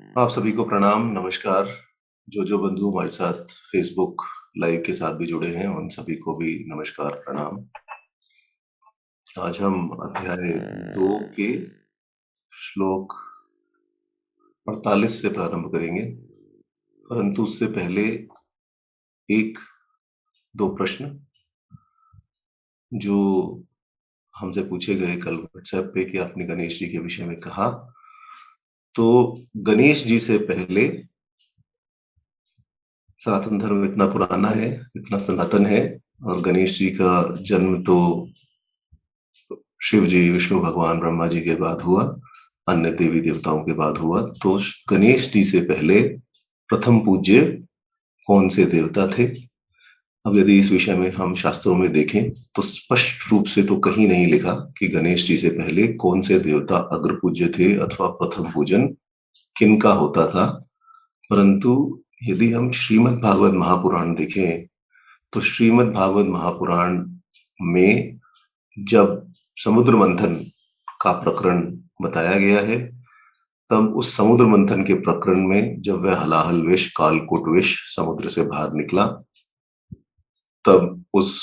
आप सभी को प्रणाम, नमस्कार। जो बंधु हमारे साथ फेसबुक लाइव के साथ भी जुड़े हैं, उन सभी को भी नमस्कार, प्रणाम। आज हम अध्याय 2 के श्लोक 48 से प्रारंभ करेंगे, परंतु उससे पहले एक दो प्रश्न जो हमसे पूछे गए कल व्हाट्सएप पे कि आपने गणेश जी के विषय में कहा, तो गणेश जी से पहले सनातन धर्म इतना पुराना है, इतना सनातन है, और गणेश जी का जन्म तो शिव जी, विष्णु भगवान, ब्रह्मा जी के बाद हुआ, अन्य देवी देवताओं के बाद हुआ। तो गणेश जी से पहले प्रथम पूज्य कौन से देवता थे? अब यदि इस विषय में हम शास्त्रों में देखें तो स्पष्ट रूप से तो कहीं नहीं लिखा कि गणेश जी से पहले कौन से देवता अग्र पूज्य थे अथवा प्रथम पूजन किनका होता था। परंतु यदि हम श्रीमद् भागवत महापुराण देखें तो श्रीमद् भागवत महापुराण में जब समुद्र मंथन का प्रकरण बताया गया है, तब उस समुद्र मंथन के प्रकरण में जब वह हलाहल विष, कालकूट विष समुद्र से बाहर निकला, तब उस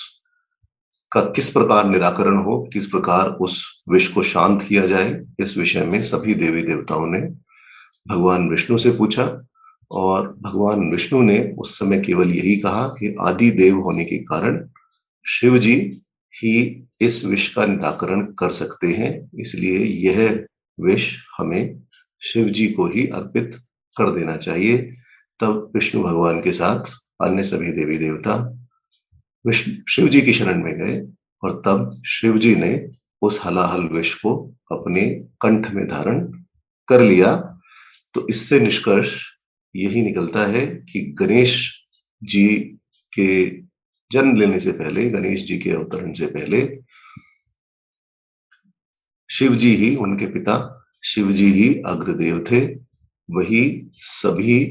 का किस प्रकार निराकरण हो, किस प्रकार उस विष को शांत किया जाए, इस विषय में सभी देवी देवताओं ने भगवान विष्णु से पूछा। और भगवान विष्णु ने उस समय केवल यही कहा कि आदि देव होने के कारण शिव जी ही इस विष का निराकरण कर सकते हैं, इसलिए यह विष हमें शिव जी को ही अर्पित कर देना चाहिए। तब विष्णु भगवान के साथ अन्य सभी देवी देवता शिव जी की शरण में गए, और तब शिव जी ने उस हलाहल विष को अपने कंठ में धारण कर लिया। तो इससे निष्कर्ष यही निकलता है कि गणेश जी के जन्म लेने से पहले, गणेश जी के अवतरण से पहले शिव जी ही, उनके पिता शिव जी ही अग्रदेव थे। वही सभी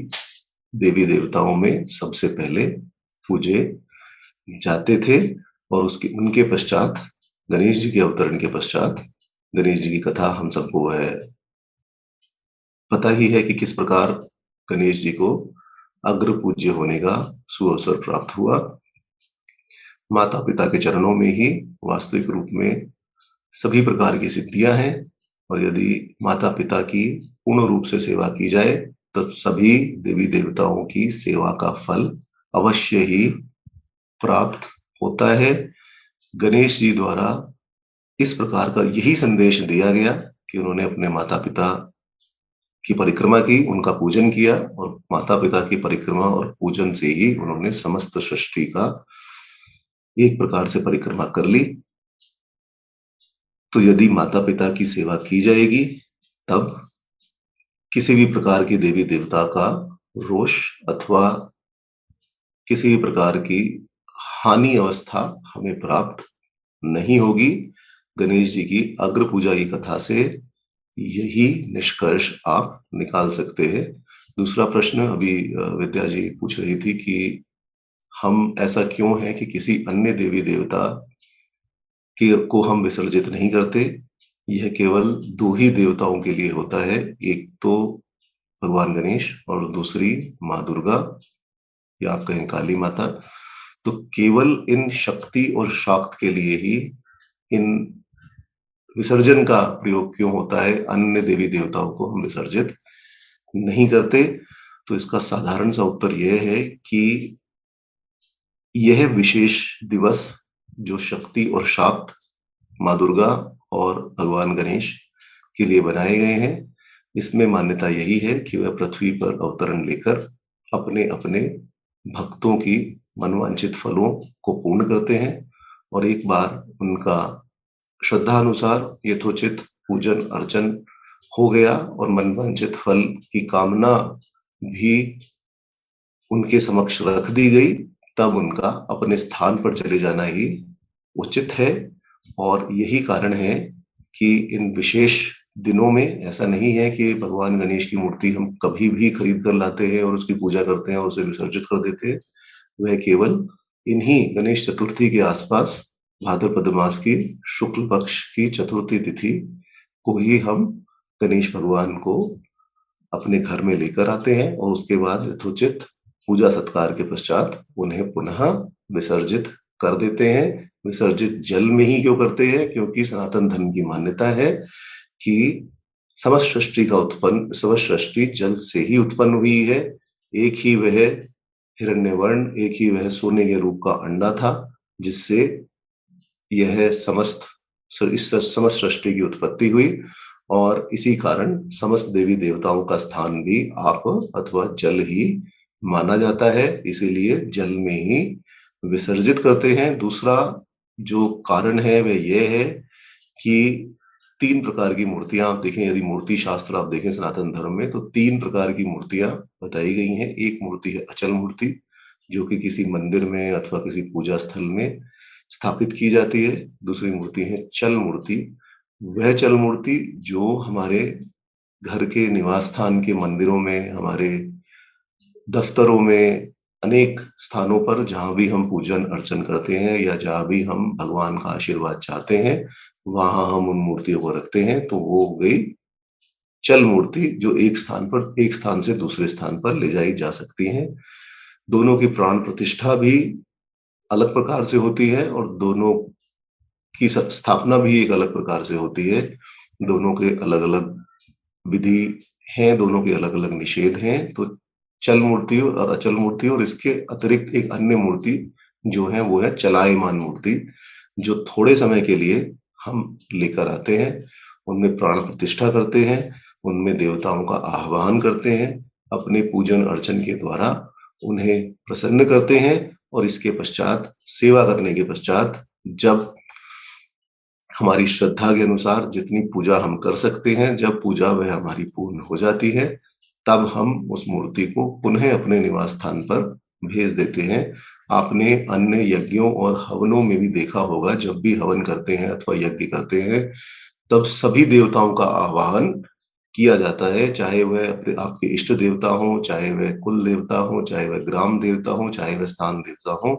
देवी देवताओं में सबसे पहले पूजे जाते थे। और उसके उनके पश्चात, गणेश जी के अवतरण के पश्चात, गणेश जी की कथा हम सबको है पता ही है कि किस प्रकार गणेश जी को अग्र पूज्य होने का सुअवसर प्राप्त हुआ। माता पिता के चरणों में ही वास्तविक रूप में सभी प्रकार की सिद्धियां हैं, और यदि माता पिता की पूर्ण रूप से सेवा की जाए तो सभी देवी देवताओं की सेवा का फल अवश्य ही प्राप्त होता है। गणेश जी द्वारा इस प्रकार का यही संदेश दिया गया कि उन्होंने अपने माता पिता की परिक्रमा की, उनका पूजन किया, और माता पिता की परिक्रमा और पूजन से ही उन्होंने समस्त सृष्टि का एक प्रकार से परिक्रमा कर ली। तो यदि माता पिता की सेवा की जाएगी, तब किसी भी प्रकार की देवी देवता का रोष अथवा किसी भी प्रकार की हानि अवस्था हमें प्राप्त नहीं होगी। गणेश जी की अग्र पूजा की कथा से यही निष्कर्ष आप निकाल सकते हैं। दूसरा प्रश्न अभी विद्या जी पूछ रही थी कि हम ऐसा क्यों है कि किसी अन्य देवी देवता को हम विसर्जित नहीं करते। यह केवल दो ही देवताओं के लिए होता है, एक तो भगवान गणेश और दूसरी माँ दुर्गा, या आप कहें काली माता। तो केवल इन शक्ति और शाक्त के लिए ही इन विसर्जन का प्रयोग क्यों होता है, अन्य देवी देवताओं को हम विसर्जित नहीं करते। तो इसका साधारण सा उत्तर यह है कि यह विशेष दिवस जो शक्ति और शाक्त माँ दुर्गा और भगवान गणेश के लिए बनाए गए हैं, इसमें मान्यता यही है कि वह पृथ्वी पर अवतरण लेकर अपने अपने भक्तों की मनवांछित फलों को पूर्ण करते हैं, और एक बार उनका श्रद्धा अनुसार यथोचित पूजन अर्चन हो गया और मनवांछित फल की कामना भी उनके समक्ष रख दी गई, तब उनका अपने स्थान पर चले जाना ही उचित है। और यही कारण है कि इन विशेष दिनों में ऐसा नहीं है कि भगवान गणेश की मूर्ति हम कभी भी खरीद कर लाते हैं और उसकी पूजा करते हैं और उसे विसर्जित कर देते हैं। वह केवल इन्हीं गणेश चतुर्थी के आसपास भाद्रपद मास की शुक्ल पक्ष की चतुर्थी तिथि को ही हम गणेश भगवान को अपने घर में लेकर आते हैं और उसके बाद यथोचित पूजा सत्कार के पश्चात उन्हें पुनः विसर्जित कर देते हैं। विसर्जित जल में ही क्यों करते हैं? क्योंकि सनातन धर्म की मान्यता है कि समस्त सृष्टि जल से ही उत्पन्न हुई है। एक ही वह हिरण्यवर्ण, एक ही वह सोने के रूप का अंडा था जिससे यह समस्त सृष्टि की उत्पत्ति हुई, और इसी कारण समस्त देवी देवताओं का स्थान भी आप अथवा जल ही माना जाता है, इसीलिए जल में ही विसर्जित करते हैं। दूसरा जो कारण है वह यह है कि 3 प्रकार की मूर्तियां आप देखें, यदि मूर्ति शास्त्र आप देखें सनातन धर्म में, तो 3 प्रकार की मूर्तियां बताई गई हैं। एक मूर्ति है अचल मूर्ति, जो कि किसी मंदिर में अथवा किसी पूजा स्थल में स्थापित की जाती है। दूसरी मूर्ति है चल मूर्ति। वह चल मूर्ति जो हमारे घर के निवास स्थान के मंदिरों में, हमारे दफ्तरों में, अनेक स्थानों पर जहाँ भी हम पूजन अर्चन करते हैं या जहाँ भी हम भगवान का आशीर्वाद चाहते हैं, वहां हम उन मूर्तियों को रखते हैं। तो वो हो गई चल मूर्ति, जो एक स्थान से दूसरे स्थान पर ले जाई जा सकती हैं। दोनों की प्राण प्रतिष्ठा भी अलग प्रकार से होती है और दोनों की स्थापना भी एक अलग प्रकार से होती है। दोनों के अलग-अलग विधि हैं, दोनों के अलग-अलग निषेध हैं। तो चल मूर्ति और अचल मूर्ति, और इसके अतिरिक्त एक अन्य मूर्ति जो है वो है चलायमान मूर्ति, जो थोड़े समय के लिए हम लेकर आते हैं, उनमें प्राण प्रतिष्ठा करते हैं, उनमें देवताओं का आह्वान करते हैं, अपने पूजन अर्चन के द्वारा उन्हें प्रसन्न करते हैं, और इसके पश्चात सेवा करने के पश्चात जब हमारी श्रद्धा के अनुसार जितनी पूजा हम कर सकते हैं, जब पूजा वह हमारी पूर्ण हो जाती है, तब हम उस मूर्ति को पुनः अपने निवास स्थान पर भेज देते हैं। आपने अन्य यज्ञों और हवनों में भी देखा होगा, जब भी हवन करते हैं अथवा यज्ञ करते हैं, तब सभी देवताओं का आह्वान किया जाता है, चाहे वह अपने आपके इष्ट देवता हों, चाहे वह कुल देवता हों, चाहे वह ग्राम देवता हों, चाहे वह स्थान देवता हों,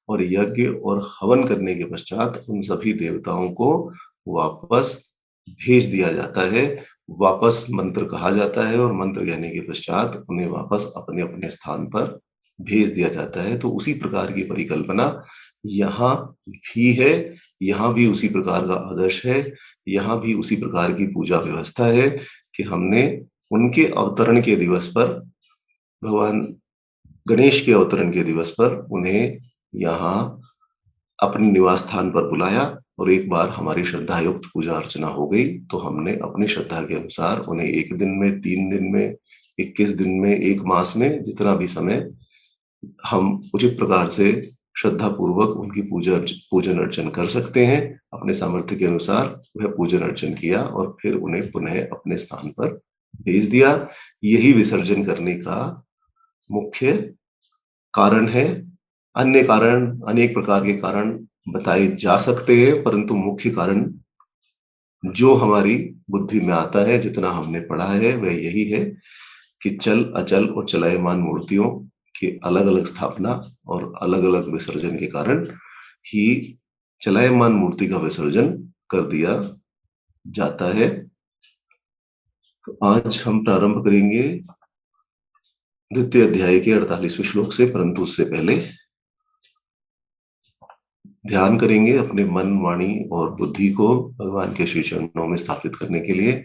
और यज्ञ और हवन करने के पश्चात उन सभी देवताओं को वापस भेज दिया जाता है। वापस मंत्र कहा जाता है और मंत्र कहने के पश्चात उन्हें वापस अपने-अपने स्थान पर भेज दिया जाता है। तो उसी प्रकार की परिकल्पना यहाँ भी है, यहाँ भी उसी प्रकार का आदर्श है, यहाँ भी उसी प्रकार की पूजा व्यवस्था है कि हमने उनके अवतरण के दिवस पर, भगवान गणेश के अवतरण के दिवस पर उन्हें यहाँ अपने निवास स्थान पर बुलाया, और एक बार हमारी श्रद्धा युक्त पूजा अर्चना हो गई तो हमने अपनी श्रद्धा के अनुसार उन्हें 1 दिन में, 3 दिन में, 21 दिन में, 1 मास में, जितना भी समय हम उचित प्रकार से श्रद्धा पूर्वक उनकी पूजन अर्चन कर सकते हैं, अपने सामर्थ्य के अनुसार वह पूजन अर्चन किया और फिर उन्हें पुनः अपने स्थान पर भेज दिया। यही विसर्जन करने का मुख्य कारण है। अन्य कारण, अनेक प्रकार के कारण बताए जा सकते हैं, परंतु मुख्य कारण जो हमारी बुद्धि में आता है, जितना हमने पढ़ा है, वह यही है कि चल, अचल और चलायमान मूर्तियों की अलग-अलग स्थापना और अलग-अलग विसर्जन के कारण ही चलायमान मूर्ति का विसर्जन कर दिया जाता है। तो आज हम प्रारंभ करेंगे द्वितीय अध्याय के 48वें श्लोक से, परंतु उससे पहले ध्यान करेंगे अपने मन, वाणी और बुद्धि को भगवान के श्री चरणों में स्थापित करने के लिए।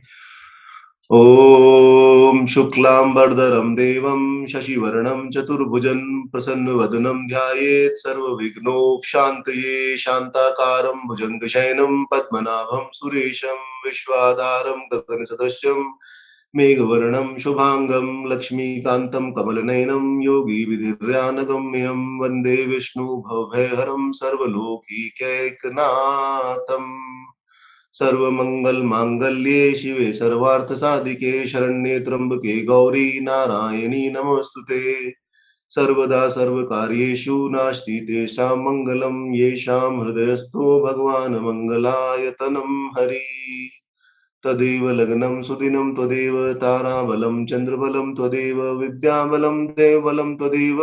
ओम शुक्लांबरधरं देवं शशिवर्णं चतुर्भुजं प्रसन्नवदनं ध्यायेत् सर्वविघ्नोपशान्तये शान्ताकारं भुजङ्गशयनं पद्मनाभं सुरेशं विश्वाधारं गगनसदृशं मेघवर्णं शुभांगं लक्ष्मीकान्तं कमलनयनं योगिविधिर्यानगम्यं वन्दे विष्णुभवभयहरं सर्वलोकैकनाथम्। सर्वमंगलमांगल्ये शिवे सर्वार्थसाधिके शरण्ये त्र्यंबके गौरी नारायणी नमोस्तुते। सर्वदा सर्वकार्येषु नास्ति तेषां मंगलं येषां हृदयस्थो भगवान् मंगलायतनं हरि। तदेव लग्नं सुदिनं त्वदेव ताराबलं चन्द्रबलं त्वदेव विद्याबलं देवबलं त्वदेव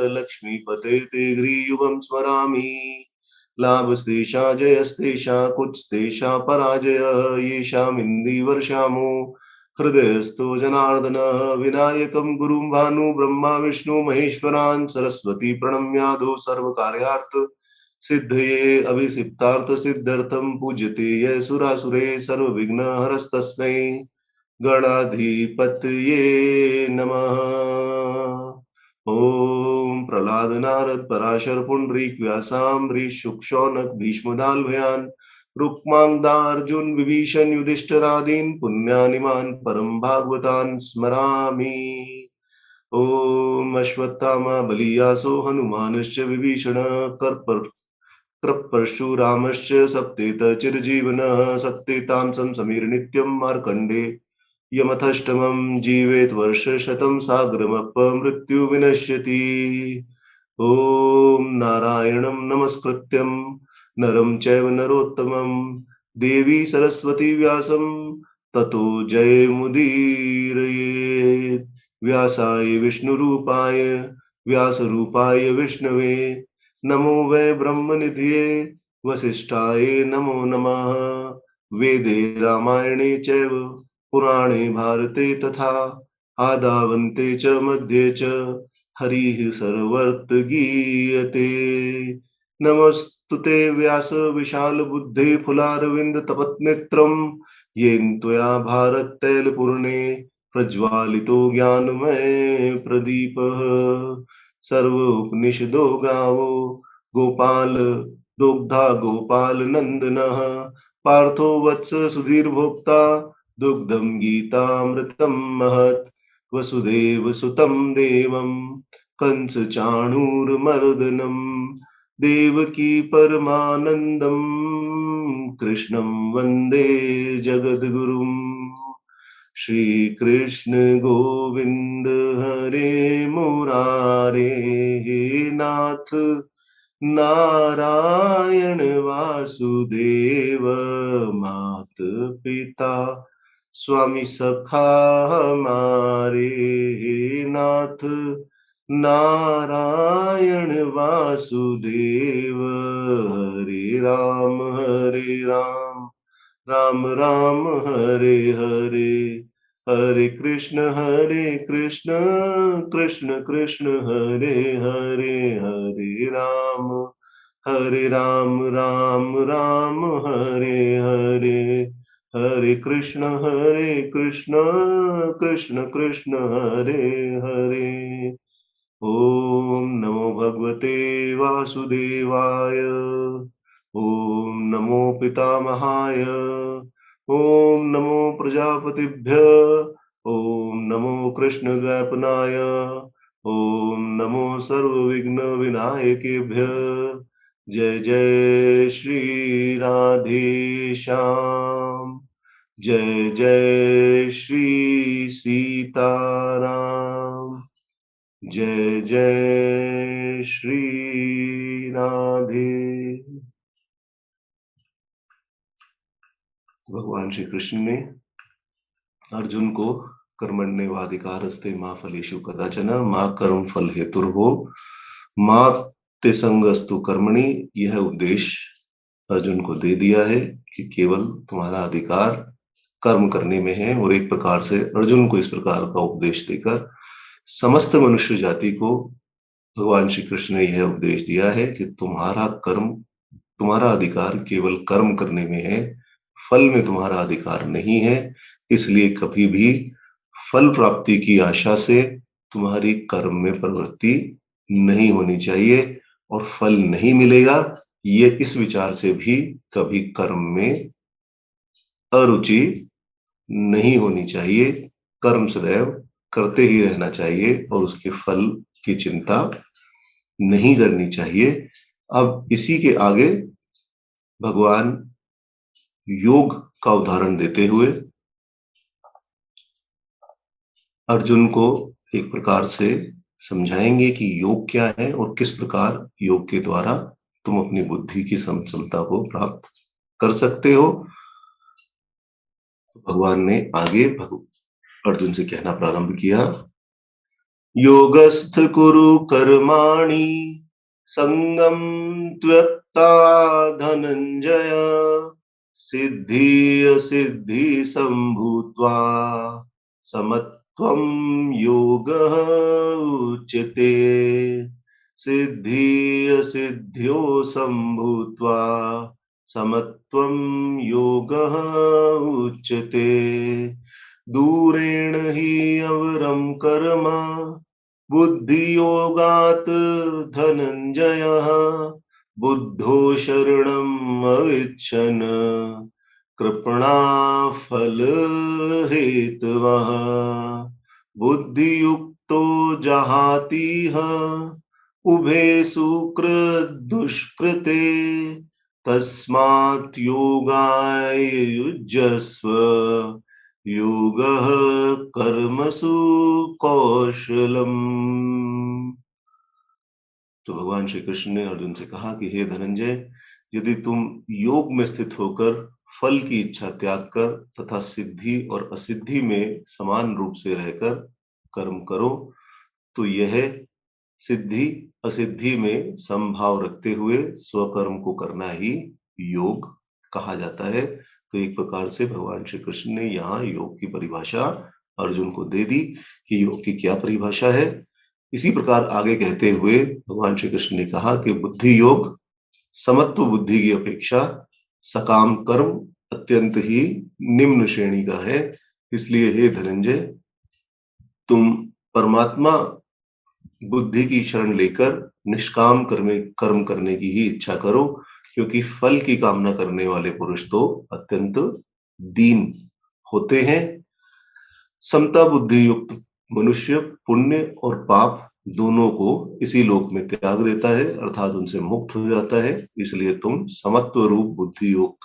लक्ष्मीपते ते ग्रीयुगं स्मरामि। लाभस्तेषा जयस्तेषा कुत्स्तेषा पराजयः येषामिन्दीवर्षामो हृदयस्थो जनार्दन विनायकं गुरुं भानु ब्रह्मा विष्णु महेश्वरान् सरस्वती प्रणम्यादो सर्वकार्यार्थ सिद्धये अभिसिप्तार्थ सिद्धर्थं पूज्यते यः सुरासुरे सर्वविघ्न हरस्तस्मै गणाधिपतये नमः। ओम प्रहलाद नारद पराशर पुंडरीक व्यासाम्बरीश शुक शौनक भीष्मदाल्भयान रुक्मांगदार्जुन विभीषण युधिष्ठिरादीन पुण्यानिमान परम भागवतान स्मरामि। ओम अश्वत्थामा बलियासो हनुमानश्च विभीषण परशुरामश्च सप्तेत चिरजीवनः सत्तेतां समीर नित्यं मार्कण्डे यमथष्टमं जीवेत वर्षशतं सागरमपमृत्यु विनश्यति। ओम नारायणं नमस्कृत्यं नरं चैव नरोत्तमं देवी सरस्वती व्यासं ततो जयमुदीरयेत्। व्यासाय विष्णुरूपाय व्यासरूपाय विष्णवे नमो वै ब्रह्मनिधये वसिष्ठाय नमो नमः। वेदे रामायणे चैव पुराणे भारते तथा आदावन्ते च मध्ये च हरिः सर्वत्र गीयते। नमस्तुते व्यास विशाल बुद्धे फुलारविंद तपत्नेत्रं येन त्वया भारत तैलपूर्णे प्रज्वालितो ज्ञानमय प्रदीपः। सर्व उपनिषदो गावो गोपाल दुग्धा गोपाल नंदनः पार्थो वत्स सुधीर भोक्ता दुग्धं गीतामृतं महत्। वसुदेव सुतं देवं कंस चाणूरमर्दनं देवकी परमानंदं कृष्णं वंदे जगद्गुरुं। श्री कृष्ण गोविंद हरे मुरारे हे नाथ नारायण वासुदेव मात पिता स्वामी सखा हमारे हे नाथ नारायण वासुदेव। हरे राम राम राम हरे हरे हरे कृष्ण कृष्ण कृष्ण हरे हरे हरे राम राम हरे हरे हरे कृष्ण कृष्ण कृष्ण हरे हरे। ओम नमो भगवते वासुदेवाय। ओम नमो पितामहाय। ओम नमो प्रजापतिभ्य। ओम नमो कृष्णद्वैपनाय। ओम नमो सर्वविघ्न विनायकेभ्य। जय जय श्री राधे श्याम। जय जय श्री सीताराम। जय जय श्री राधे। भगवान श्री कृष्ण ने अर्जुन को कर्मण्येवाधिकारस्ते मा फलेषु कदाचन मा कर्म फल हेतुर्भो मा ते संगस्तु कर्मणि, यह उपदेश अर्जुन को दे दिया है कि केवल तुम्हारा अधिकार कर्म करने में है। और एक प्रकार से अर्जुन को इस प्रकार का उपदेश देकर समस्त मनुष्य जाति को भगवान श्री कृष्ण ने यह उपदेश दिया है कि तुम्हारा अधिकार केवल कर्म करने में है, फल में तुम्हारा अधिकार नहीं है। इसलिए कभी भी फल प्राप्ति की आशा से तुम्हारी कर्म में प्रवृत्ति नहीं होनी चाहिए, और फल नहीं मिलेगा ये इस विचार से भी कभी कर्म में अरुचि नहीं होनी चाहिए। कर्म सदैव करते ही रहना चाहिए और उसके फल की चिंता नहीं करनी चाहिए। अब इसी के आगे भगवान योग का उदाहरण देते हुए अर्जुन को एक प्रकार से समझाएंगे कि योग क्या है और किस प्रकार योग के द्वारा तुम अपनी बुद्धि की समता को प्राप्त कर सकते हो। भगवान ने आगे अर्जुन से कहना प्रारंभ किया, योगस्थ कुरु कर्माणि संगम त्यक्ता धनंजय सिद्धि असिद्धि सम्भूत्वा समत्वं योगः उच्यते। सिद्धि असिद्ध्यो सम्भूत्वा समत्वं योगः उच्यते। दूरेण हि अवरं कर्म बुद्धियोगात् धनञ्जयः बुद्धो शरणम् अविच्छन् कृपणा फल हेतवः। बुद्धियुक्तो जहातीह उभे सुकृदुष्कृते तस्मात् योगाय युज्यस्व योगः कर्मसु कौशलम। तो भगवान श्री कृष्ण ने अर्जुन से कहा कि हे धनंजय, यदि तुम योग में स्थित होकर फल की इच्छा त्याग कर तथा सिद्धि और असिद्धि में समान रूप से रहकर कर्म करो तो यह सिद्धि असिद्धि में समभाव रखते हुए स्वकर्म को करना ही योग कहा जाता है। तो एक प्रकार से भगवान श्री कृष्ण ने यहाँ योग की परिभाषा अर्जुन को दे दी कि योग की क्या परिभाषा है। इसी प्रकार आगे कहते हुए भगवान श्री कृष्ण ने कहा कि बुद्धि योग समत्व बुद्धि की अपेक्षा सकाम कर्म अत्यंत ही निम्न श्रेणी का है। इसलिए हे धनंजय, तुम परमात्मा बुद्धि की शरण लेकर निष्काम कर्म करने की ही इच्छा करो, क्योंकि फल की कामना करने वाले पुरुष तो अत्यंत दीन होते हैं। समता बुद्धि युक्त मनुष्य पुण्य और पाप दोनों को इसी लोक में त्याग देता है, अर्थात उनसे मुक्त हो जाता है। इसलिए तुम समत्व रूप बुद्धि योग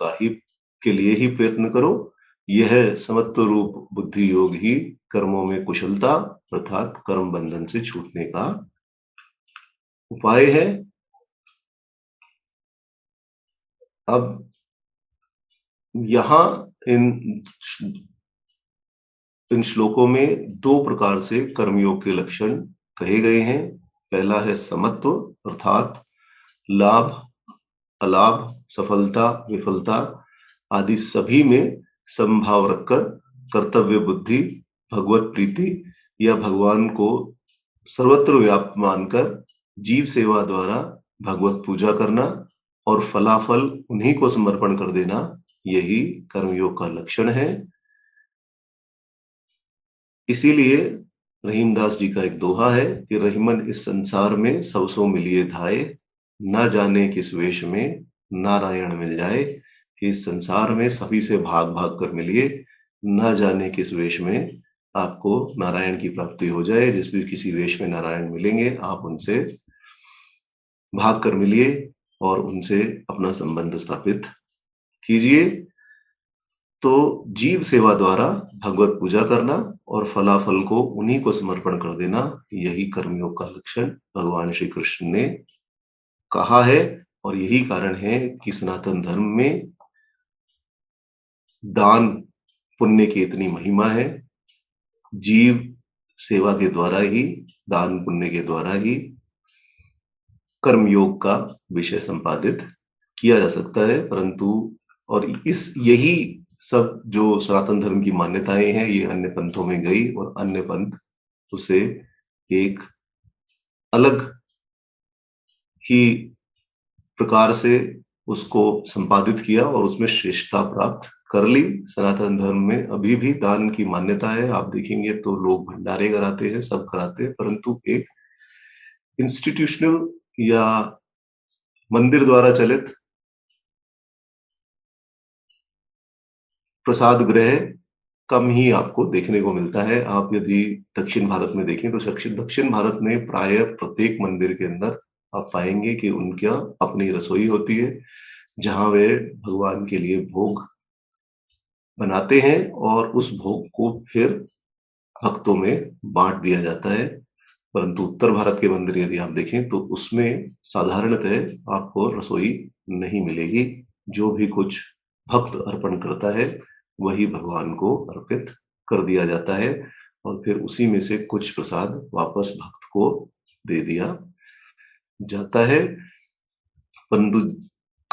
के लिए ही प्रयत्न करो। यह समत्व रूप बुद्धि योग ही कर्मों में कुशलता अर्थात कर्म बंधन से छूटने का उपाय है। अब यहां इन श्लोकों में दो प्रकार से कर्मयोग के लक्षण कहे गए हैं। पहला है समत्व अर्थात लाभ अलाभ सफलता विफलता आदि सभी में समभाव रखकर कर्तव्य बुद्धि भगवत प्रीति या भगवान को सर्वत्र व्याप्त मानकर जीव सेवा द्वारा भगवत पूजा करना और फलाफल उन्हीं को समर्पण कर देना, यही कर्मयोग का लक्षण है। इसीलिए रहीमदास जी का एक दोहा है कि रहीमन इस संसार में सब सो मिलिए धाए, ना जाने किस वेश में नारायण मिल जाए। कि इस संसार में सभी से भाग भाग कर मिलिए, ना जाने किस वेश में आपको नारायण की प्राप्ति हो जाए। जिस भी किसी वेश में नारायण मिलेंगे आप उनसे भाग कर मिलिए और उनसे अपना संबंध स्थापित कीजिए। तो जीव सेवा द्वारा भगवत पूजा करना और फलाफल को उन्हीं को समर्पण कर देना, यही कर्मयोग का लक्षण भगवान श्री कृष्ण ने कहा है। और यही कारण है कि सनातन धर्म में दान पुण्य की इतनी महिमा है। जीव सेवा के द्वारा ही, दान पुण्य के द्वारा ही कर्मयोग का विषय संपादित किया जा सकता है। परंतु और यही सब जो सनातन धर्म की मान्यताएं हैं ये अन्य पंथों में गई और अन्य पंथ उसे एक अलग ही प्रकार से उसको संपादित किया और उसमें श्रेष्ठता प्राप्त कर ली। सनातन धर्म में अभी भी दान की मान्यता है। आप देखेंगे तो लोग भंडारे कराते हैं, सब कराते हैं, परंतु एक इंस्टीट्यूशनल या मंदिर द्वारा चलित प्रसाद गृह कम ही आपको देखने को मिलता है। आप यदि दक्षिण भारत में देखें तो दक्षिण भारत में प्राय प्रत्येक मंदिर के अंदर आप पाएंगे कि उनका अपनी रसोई होती है, जहां वे भगवान के लिए भोग बनाते हैं और उस भोग को फिर भक्तों में बांट दिया जाता है। परंतु उत्तर भारत के मंदिर यदि आप देखें तो उसमें साधारणतः आपको रसोई नहीं मिलेगी। जो भी कुछ भक्त अर्पण करता है वही भगवान को अर्पित कर दिया जाता है और फिर उसी में से कुछ प्रसाद वापस भक्त को दे दिया जाता है। परंतु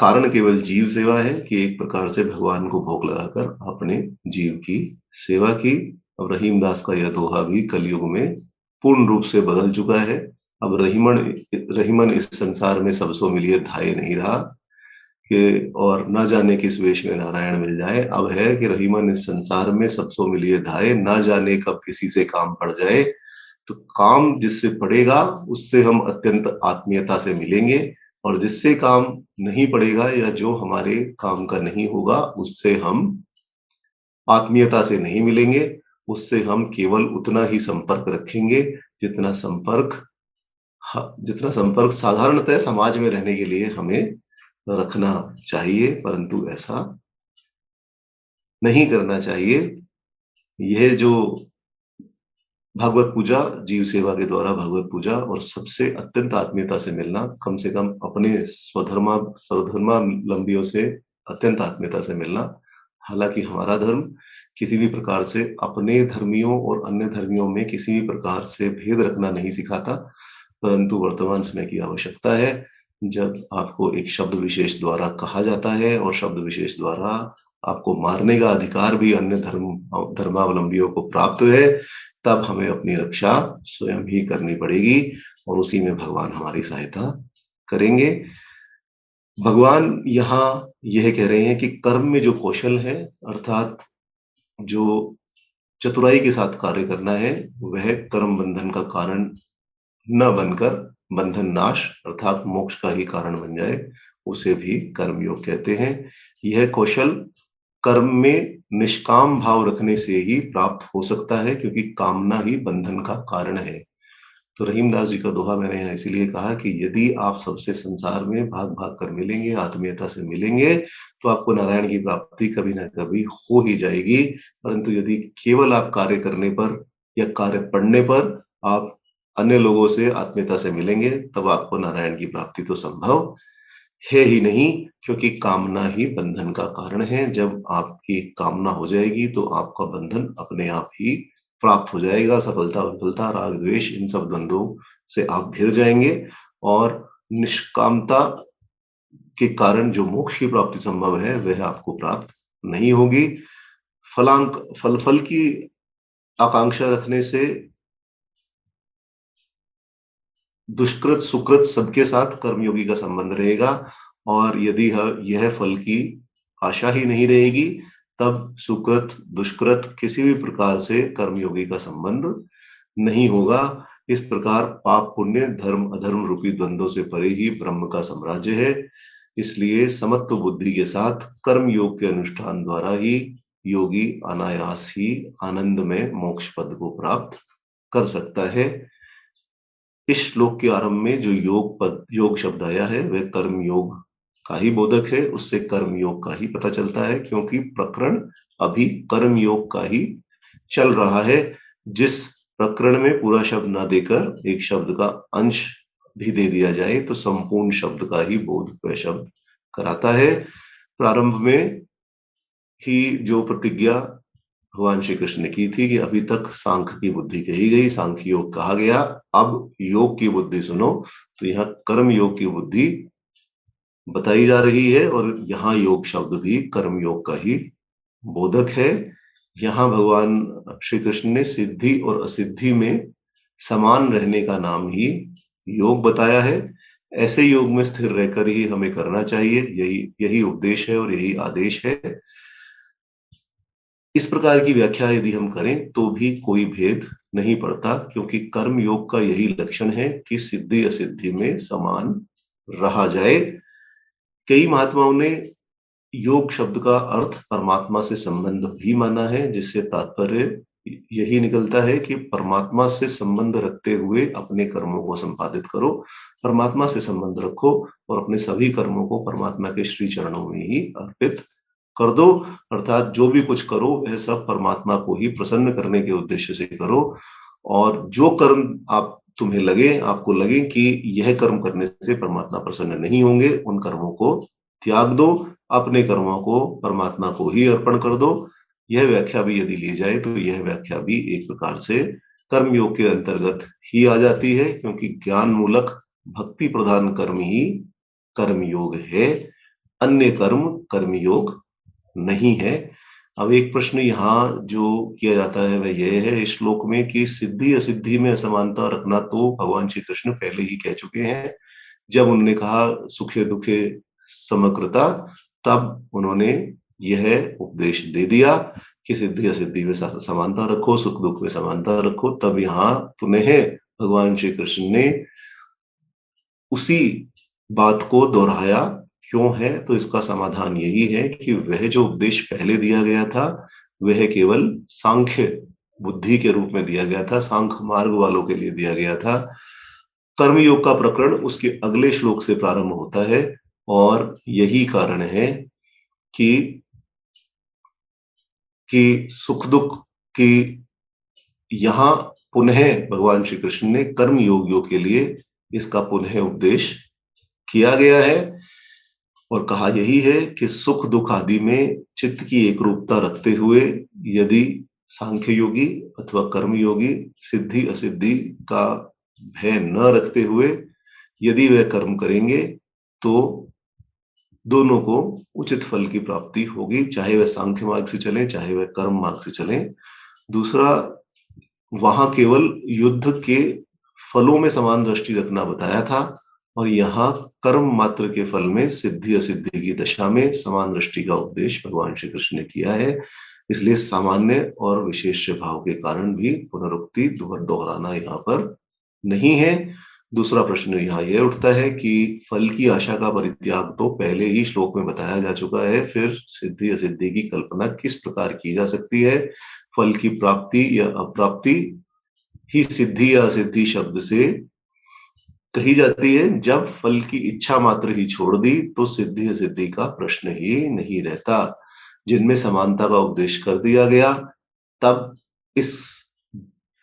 कारण केवल जीव सेवा है कि एक प्रकार से भगवान को भोग लगाकर अपने जीव की सेवा की। अब रहीमदास का यह दोहा भी कलयुग में पूर्ण रूप से बदल चुका है। अब रहीमन रहीमन इस संसार में सबसो मिलिए धाये नहीं रहा कि और न जाने किस वेश में नारायण मिल जाए। अब है कि रहीमन इस संसार में सबसो मिलिए धाये, न जाने कब किसी से काम पड़ जाए। तो काम जिससे पड़ेगा उससे हम अत्यंत आत्मीयता से मिलेंगे, और जिससे काम नहीं पड़ेगा या जो हमारे काम का नहीं होगा उससे हम आत्मीयता से नहीं मिलेंगे। उससे हम केवल उतना ही संपर्क रखेंगे जितना संपर्क साधारणतः समाज में रहने के लिए हमें रखना चाहिए, परंतु ऐसा नहीं करना चाहिए। यह जो भगवत पूजा, जीव सेवा के द्वारा भगवत पूजा और सबसे अत्यंत आत्मीयता से मिलना, कम से कम अपने स्वधर्मावलंबियों से अत्यंत आत्मीयता से मिलना। हालांकि हमारा धर्म किसी भी प्रकार से अपने धर्मियों और अन्य धर्मियों में किसी भी प्रकार से भेद रखना नहीं सिखाता, परंतु वर्तमान समय की आवश्यकता है। जब आपको एक शब्द विशेष द्वारा कहा जाता है और शब्द विशेष द्वारा आपको मारने का अधिकार भी अन्य धर्मावलंबियों को प्राप्त है, तब हमें अपनी रक्षा स्वयं ही करनी पड़ेगी, और उसी में भगवान हमारी सहायता करेंगे। भगवान यहाँ यह कह रहे हैं कि कर्म में जो कौशल है, अर्थात जो चतुराई के साथ कार्य करना है, वह कर्म बंधन का कारण न बनकर बंधन नाश अर्थात मोक्ष का ही कारण बन जाए, उसे भी कर्म योग कहते हैं। यह कौशल कर्म में निष्काम भाव रखने से ही प्राप्त हो सकता है, क्योंकि कामना ही बंधन का कारण है। तो रहीमदास जी का दोहा मैंने यहाँ इसीलिए कहा कि यदि आप सबसे संसार में भाग भाग कर मिलेंगे, आत्मीयता से मिलेंगे, तो आपको नारायण की प्राप्ति कभी ना कभी हो ही जाएगी। परंतु यदि केवल आप कार्य करने पर या कार्य पढ़ने पर आप अन्य लोगों से आत्मीयता से मिलेंगे, तब आपको नारायण की प्राप्ति तो संभव है ही नहीं, क्योंकि कामना ही बंधन का कारण है। जब आपकी कामना हो जाएगी तो आपका बंधन अपने आप ही प्राप्त हो जाएगा। सफलता विफलता राग द्वेष इन सब द्वंद्वों से आप घिर जाएंगे, और निष्कामता के कारण जो मोक्ष की प्राप्ति संभव है वह आपको प्राप्त नहीं होगी। फल की आकांक्षा रखने से दुष्कृत सुकृत सबके साथ कर्मयोगी का संबंध रहेगा, और यदि यह फल की आशा ही नहीं रहेगी, तब सुकृत दुष्कृत किसी भी प्रकार से कर्मयोगी का संबंध नहीं होगा। इस प्रकार पाप पुण्य धर्म अधर्म रूपी द्वंद्वों से परे ही ब्रह्म का साम्राज्य है। इसलिए समत्व बुद्धि के साथ कर्म योग के अनुष्ठान द्वारा ही योगी अनायास ही आनंद में मोक्ष पद को प्राप्त कर सकता है। इस श्लोक के आरंभ में जो योग शब्द आया है वह कर्म योग का ही बोधक है। उससे कर्म योग का ही पता चलता है, क्योंकि प्रकरण अभी कर्म योग का ही चल रहा है। जिस प्रकरण में पूरा शब्द ना देकर एक शब्द का अंश भी दे दिया जाए तो संपूर्ण शब्द का ही बोध वह शब्द कराता है। प्रारंभ में ही जो प्रतिज्ञा भगवान श्री कृष्ण ने की थी कि अभी तक सांख्य की बुद्धि कही गई, सांख्य योग कहा गया, अब योग की बुद्धि सुनो, तो यहाँ कर्म योग की बुद्धि बताई जा रही है, और यहाँ योग शब्द भी कर्म योग का ही बोधक है। यहाँ भगवान श्री कृष्ण ने सिद्धि और असिद्धि में समान रहने का नाम ही योग बताया है। ऐसे योग में स्थिर रहकर ही हमें करना चाहिए, यही उपदेश है और यही आदेश है। इस प्रकार की व्याख्या यदि हम करें तो भी कोई भेद नहीं पड़ता, क्योंकि कर्म योग का यही लक्षण है कि सिद्धि असिद्धि में समान रहा जाए। कई महात्माओं ने योग शब्द का अर्थ परमात्मा से संबंध भी माना है, जिससे तात्पर्य यही निकलता है कि परमात्मा से संबंध रखते हुए अपने कर्मों को संपादित करो, परमात्मा से संबंध रखो और अपने सभी कर्मों को परमात्मा के श्री चरणों में ही अर्पित कर दो। अर्थात जो भी कुछ करो वह सब परमात्मा को ही प्रसन्न करने के उद्देश्य से करो, और जो कर्म आपको लगे कि यह कर्म करने से परमात्मा प्रसन्न नहीं होंगे, उन कर्मों को त्याग दो, अपने कर्मों को परमात्मा को ही अर्पण कर दो। यह व्याख्या भी यदि ली जाए तो यह व्याख्या भी एक प्रकार से कर्म योग के अंतर्गत ही आ जाती है, क्योंकि ज्ञान मूलक भक्ति प्रधान कर्म ही कर्म योग है। अन्य कर्म कर्मयोग नहीं है। अब एक प्रश्न यहाँ जो किया जाता है वह यह है इस श्लोक में कि सिद्धि असिद्धि में असमानता रखना तो भगवान श्री कृष्ण पहले ही कह चुके हैं। जब उन्होंने कहा सुखे दुखे समकृता, तब उन्होंने यह उपदेश दे दिया कि सिद्धि असिद्धि में समानता रखो, सुख दुख में समानता रखो। तब यहाँ पुनः भगवान श्री कृष्ण ने उसी बात को दोहराया। क्यों है? तो इसका समाधान यही है कि वह जो उपदेश पहले दिया गया था वह केवल सांख्य बुद्धि के रूप में दिया गया था, सांख्य मार्ग वालों के लिए दिया गया था। कर्मयोग का प्रकरण उसके अगले श्लोक से प्रारंभ होता है और यही कारण है कि सुख दुख की यहां पुनः भगवान श्री कृष्ण ने कर्म योगियों के लिए इसका पुनः उपदेश किया गया है और कहा यही है कि सुख दुख आदि में चित्त की एक रूपता रखते हुए यदि सांख्य योगी अथवा कर्म योगी सिद्धि असिद्धि का भय न रखते हुए यदि वह कर्म करेंगे तो दोनों को उचित फल की प्राप्ति होगी, चाहे वह सांख्य मार्ग से चले चाहे वह कर्म मार्ग से चले। दूसरा, वहां केवल युद्ध के फलों में समान दृष्टि रखना बताया था और यहाँ कर्म मात्र के फल में सिद्धि असिद्धि की दशा में समान दृष्टि का उपदेश भगवान श्री कृष्ण ने किया है। इसलिए सामान्य और विशेष भाव के कारण भी पुनरुक्ति दोहराना यहाँ पर नहीं है। दूसरा प्रश्न यहाँ यह उठता है कि फल की आशा का परित्याग तो पहले ही श्लोक में बताया जा चुका है, फिर सिद्धि असिद्धि की कल्पना किस प्रकार की जा सकती है? फल की प्राप्ति या अप्राप्ति ही सिद्धि या असिद्धि शब्द से कही जाती है। जब फल की इच्छा मात्र ही छोड़ दी तो सिद्धि असिद्धि का प्रश्न ही नहीं रहता। जिनमें समानता का उपदेश कर दिया गया, तब इस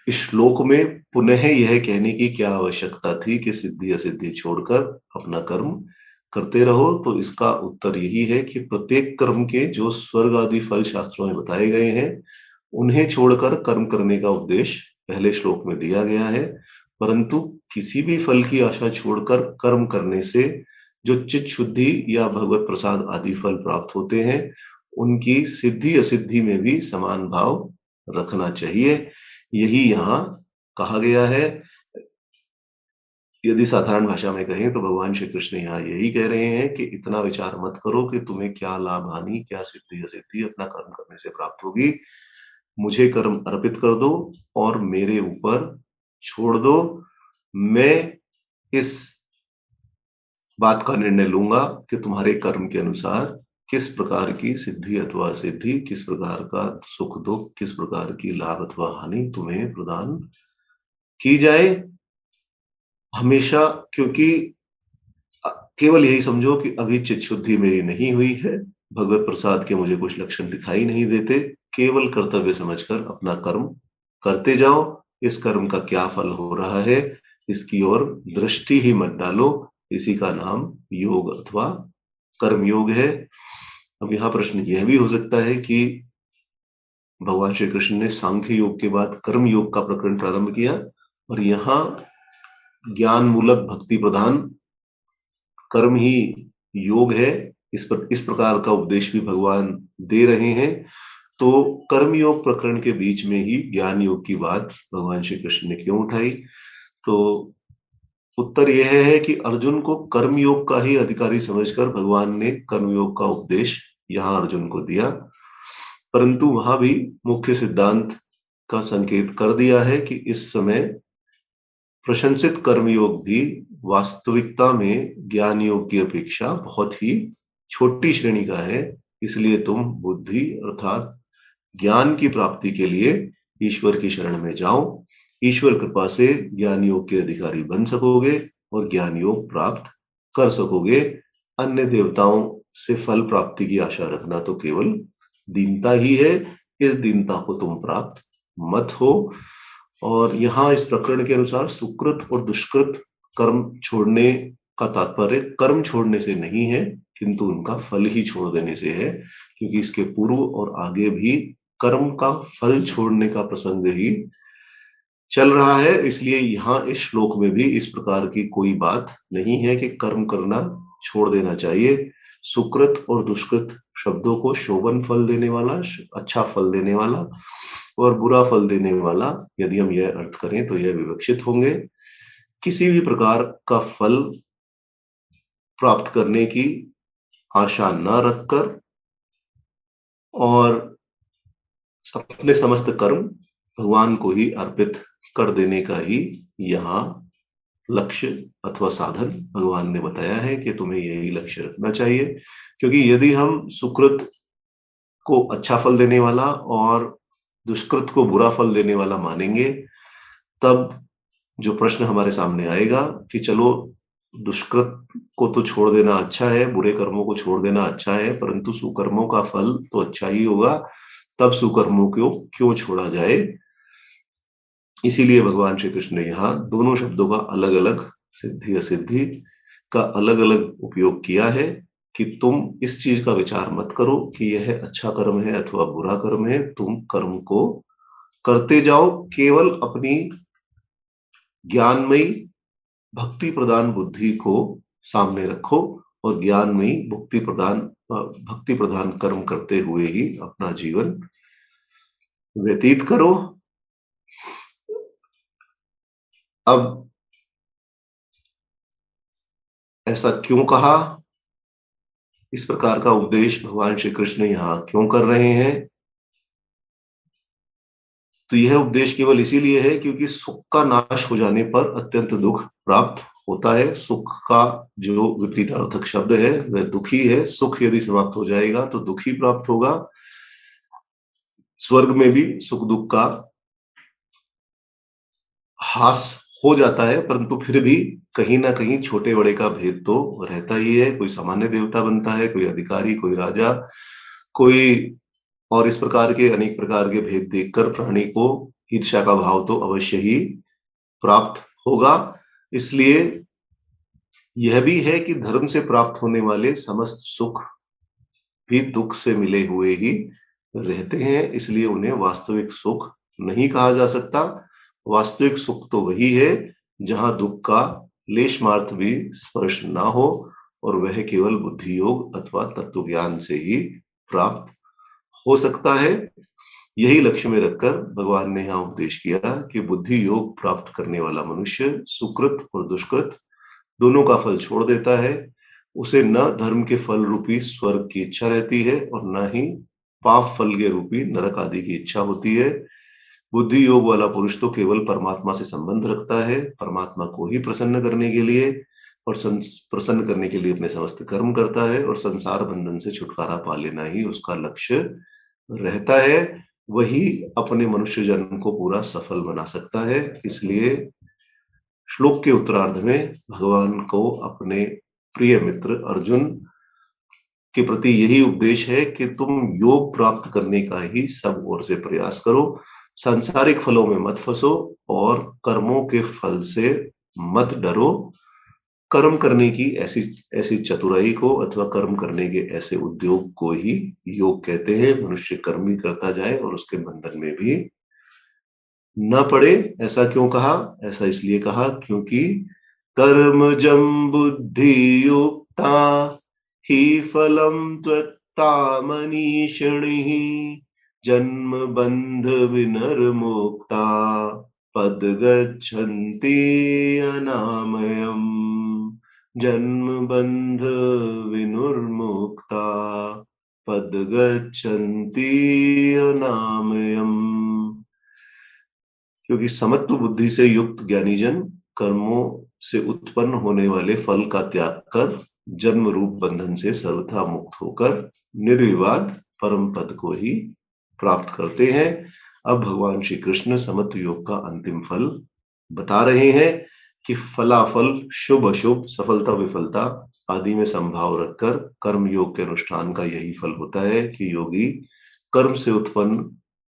श्लोक में पुनः यह कहने की क्या आवश्यकता थी कि सिद्धि असिद्धि छोड़कर अपना कर्म करते रहो? तो इसका उत्तर यही है कि प्रत्येक कर्म के जो स्वर्ग आदि फल शास्त्रों में बताए गए हैं उन्हें छोड़कर कर्म करने का उपदेश पहले श्लोक में दिया गया है। परंतु किसी भी फल की आशा छोड़कर कर्म करने से जो चित्त शुद्धि या भगवत प्रसाद आदि फल प्राप्त होते हैं उनकी सिद्धि असिद्धि में भी समान भाव रखना चाहिए, यही यहाँ कहा गया है। यदि साधारण भाषा में कहें तो भगवान श्री कृष्ण यहाँ यही कह रहे हैं कि इतना विचार मत करो कि तुम्हें क्या लाभ हानि क्या सिद्धि असिद्धि अपना कर्म करने से प्राप्त होगी। मुझे कर्म अर्पित कर दो और मेरे ऊपर छोड़ दो। मैं इस बात का निर्णय लूंगा कि तुम्हारे कर्म के अनुसार किस प्रकार की सिद्धि अथवा असिद्धि, किस प्रकार का सुख दुख, किस प्रकार की लाभ अथवा हानि तुम्हें प्रदान की जाए। हमेशा, क्योंकि केवल यही समझो कि अभी चित्त शुद्धि मेरी नहीं हुई है, भगवत प्रसाद के मुझे कुछ लक्षण दिखाई नहीं देते, केवल कर्तव्य समझकर अपना कर्म करते जाओ। इस कर्म का क्या फल हो रहा है इसकी ओर दृष्टि ही मत डालो, इसी का नाम योग अथवा कर्म योग है। अब यहाँ प्रश्न यह भी हो सकता है कि भगवान श्री कृष्ण ने सांख्य योग के बाद कर्म योग का प्रकरण प्रारंभ किया और यहाँ ज्ञान मूलक भक्ति प्रधान कर्म ही योग है, इस प्रकार का उपदेश भी भगवान दे रहे हैं। तो कर्म योग प्रकरण के बीच में ही ज्ञान योग की बात भगवान श्री कृष्ण ने क्यों उठाई? तो उत्तर यह है कि अर्जुन को कर्म योग का ही अधिकारी समझकर भगवान ने कर्म योग का उपदेश यहाँ अर्जुन को दिया, परंतु वहां भी मुख्य सिद्धांत का संकेत कर दिया है कि इस समय प्रशंसित कर्मयोग भी वास्तविकता में ज्ञान योग की अपेक्षा बहुत ही छोटी श्रेणी का है। इसलिए तुम बुद्धि अर्थात ज्ञान की प्राप्ति के लिए ईश्वर की शरण में जाओ, ईश्वर कृपा से ज्ञान योग के अधिकारी बन सकोगे और ज्ञान योग प्राप्त कर सकोगे। अन्य देवताओं से फल प्राप्ति की आशा रखना तो केवल दीनता ही है, इस दीनता को तुम प्राप्त मत हो। और यहाँ इस प्रकरण के अनुसार सुकृत और दुष्कृत कर्म छोड़ने का तात्पर्य कर्म छोड़ने से नहीं है किंतु उनका फल ही छोड़ देने से है, क्योंकि इसके पूर्व और आगे भी कर्म का फल छोड़ने का प्रसंग ही चल रहा है। इसलिए यहाँ इस श्लोक में भी इस प्रकार की कोई बात नहीं है कि कर्म करना छोड़ देना चाहिए। सुकृत और दुष्कृत शब्दों को शोभन फल देने वाला, अच्छा फल देने वाला और बुरा फल देने वाला यदि हम यह अर्थ करें तो यह विवक्षित होंगे। किसी भी प्रकार का फल प्राप्त करने की आशा न रखकर और अपने समस्त कर्म भगवान को ही अर्पित कर देने का ही यहाँ लक्ष्य अथवा साधन भगवान ने बताया है कि तुम्हें यही लक्ष्य रखना चाहिए। क्योंकि यदि हम सुकृत को अच्छा फल देने वाला और दुष्कृत को बुरा फल देने वाला मानेंगे, तब जो प्रश्न हमारे सामने आएगा कि चलो दुष्कृत को तो छोड़ देना अच्छा है, बुरे कर्मों को छोड़ देना अच्छा है, परंतु सुकर्मों का फल तो अच्छा ही होगा, तब सुकर्मों को क्यों छोड़ा जाए। इसीलिए भगवान श्री कृष्ण ने यहाँ दोनों शब्दों का अलग अलग, सिद्धि असिद्धि का अलग अलग उपयोग किया है कि तुम इस चीज का विचार मत करो कि यह अच्छा कर्म है अथवा बुरा कर्म है। तुम कर्म को करते जाओ, केवल अपनी ज्ञानमयी भक्ति प्रदान बुद्धि को सामने रखो और ज्ञानमयी भक्ति प्रदान कर्म करते हुए ही अपना जीवन व्यतीत करो। अब ऐसा क्यों कहा, इस प्रकार का उपदेश भगवान श्री कृष्ण यहाँ क्यों कर रहे हैं? तो यह उपदेश केवल इसीलिए है क्योंकि सुख का नाश हो जाने पर अत्यंत दुख प्राप्त होता है। सुख का जो विपरीतार्थक शब्द है वह दुखी है। सुख यदि समाप्त हो जाएगा तो दुखी प्राप्त होगा। स्वर्ग में भी सुख दुख का हास हो जाता है, परंतु फिर भी कहीं ना कहीं छोटे बड़े का भेद तो रहता ही है। कोई सामान्य देवता बनता है, कोई अधिकारी, कोई राजा, कोई और इस प्रकार के अनेक प्रकार के भेद देखकर प्राणी को ईर्ष्या का भाव तो अवश्य ही प्राप्त होगा। इसलिए यह भी है कि धर्म से प्राप्त होने वाले समस्त सुख भी दुख से मिले हुए ही रहते हैं, इसलिए उन्हें वास्तविक सुख नहीं कहा जा सकता। वास्तविक सुख तो वही है जहां दुख का लेश मात्र भी स्पर्श ना हो, और वह केवल बुद्धि योग अथवा तत्व ज्ञान से ही प्राप्त हो सकता है। यही लक्ष्य में रखकर भगवान ने यहाँ उपदेश किया कि बुद्धि योग प्राप्त करने वाला मनुष्य सुकृत और दुष्कृत दोनों का फल छोड़ देता है। उसे न धर्म के फल रूपी स्वर्ग की इच्छा रहती है और न ही पाप फल के रूपी नरक आदि की इच्छा होती है। बुद्धि योग वाला पुरुष तो केवल परमात्मा से संबंध रखता है, परमात्मा को ही प्रसन्न करने के लिए और प्रसन्न करने के लिए अपने समस्त कर्म करता है, और संसार बंधन से छुटकारा पा लेना ही उसका लक्ष्य रहता है। वही अपने मनुष्य जन्म को पूरा सफल बना सकता है। इसलिए श्लोक के उत्तरार्ध में भगवान को अपने प्रिय मित्र अर्जुन के प्रति यही उपदेश है कि तुम योग प्राप्त करने का ही सब ओर से प्रयास करो, सांसारिक फलों में मत फंसो और कर्मों के फल से मत डरो। कर्म करने की ऐसी ऐसी चतुराई को अथवा कर्म करने के ऐसे उद्योग को ही योग कहते हैं। मनुष्य कर्म भी करता जाए और उसके बंधन में भी न पड़े। ऐसा क्यों कहा? ऐसा इसलिए कहा क्योंकि कर्मजं बुद्धि युक्ता हि फलं त्यक्ता मनीषिणिः जन्म बंध विनिर्मुक्ता पद गच्छन्ति अनामयम्। जन्म बंध विनिर्मुक्ता पद गच्छन्ति अनामयम्। क्योंकि समत्व बुद्धि से युक्त ज्ञानीजन कर्मों से उत्पन्न होने वाले फल का त्याग कर जन्म रूप बंधन से सर्वथा मुक्त होकर निर्विवाद परम पद को ही प्राप्त करते हैं। अब भगवान श्री कृष्ण समत्व योग का अंतिम फल बता रहे हैं कि फलाफल, शुभ अशुभ, सफलता विफलता आदि में संभाव रखकर कर्म योग के अनुष्ठान का यही फल होता है कि योगी कर्म से उत्पन्न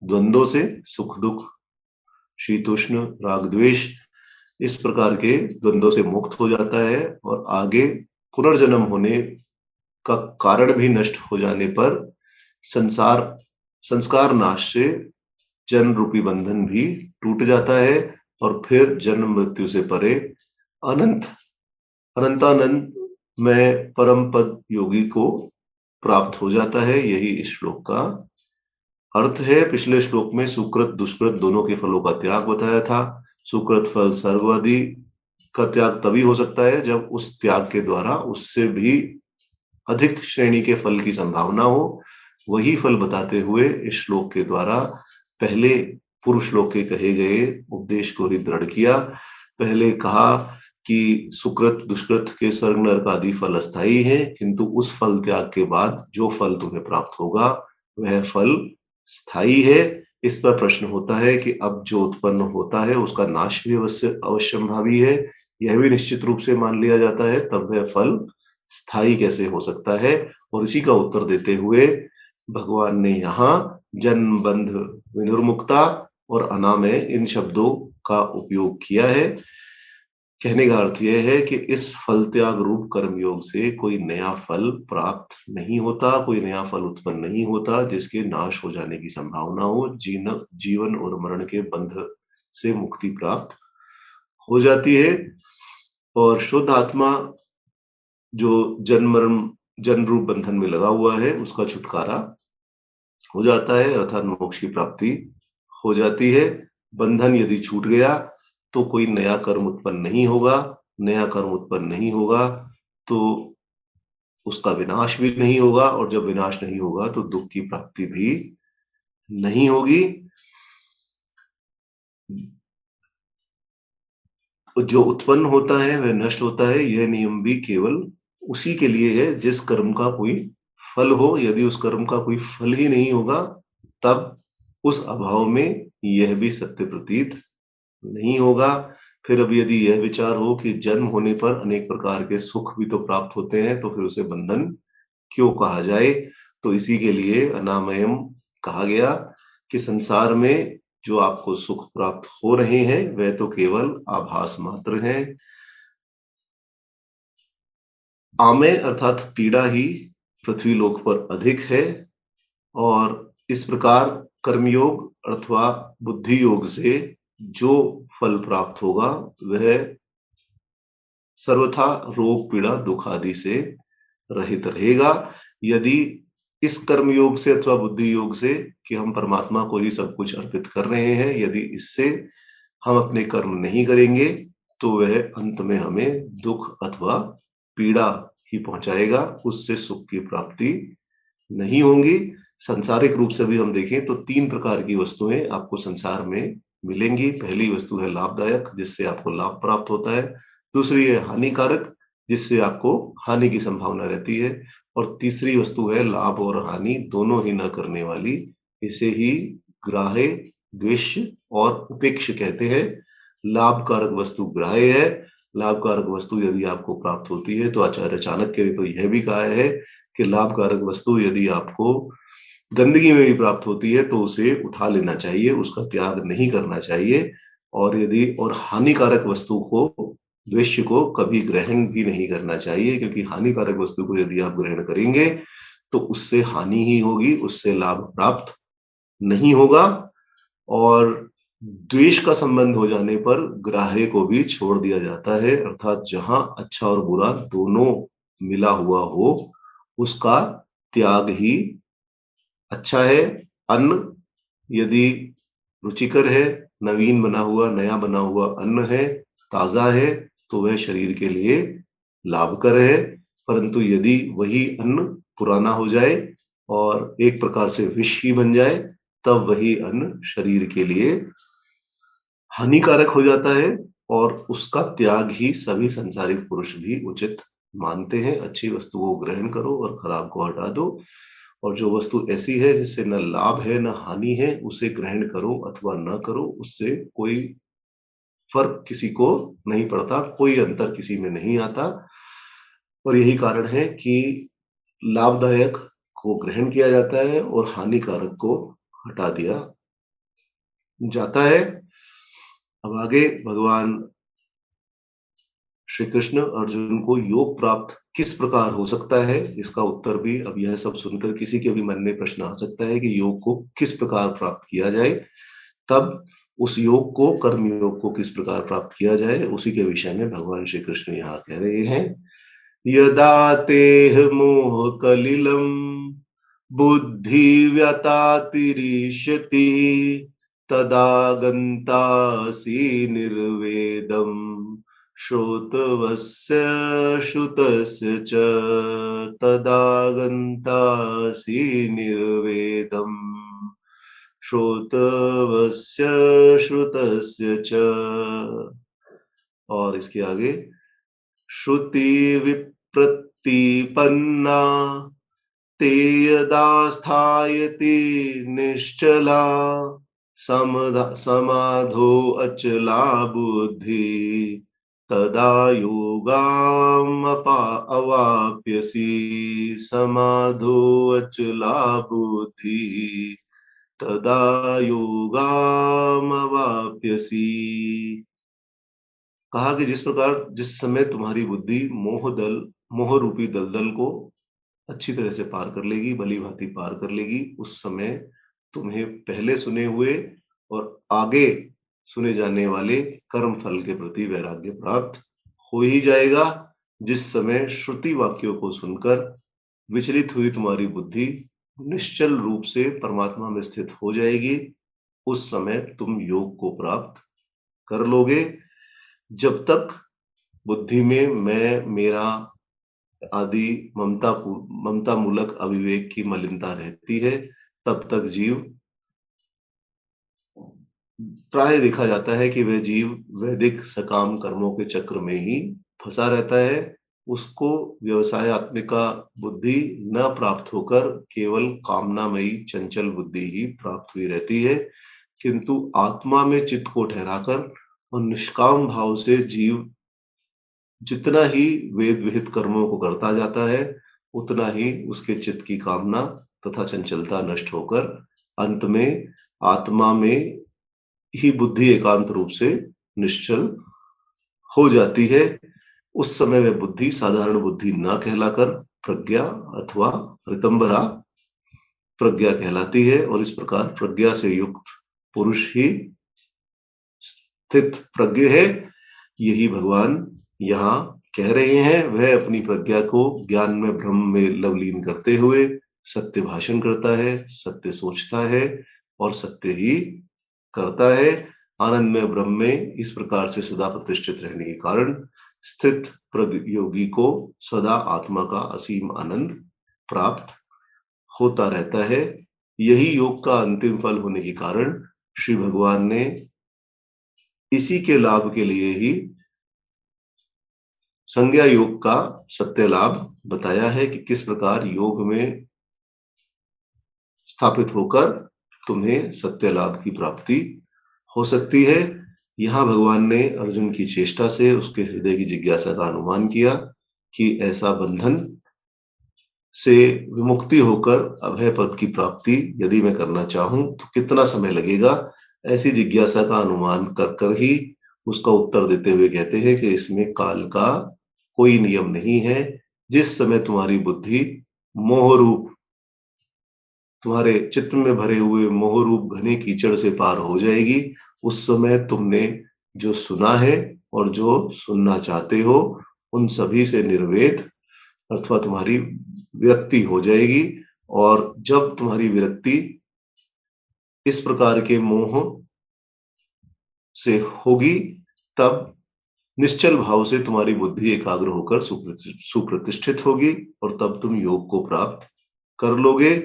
द्वंद्वों से, सुख दुख, शीतोष्ण, राग द्वेष, इस प्रकार के द्वंद्वों से मुक्त हो जाता है और आगे पुनर्जन्म होने का कारण भी नष्ट हो जाने पर संस्कार नाश से जन्म रूपी बंधन भी टूट जाता है और फिर जन्म मृत्यु से परे अनंतानंद में परम पद योगी को प्राप्त हो जाता है। यही इस श्लोक का अर्थ है। पिछले श्लोक में सुकृत दुष्कृत दोनों के फलों का त्याग बताया था। सुकृत फल सर्ववादी का त्याग तभी हो सकता है जब उस त्याग के द्वारा उससे भी अधिक श्रेणी के फल की संभावना हो। वही फल बताते हुए इस श्लोक के द्वारा पहले पूर्व श्लोक के कहे गए उपदेश को ही दृढ़ किया। पहले कहा कि सुकृत दुष्कृत के स्वर्ग नरक आदि फल अस्थायी है, किंतु उस फल त्याग के बाद जो फल तुम्हें प्राप्त होगा वह फल स्थायी है। इस पर प्रश्न होता है कि अब जो उत्पन्न होता है उसका नाश भी अवश्यंभावी है। यह भी निश्चित रूप से मान लिया जाता है, तब वह फल स्थायी कैसे हो सकता है। और इसी का उत्तर देते हुए भगवान ने यहाँ जन्म बंध विनिर्मुक्ता और अनामय इन शब्दों का उपयोग किया है। कहने का अर्थ यह है कि इस फल त्याग रूप कर्मयोग से कोई नया फल प्राप्त नहीं होता, कोई नया फल उत्पन्न नहीं होता जिसके नाश हो जाने की संभावना हो। जीवन और मरण के बंध से मुक्ति प्राप्त हो जाती है और शुद्ध आत्मा जो जन्म मरण जन्म रूप बंधन में लगा हुआ है उसका छुटकारा हो जाता है, अर्थात मोक्ष की प्राप्ति हो जाती है। बंधन यदि छूट गया तो कोई नया कर्म उत्पन्न नहीं होगा। नया कर्म उत्पन्न नहीं होगा तो उसका विनाश भी नहीं होगा, और जब विनाश नहीं होगा तो दुख की प्राप्ति भी नहीं होगी। जो उत्पन्न होता है वह नष्ट होता है। यह नियम भी केवल उसी के लिए है जिस कर्म का कोई फल हो। यदि उस कर्म का कोई फल ही नहीं होगा तब उस अभाव में यह भी सत्य प्रतीत नहीं होगा। फिर अब यदि यह विचार हो कि जन्म होने पर अनेक प्रकार के सुख भी तो प्राप्त होते हैं, तो फिर उसे बंधन क्यों कहा जाए। तो इसी के लिए अनामयम कहा गया कि संसार में जो आपको सुख प्राप्त हो रहे हैं वह तो केवल आभास मात्र हैं। आमय अर्थात पीड़ा ही पृथ्वी लोक पर अधिक है, और इस प्रकार कर्मयोग अथवा बुद्धि योग से जो फल प्राप्त होगा वह सर्वथा रोग पीड़ा दुख आदि से रहित रहेगा। यदि इस कर्म योग से अथवा बुद्धि योग से कि हम परमात्मा को ही सब कुछ अर्पित कर रहे हैं, यदि इससे हम अपने कर्म नहीं करेंगे तो वह अंत में हमें दुख अथवा पीड़ा ही पहुंचाएगा, उससे सुख की प्राप्ति नहीं होगी। सांसारिक रूप से भी हम देखें तो 3 प्रकार की वस्तुएं आपको संसार में मिलेंगी। पहली वस्तु है लाभदायक, जिससे आपको लाभ प्राप्त होता है। दूसरी है हानिकारक, जिससे आपको हानि की संभावना रहती है। और तीसरी वस्तु है लाभ और हानि दोनों ही न करने वाली, इसे ही ग्राह्य, द्वेष्य और उपेक्ष कहते हैं। लाभकारक वस्तु ग्राह्य है। लाभकारक वस्तु यदि आपको प्राप्त होती है तो आचार्य चाणक्य ने तो यह भी कहा है कि लाभकारक वस्तु यदि आपको गंदगी में भी प्राप्त होती है तो उसे उठा लेना चाहिए, उसका त्याग नहीं करना चाहिए। और यदि और हानिकारक वस्तु को, द्वेष्य को कभी ग्रहण भी नहीं करना चाहिए, क्योंकि हानिकारक वस्तु को यदि आप ग्रहण करेंगे तो उससे हानि ही होगी, उससे लाभ प्राप्त नहीं होगा। और द्वेष का संबंध हो जाने पर ग्राह्य को भी छोड़ दिया जाता है, अर्थात जहां अच्छा और बुरा दोनों मिला हुआ हो उसका त्याग ही अच्छा है। अन्न यदि रुचिकर है, नवीन बना हुआ नया बना हुआ अन्न है, ताजा है, तो वह शरीर के लिए लाभकर है। परंतु यदि वही अन्न पुराना हो जाए और एक प्रकार से विष ही बन जाए तब वही अन्न शरीर के लिए हानिकारक हो जाता है, और उसका त्याग ही सभी संसारिक पुरुष भी उचित मानते हैं। अच्छी वस्तु को ग्रहण करो और खराब को हटा दो, और जो वस्तु ऐसी है जिससे न लाभ है न हानि है उसे ग्रहण करो अथवा न करो, उससे कोई फर्क किसी को नहीं पड़ता, कोई अंतर किसी में नहीं आता। और यही कारण है कि लाभदायक को ग्रहण किया जाता है और हानिकारक को हटा दिया जाता है। अब आगे भगवान श्री कृष्ण अर्जुन को योग प्राप्त किस प्रकार हो सकता है, इसका उत्तर भी, अब यह सब सुनकर किसी के भी मन में प्रश्न आ सकता है कि योग को किस प्रकार प्राप्त किया जाए। तब उस योग को, कर्म योग को किस प्रकार प्राप्त किया जाए, उसी के विषय में भगवान श्री कृष्ण यहाँ कह रहे हैं। यदा तेह मोह कलिलम बुद्धि व्यतातिरिष्यति तदा गन्तासि निर्वेदम श्रोतवस्य श्रुतस्य च तदा गन्तासि निर्वेदम श्रोतवस्य श्रुतस्य च। और इसके आगे श्रुति विप्रतिपन्ना ते यदा स्थायति निश्चला समाधो अचला बुद्धि तदा अवाप्यसि समाधो अचला बुद्धि तदा अवाप्यसि। कहा कि जिस समय तुम्हारी बुद्धि मोह रूपी दलदल को अच्छी तरह से पार कर लेगी, भली भांति पार कर लेगी, उस समय तुम्हें पहले सुने हुए और आगे सुने जाने वाले कर्म फल के प्रति वैराग्य प्राप्त हो ही जाएगा। जिस समय श्रुति वाक्यों को सुनकर विचलित हुई तुम्हारी बुद्धि निश्चल रूप से परमात्मा में स्थित हो जाएगी, उस समय तुम योग को प्राप्त कर लोगे। जब तक बुद्धि में मैं, मेरा आदि ममता मूलक अविवेक की मलिनता रहती है, तब तक जीव, प्राय देखा जाता है कि वह जीव वैदिक सकाम कर्मों के चक्र में ही फंसा रहता है। उसको व्यवसायत्मिका बुद्धि न प्राप्त होकर केवल कामनामयी चंचल बुद्धि ही प्राप्त हुई रहती है। किंतु आत्मा में चित्त को ठहराकर और निष्काम भाव से जीव जितना ही वेद विहित कर्मों को करता जाता है, उतना ही उसके चित्त की कामना तथा चंचलता नष्ट होकर अंत में आत्मा में ही बुद्धि एकांत रूप से निश्चल हो जाती है। उस समय वह बुद्धि साधारण बुद्धि न कहलाकर प्रज्ञा अथवा ऋतंबरा प्रज्ञा कहलाती है। और इस प्रकार प्रज्ञा से युक्त पुरुष ही स्थित प्रज्ञ है। यही भगवान यहाँ कह रहे हैं। वह अपनी प्रज्ञा को ज्ञान में ब्रह्म में लवलीन करते हुए सत्य भाषण करता है, सत्य सोचता है और सत्य ही करता है। आनंद में ब्रह्म में इस प्रकार से सदा प्रतिष्ठित रहने के कारण स्थित प्रज्ञ योगी को सदा आत्मा का असीम आनंद प्राप्त होता रहता है। यही योग का अंतिम फल होने के कारण श्री भगवान ने इसी के लाभ के लिए ही संज्ञा योग का सत्य लाभ बताया है कि किस प्रकार योग में स्थापित होकर तुम्हें सत्य लाभ की प्राप्ति हो सकती है। यहाँ भगवान ने अर्जुन की चेष्टा से उसके हृदय की जिज्ञासा का अनुमान किया कि ऐसा बंधन से विमुक्ति होकर अभय पद की प्राप्ति यदि मैं करना चाहूं तो कितना समय लगेगा। ऐसी जिज्ञासा का अनुमान कर ही उसका उत्तर देते हुए कहते हैं कि इसमें काल का कोई नियम नहीं है। जिस समय तुम्हारी बुद्धि मोह रूप, तुम्हारे चित्त में भरे हुए मोह रूप घने कीचड़ से पार हो जाएगी, उस समय तुमने जो सुना है और जो सुनना चाहते हो उन सभी से निर्वेद अथवा तुम्हारी विरक्ति हो जाएगी। और जब तुम्हारी विरक्ति इस प्रकार के मोह से होगी, तब निश्चल भाव से तुम्हारी बुद्धि एकाग्र होकर सुप्रतिष्ठित होगी और तब तुम योग को प्राप्त कर लोगे।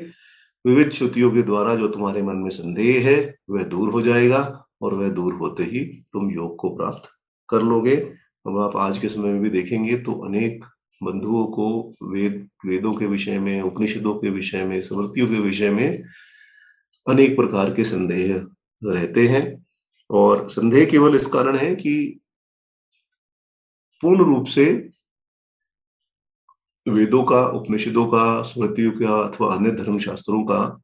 विविध श्रुतियों के द्वारा जो तुम्हारे मन में संदेह है वह दूर हो जाएगा और वह दूर होते ही तुम योग को प्राप्त कर लोगे। अब आप आज के समय में भी देखेंगे तो अनेक बंधुओं को वेदों के विषय में, उपनिषदों के विषय में, स्मृतियों के विषय में अनेक प्रकार के संदेह रहते हैं। और संदेह केवल इस कारण है कि पूर्ण रूप से वेदों का, उपनिषदों का, स्मृतियों का अथवा अन्य धर्म शास्त्रों का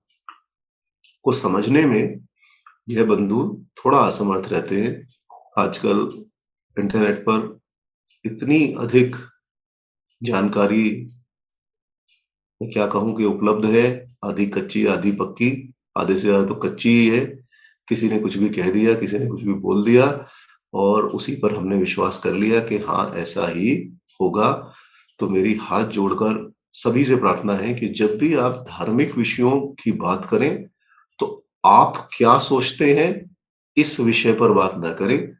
को समझने में यह बंधु थोड़ा असमर्थ रहते हैं। आजकल इंटरनेट पर इतनी अधिक जानकारी, मैं क्या कहूं कि उपलब्ध है, आधी कच्ची आधी पक्की, आधे से ज्यादा तो कच्ची ही है। किसी ने कुछ भी कह दिया, किसी ने कुछ भी बोल दिया और उसी पर हमने विश्वास कर लिया कि हाँ ऐसा ही होगा। तो मेरी हाथ जोड़कर सभी से प्रार्थना है कि जब भी आप धार्मिक विषयों की बात करें, तो आप क्या सोचते हैं, इस विषय पर बात ना करें।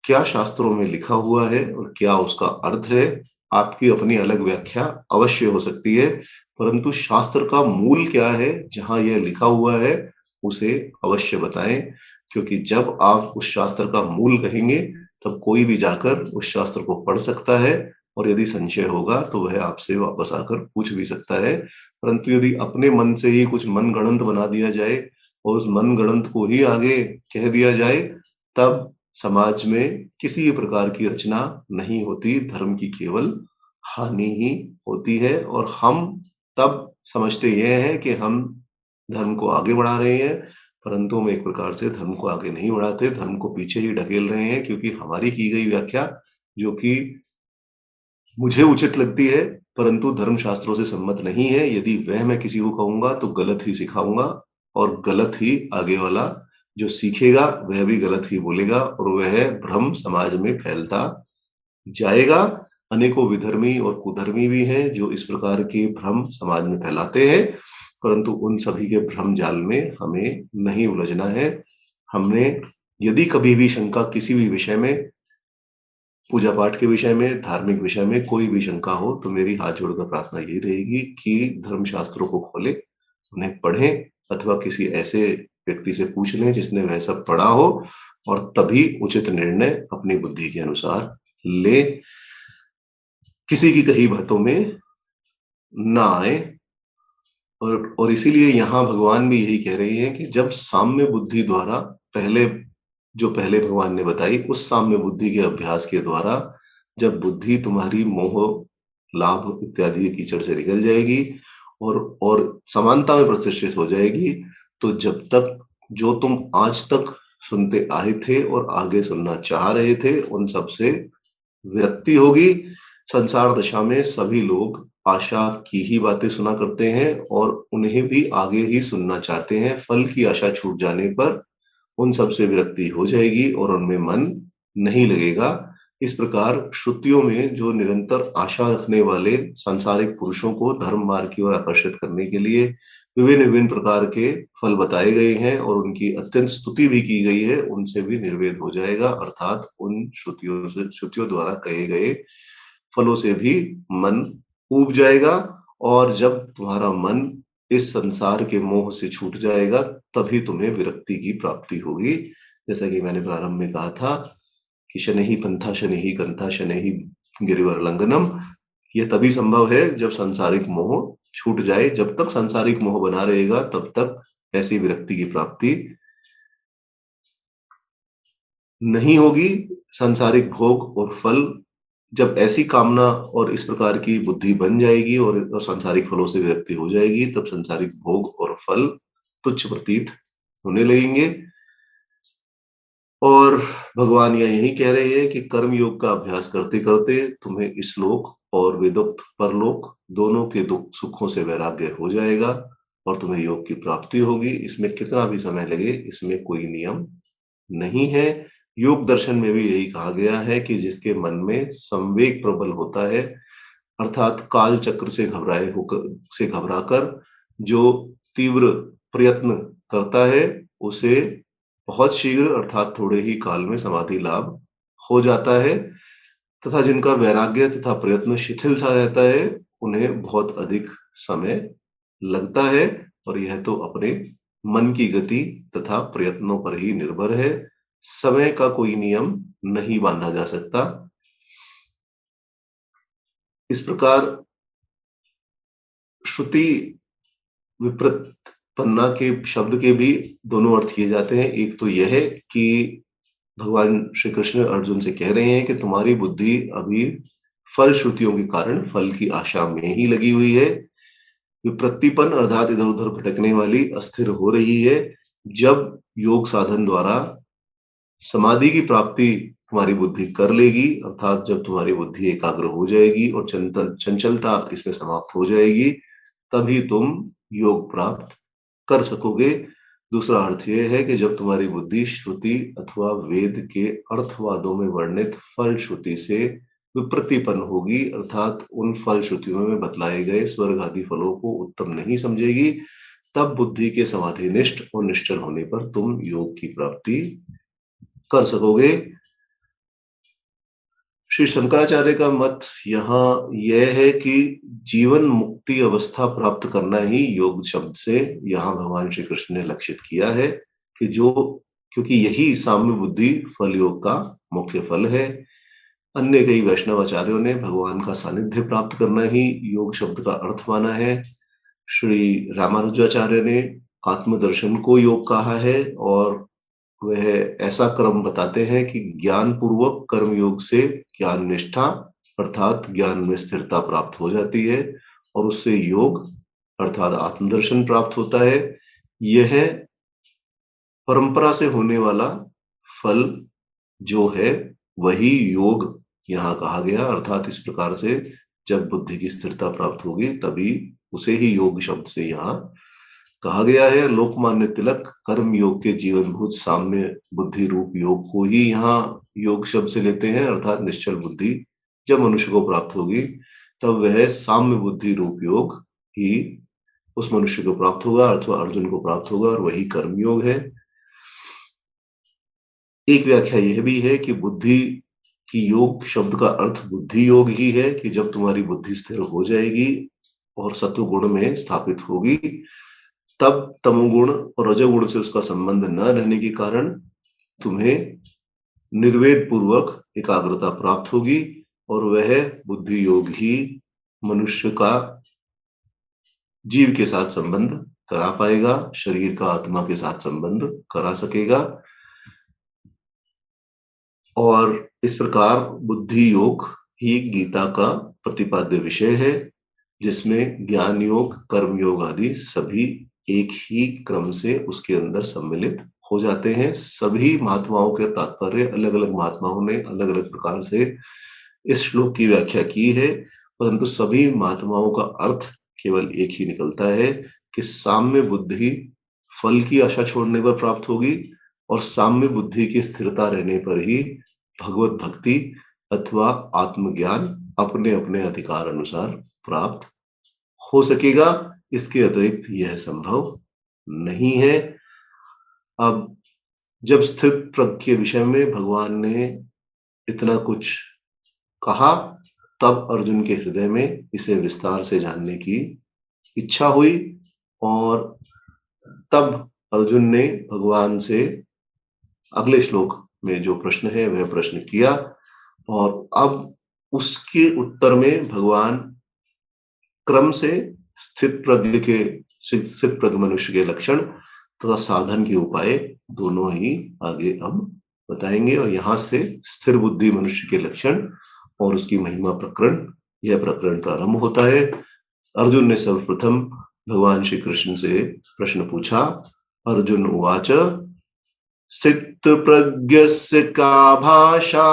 क्या शास्त्रों में लिखा हुआ है और क्या उसका अर्थ है, आपकी अपनी अलग व्याख्या अवश्य हो सकती है, परंतु शास्त्र का मूल क्या है, जहाँ यह लिखा हुआ है, उसे अवश्य बताएँ। क्योंकि जब आप उस शास्त्र का मूल कहेंगे, तब कोई भी जाकर उस शास्त्र को पढ़ सकता है और यदि संशय होगा, तो वह आपसे वापस आकर पूछ भी सकता है। परंतु यदि अपने मन से ही कुछ मनगढ़ंत बना दिया जाए और उस मनगढ़ंत को ही आगे कह दिया जाए, तब समाज में किसी प्रकार की रचना नहीं होती, धर्म की केवल हानि ही होती है और हम तब समझते ये हैं कि हम धर्म को आगे बढ़ा रहे हैं, परंतु हम एक प्रकार से धर्म को आगे नहीं बढ़ाते, धर्म को पीछे ही ढकेल रहे हैं, क्योंकि हमारी की गई व्याख्या, जो कि मुझे उचित लगती है, परंतु धर्म शास्त्रों से सम्मत नहीं है, यदि वह मैं किसी को कहूँगा तो गलत ही सिखाऊँगा और गलत ही आगे वाला जो सीखेगा वह भी गलत ही बोलेगा और वह भ्रम समाज में फैलता जाएगा। अनेकों विधर्मी और कुधर्मी भी हैं जो इस प्रकार के भ्रम समाज में फैलाते हैं, परंतु उन सभी के भ्रम जाल में हमें नहीं उलझना है। हमने यदि कभी भी शंका किसी भी विषय में, पूजा पाठ के विषय में, धार्मिक विषय में कोई भी शंका हो, तो मेरी हाथ जोड़कर प्रार्थना यही रहेगी कि धर्मशास्त्रों को खोलें, उन्हें पढ़ें अथवा किसी ऐसे व्यक्ति से पूछ लें जिसने वह सब पढ़ा हो और तभी उचित निर्णय अपनी बुद्धि के अनुसार लें। किसी की कही बातों में ना आए और इसीलिए यहाँ भगवान भी यही कह रहे हैं कि जब साम्य बुद्धि द्वारा पहले भगवान ने बताई, उस साम्य बुद्धि के अभ्यास के द्वारा जब बुद्धि तुम्हारी मोह, लाभ इत्यादि के कीचड़ से निकल जाएगी और समानता में प्रतिष्ठित हो जाएगी, तो जब तक जो तुम आज तक सुनते आए थे और आगे सुनना चाह रहे थे, उन सब से विरक्ति होगी। संसार दशा में सभी लोग आशा की ही बातें सुना करते हैं और उन्हें भी आगे ही सुनना चाहते हैं। फल की आशा छूट जाने पर उन सब से विरक्ति हो जाएगी और उनमें मन नहीं लगेगा। इस प्रकार श्रुतियों में जो निरंतर आशा रखने वाले सांसारिक पुरुषों को धर्म मार्ग की ओर आकर्षित करने के लिए विभिन्न-विभिन्न प्रकार के फल बताए गए हैं और उनकी अत्यंत स्तुति भी की गई है, उनसे भी निर्वेद हो जाएगा, अर्थात उन श्रुतियों द्वारा कहे गए फलों से भी मन ऊब जाएगा और जब तुम्हारा मन इस संसार के मोह से छूट जाएगा, तभी तुम्हें विरक्ति की प्राप्ति होगी। जैसा कि मैंने प्रारंभ में कहा था कि शनैः पन्था शनैः कन्था शनैः गिरिवर लंघनम, ये तभी संभव है जब सांसारिक मोह छूट जाए। जब तक सांसारिक मोह बना रहेगा, तब तक ऐसी विरक्ति की प्राप्ति नहीं होगी। सांसारिक भोग और फल, जब ऐसी कामना और इस प्रकार की बुद्धि बन जाएगी और सांसारिक फलों से विरक्ति हो जाएगी, तब सांसारिक भोग और फल तुच्छ प्रतीत होने लगेंगे। और भगवान यही कह रहे हैं कि कर्म योग का अभ्यास करते-करते तुम्हें इस लोक और वेदोक्त परलोक दोनों के दुख सुखों से वैराग्य हो जाएगा और तुम्हें योग की प्राप्ति होगी। इसमें कितना भी समय लगे, इसमें कोई नियम नहीं है। योग दर्शन में भी यही कहा गया है कि जिसके मन में संवेग प्रबल होता है, अर्थात काल चक्र से घबराकर जो तीव्र प्रयत्न करता है, उसे बहुत शीघ्र अर्थात थोड़े ही काल में समाधि लाभ हो जाता है तथा जिनका वैराग्य तथा प्रयत्न शिथिल सा रहता है, उन्हें बहुत अधिक समय लगता है और यह तो अपने मन की गति तथा प्रयत्नों पर ही निर्भर है। समय का कोई नियम नहीं बांधा जा सकता। इस प्रकार श्रुति विप्रतिपन्ना के शब्द के भी दोनों अर्थ किए जाते हैं। एक तो यह है कि भगवान श्री कृष्ण अर्जुन से कह रहे हैं कि तुम्हारी बुद्धि अभी फल श्रुतियों के कारण फल की आशा में ही लगी हुई है। विप्रतिपन्न अर्थात इधर-उधर भटकने वाली, अस्थिर हो रही है। जब योग साधन द्वारा समाधि की प्राप्ति तुम्हारी बुद्धि कर लेगी, अर्थात जब तुम्हारी बुद्धि एकाग्र हो जाएगी और चंचलता इसमें समाप्त हो जाएगी, तभी तुम योग प्राप्त कर सकोगे। दूसरा अर्थ ये है कि जब तुम्हारी बुद्धि श्रुति अथवा वेद के अर्थवादों में वर्णित फल श्रुति से विप्रतिपन्न होगी, अर्थात उन फल श्रुतियों में बतलाए गए स्वर्ग आदि फलों को उत्तम नहीं समझेगी, तब बुद्धि के समाधिनिष्ठ और निश्चल होने पर तुम योग की प्राप्ति कर सकोगे। श्री शंकराचार्य का मत यहाँ यह है कि जीवन मुक्ति अवस्था प्राप्त करना ही योग शब्द से यहाँ भगवान श्री कृष्ण ने लक्षित किया है, कि क्योंकि यही साम्य बुद्धि फल योग का मुख्य फल है। अन्य कई वैष्णवाचार्यों ने भगवान का सानिध्य प्राप्त करना ही योग शब्द का अर्थ माना है। श्री रामानुजाचार्य ने आत्मदर्शन को योग कहा है, और वह ऐसा क्रम बताते हैं कि ज्ञान पूर्वक कर्म योग से ज्ञान निष्ठा अर्थात ज्ञान में स्थिरता प्राप्त हो जाती है, और उससे योग अर्थात आत्मदर्शन प्राप्त होता है। यह परंपरा से होने वाला फल जो है वही योग यहाँ कहा गया, अर्थात इस प्रकार से जब बुद्धि की स्थिरता प्राप्त होगी तभी उसे ही योग शब्द से यहाँ कहा गया है। लोकमान्य तिलक कर्म योग के जीवनभूत साम्य बुद्धि रूप योग को ही यहाँ योग शब्द से लेते हैं, अर्थात निश्चल बुद्धि जब मनुष्य को प्राप्त होगी तब वह साम्य बुद्धि रूप योग ही उस मनुष्य को प्राप्त होगा अथवा अर्जुन को प्राप्त होगा, और वही कर्म योग है। एक व्याख्या यह भी है कि बुद्धि की योग शब्द का अर्थ बुद्धि योग ही है, कि जब तुम्हारी बुद्धि स्थिर हो जाएगी और सत्व गुण में स्थापित होगी, तब तमोगुण और रजोगुण से उसका संबंध न रहने के कारण तुम्हें निर्वेद पूर्वक एकाग्रता प्राप्त होगी, और वह बुद्धि योग ही मनुष्य का जीव के साथ संबंध करा पाएगा, शरीर का आत्मा के साथ संबंध करा सकेगा। और इस प्रकार बुद्धि योग ही गीता का प्रतिपाद्य विषय है, जिसमें ज्ञान योग कर्म योग आदि सभी एक ही क्रम से उसके अंदर सम्मिलित हो जाते हैं। सभी महात्माओं के तात्पर्य अलग अलग महात्माओं ने अलग अलग प्रकार से इस श्लोक की व्याख्या की है, परंतु सभी महात्माओं का अर्थ केवल एक ही निकलता है कि साम्य बुद्धि फल की आशा छोड़ने पर प्राप्त होगी, और साम्य बुद्धि की स्थिरता रहने पर ही भगवत भक्ति अथवा आत्मज्ञान अपने अपने अधिकार अनुसार प्राप्त हो सकेगा। इसके अतिरिक्त यह संभव नहीं है। अब जब स्थित प्रज्ञ के विषय में भगवान ने इतना कुछ कहा, तब अर्जुन के हृदय में इसे विस्तार से जानने की इच्छा हुई, और तब अर्जुन ने भगवान से अगले श्लोक में जो प्रश्न है वह प्रश्न किया, और अब उसके उत्तर में भगवान क्रम से स्थित प्रज्ञ मनुष्य के लक्षण तथा साधन के उपाय दोनों ही आगे अब बताएंगे। और यहाँ से स्थिर बुद्धि मनुष्य के लक्षण और उसकी महिमा प्रकरण, यह प्रकरण प्रारंभ होता है। अर्जुन ने सर्वप्रथम भगवान श्री कृष्ण से प्रश्न पूछा। अर्जुन उवाच स्थित प्रज्ञस्य का भाषा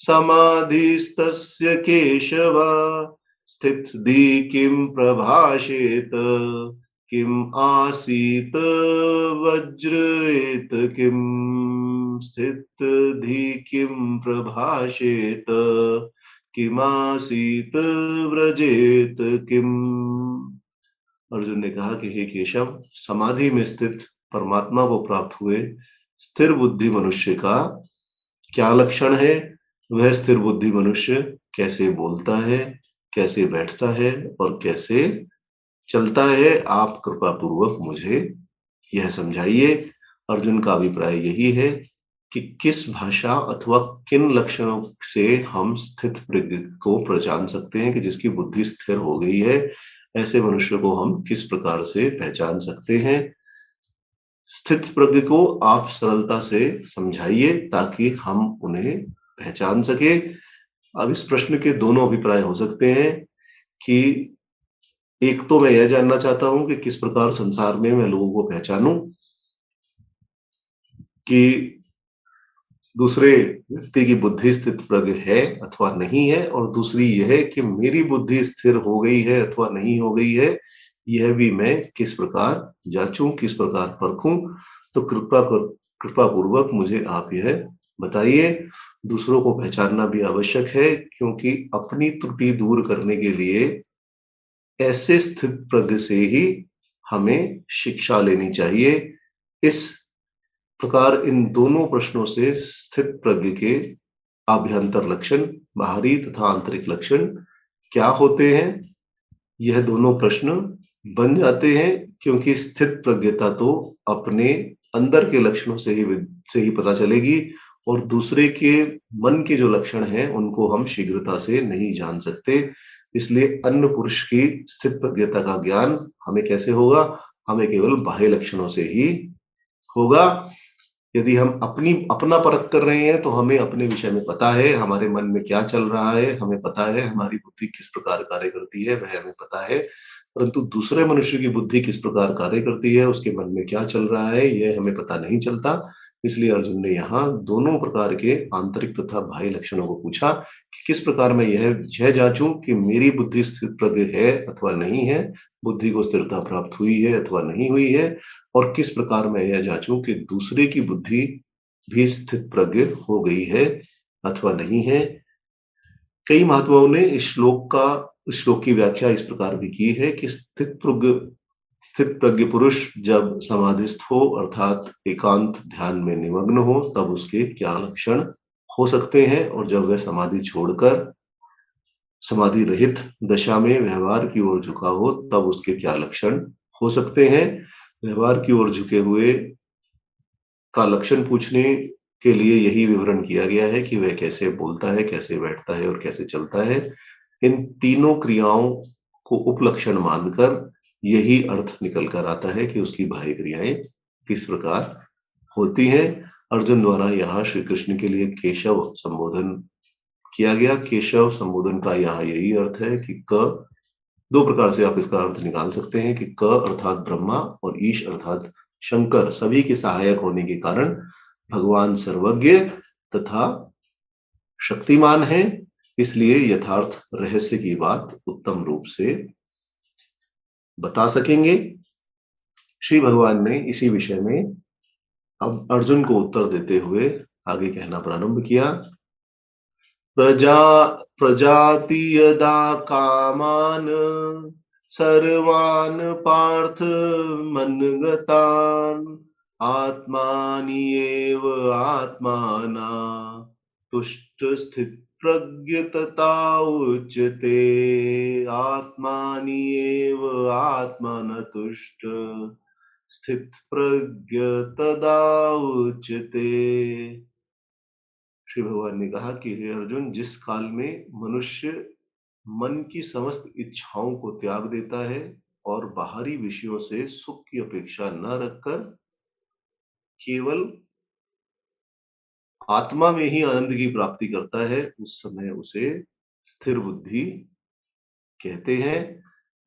समाधिस्तस्य केशव स्थितधि किं प्रभाषेत किम आसीत वज्रेत किम स्थितधि किम प्रभाषेत किमासीत व्रजेत किम। अर्जुन ने कहा कि हे केशव, समाधि में स्थित परमात्मा को प्राप्त हुए स्थिर बुद्धि मनुष्य का क्या लक्षण है, वह स्थिर बुद्धि मनुष्य कैसे बोलता है, कैसे बैठता है और कैसे चलता है, आप कृपा पूर्वक मुझे यह समझाइए। अर्जुन का अभिप्राय यही है कि किस भाषा अथवा किन लक्षणों से हम स्थित प्रज्ञ को पहचान सकते हैं कि जिसकी बुद्धि स्थिर हो गई है, ऐसे मनुष्य को हम किस प्रकार से पहचान सकते हैं। स्थित प्रज्ञ को आप सरलता से समझाइए ताकि हम उन्हें पहचान सके। अब इस प्रश्न के दोनों अभिप्राय हो सकते हैं कि एक तो मैं यह जानना चाहता हूं कि किस प्रकार संसार में मैं लोगों को पहचानूं कि दूसरे व्यक्ति की बुद्धि स्थित प्रज्ञ है अथवा नहीं है, और दूसरी यह है कि मेरी बुद्धि स्थिर हो गई है अथवा नहीं हो गई है, यह भी मैं किस प्रकार जांचूं, किस प्रकार परखूं। तो कृपा पूर्वक मुझे आप यह बताइए। दूसरों को पहचानना भी आवश्यक है, क्योंकि अपनी त्रुटि दूर करने के लिए ऐसे स्थित प्रज्ञ से ही हमें शिक्षा लेनी चाहिए। इस प्रकार इन दोनों प्रश्नों से स्थित प्रज्ञ के आभ्यंतर लक्षण, बाहरी तथा आंतरिक लक्षण क्या होते हैं, यह दोनों प्रश्न बन जाते हैं, क्योंकि स्थित प्रज्ञता तो अपने अंदर के लक्षणों से ही पता चलेगी, और दूसरे के मन के जो लक्षण हैं उनको हम शीघ्रता से नहीं जान सकते। इसलिए अन्य पुरुष की स्थित प्रज्ञता का ज्ञान हमें कैसे होगा? हमें केवल बाह्य लक्षणों से ही होगा। यदि हम अपना परख कर रहे हैं तो हमें अपने विषय में पता है, हमारे मन में क्या चल रहा है हमें पता है, हमारी बुद्धि किस प्रकार कार्य करती है वह हमें पता है। परंतु दूसरे मनुष्य की बुद्धि किस प्रकार कार्य करती है, उसके मन में क्या चल रहा है, यह हमें पता नहीं चलता। इसलिए अर्जुन ने यहाँ दोनों प्रकार के आंतरिक तथा बाह्य लक्षणों को पूछा कि किस प्रकार मैं यह जांचूं कि मेरी बुद्धि स्थित प्रज्ञ है अथवा नहीं है, बुद्धि को स्थिरता प्राप्त हुई है अथवा नहीं हुई है, और किस प्रकार मैं यह जांचूं कि दूसरे की बुद्धि भी स्थित प्रज्ञ हो गई है अथवा नहीं है। कई महात्माओं ने इस श्लोक की व्याख्या इस प्रकार भी की है कि स्थित प्रज्ञ पुरुष जब समाधिस्थ हो अर्थात एकांत ध्यान में निमग्न हो तब उसके क्या लक्षण हो सकते हैं, और जब वह समाधि छोड़कर समाधि रहित दशा में व्यवहार की ओर झुका हो तब उसके क्या लक्षण हो सकते हैं। व्यवहार की ओर झुके हुए का लक्षण पूछने के लिए यही विवरण किया गया है कि वह कैसे बोलता है, कैसे बैठता है और कैसे चलता है। इन तीनों क्रियाओं को उपलक्षण मानकर यही अर्थ निकल कर आता है कि उसकी बाह्य क्रियाएं किस प्रकार होती हैं। अर्जुन द्वारा यहाँ श्री कृष्ण के लिए केशव संबोधन किया गया। केशव संबोधन का यहाँ यही अर्थ है कि क, दो प्रकार से आप इसका अर्थ निकाल सकते हैं कि क अर्थात ब्रह्मा और ईश अर्थात शंकर सभी के सहायक होने के कारण भगवान सर्वज्ञ तथा शक्तिमान है, इसलिए यथार्थ रहस्य की बात उत्तम रूप से बता सकेंगे। श्री भगवान ने इसी विषय में अब अर्जुन को उत्तर देते हुए आगे कहना प्रारंभ किया। प्रजाति यदा कामान सर्वान् पार्थ मनगतान् आत्मान्येव आत्माना तुष्ट स्थित प्रज्ञतता उच्यते। आत्मान्येव आत्मन तुष्ट स्थित प्रज्ञ तदा उच्यते। श्री भगवान ने कहा कि हे अर्जुन, जिस काल में मनुष्य मन की समस्त इच्छाओं को त्याग देता है और बाहरी विषयों से सुख की अपेक्षा न रखकर केवल आत्मा में ही आनंद की प्राप्ति करता है, उस समय उसे स्थिर बुद्धि कहते हैं।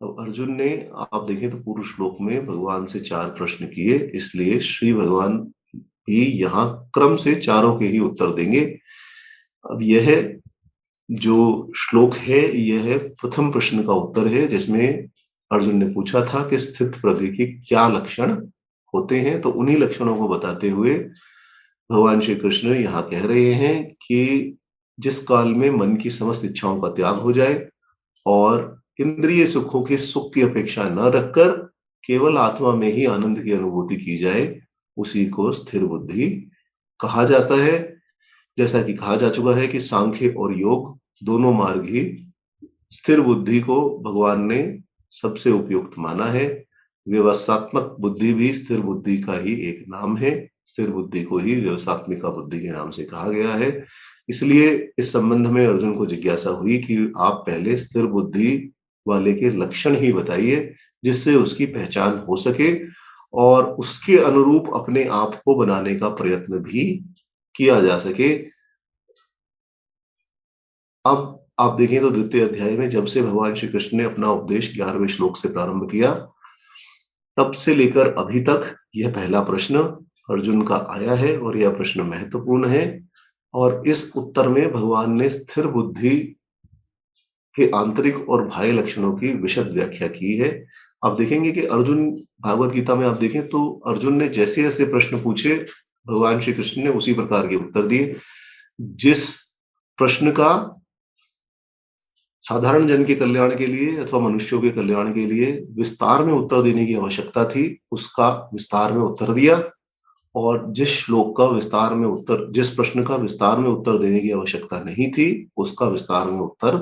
अब अर्जुन ने, आप देखें तो पूर्व श्लोक में भगवान से 4 प्रश्न किए, इसलिए श्री भगवान भी यहाँ क्रम से चारों के ही उत्तर देंगे। अब यह जो श्लोक है यह प्रथम प्रश्न का उत्तर है, जिसमें अर्जुन ने पूछा था कि स्थित प्रज्ञ के क्या लक्षण होते हैं। तो उन्हीं लक्षणों को बताते हुए भगवान श्री कृष्ण यहाँ कह रहे हैं कि जिस काल में मन की समस्त इच्छाओं का त्याग हो जाए और इंद्रिय सुखों के सुख की अपेक्षा न रखकर केवल आत्मा में ही आनंद की अनुभूति की जाए, उसी को स्थिर बुद्धि कहा जाता है। जैसा कि कहा जा चुका है कि सांख्य और योग दोनों मार्ग ही स्थिर बुद्धि को भगवान ने सबसे उपयुक्त माना है। व्यवसात्मक बुद्धि भी स्थिर बुद्धि का ही एक नाम है। स्थिर बुद्धि को ही व्यवसात्मिका बुद्धि के नाम से कहा गया है। इसलिए इस संबंध में अर्जुन को जिज्ञासा हुई कि आप पहले स्थिर बुद्धि वाले के लक्षण ही बताइए, जिससे उसकी पहचान हो सके और उसके अनुरूप अपने आप को बनाने का प्रयत्न भी किया जा सके। अब आप देखें तो द्वितीय अध्याय में जब से भगवान श्री कृष्ण ने अपना उपदेश 11वें श्लोक से प्रारंभ किया, तब से लेकर अभी तक यह पहला प्रश्न अर्जुन का आया है और यह प्रश्न महत्वपूर्ण है। और इस उत्तर में भगवान ने स्थिर बुद्धि के आंतरिक और बाह्य लक्षणों की विशद व्याख्या की है। आप देखेंगे कि अर्जुन, भागवत गीता में आप देखें तो अर्जुन ने जैसे जैसे प्रश्न पूछे भगवान श्री कृष्ण ने उसी प्रकार के उत्तर दिए। जिस प्रश्न का साधारण जन के कल्याण के लिए अथवा मनुष्यों के कल्याण के लिए विस्तार में उत्तर देने की आवश्यकता थी, उसका विस्तार में उत्तर दिया। और जिस श्लोक का विस्तार में उत्तर जिस प्रश्न का विस्तार में उत्तर देने की आवश्यकता नहीं थी, उसका विस्तार में उत्तर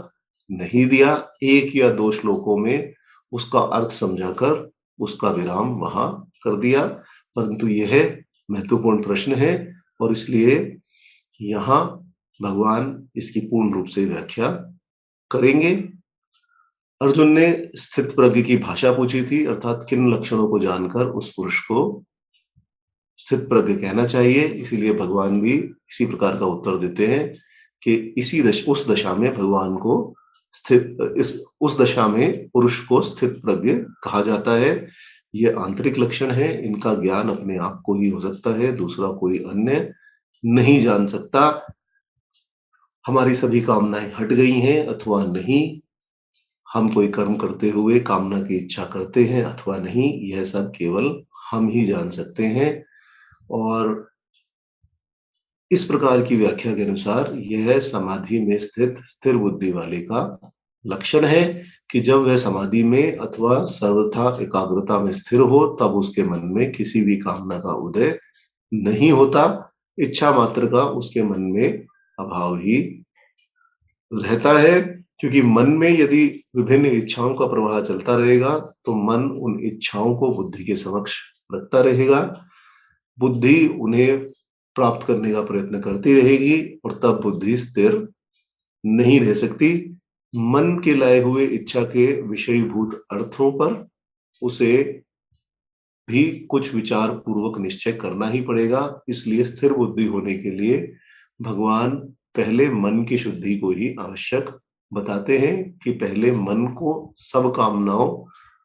नहीं दिया। 1 या 2 श्लोकों में उसका अर्थ समझाकर उसका विराम वहां कर दिया। परंतु यह महत्वपूर्ण प्रश्न है और इसलिए यहाँ भगवान इसकी पूर्ण रूप से व्याख्या करेंगे। अर्जुन ने स्थित प्रज्ञ की भाषा पूछी थी, अर्थात किन लक्षणों को जानकर उस पुरुष को स्थित प्रज्ञ कहना चाहिए। इसीलिए भगवान भी इसी प्रकार का उत्तर देते हैं कि उस दशा में भगवान को उस दशा में पुरुष को स्थित प्रज्ञ कहा जाता है। ये आंतरिक लक्षण है, इनका ज्ञान अपने आप को ही हो सकता है, दूसरा कोई अन्य नहीं जान सकता। हमारी सभी कामनाएं हट गई हैं अथवा नहीं, हम कोई कर्म करते हुए कामना की इच्छा करते हैं अथवा नहीं, यह सब केवल हम ही जान सकते हैं। और इस प्रकार की व्याख्या के अनुसार यह समाधि में स्थित स्थिर बुद्धि वाले का लक्षण है कि जब वह समाधि में अथवा सर्वथा एकाग्रता में स्थिर हो, तब उसके मन में किसी भी कामना का उदय नहीं होता। इच्छा मात्र का उसके मन में अभाव ही रहता है, क्योंकि मन में यदि विभिन्न इच्छाओं का प्रवाह चलता रहेगा तो मन उन इच्छाओं को बुद्धि के समक्ष रखता रहेगा। बुद्धि उन्हें प्राप्त करने का प्रयत्न करती रहेगी और तब बुद्धि स्थिर नहीं रह सकती। मन के लाए हुए इच्छा के विषयीभूत अर्थों पर उसे भी कुछ विचार पूर्वक निश्चय करना ही पड़ेगा। इसलिए स्थिर बुद्धि होने के लिए भगवान पहले मन की शुद्धि को ही आवश्यक बताते हैं कि पहले मन को सब कामनाओं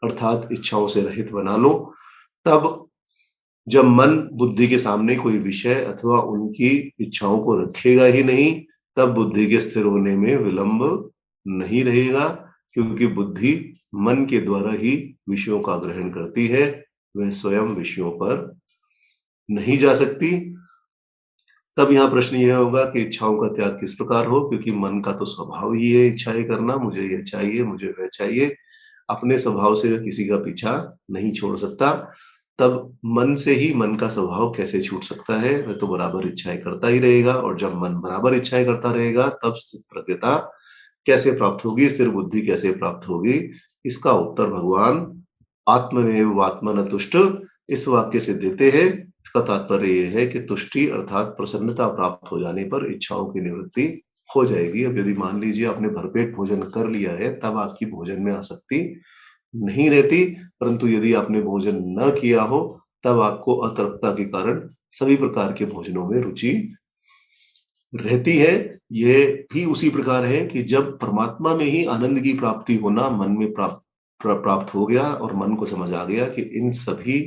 अर्थात इच्छाओं से रहित बना लो। तब जब मन बुद्धि के सामने कोई विषय अथवा उनकी इच्छाओं को रखेगा ही नहीं, तब बुद्धि के स्थिर होने में विलंब नहीं रहेगा, क्योंकि बुद्धि मन के द्वारा ही विषयों का ग्रहण करती है, वह स्वयं विषयों पर नहीं जा सकती। तब यहाँ प्रश्न यह होगा कि इच्छाओं का त्याग किस प्रकार हो, क्योंकि मन का तो स्वभाव ही है इच्छाएं करना, मुझे ये चाहिए, मुझे वह चाहिए, अपने स्वभाव से वह किसी का पीछा नहीं छोड़ सकता। तब मन से ही मन का स्वभाव कैसे छूट सकता है, वह तो बराबर इच्छाएं करता ही रहेगा। और जब मन बराबर इच्छाएं करता रहेगा तब स्थित प्रज्ञता कैसे प्राप्त होगी, स्थिर बुद्धि कैसे प्राप्त होगी, इसका उत्तर भगवान आत्ममेव आत्मन तुष्ट इस वाक्य से देते हैं। इसका तात्पर्य यह है कि तुष्टि अर्थात प्रसन्नता प्राप्त हो जाने पर इच्छाओं की निवृत्ति हो जाएगी। अब यदि मान लीजिए आपने भरपेट भोजन कर लिया है, तब आपकी भोजन में आसक्ति नहीं रहती, परंतु यदि आपने भोजन न किया हो तब आपको अतृप्तता के कारण सभी प्रकार के भोजनों में रुचि रहती है। यह भी उसी प्रकार है कि जब परमात्मा में ही आनंद की प्राप्ति होना मन में प्राप्त हो गया और मन को समझ आ गया कि इन सभी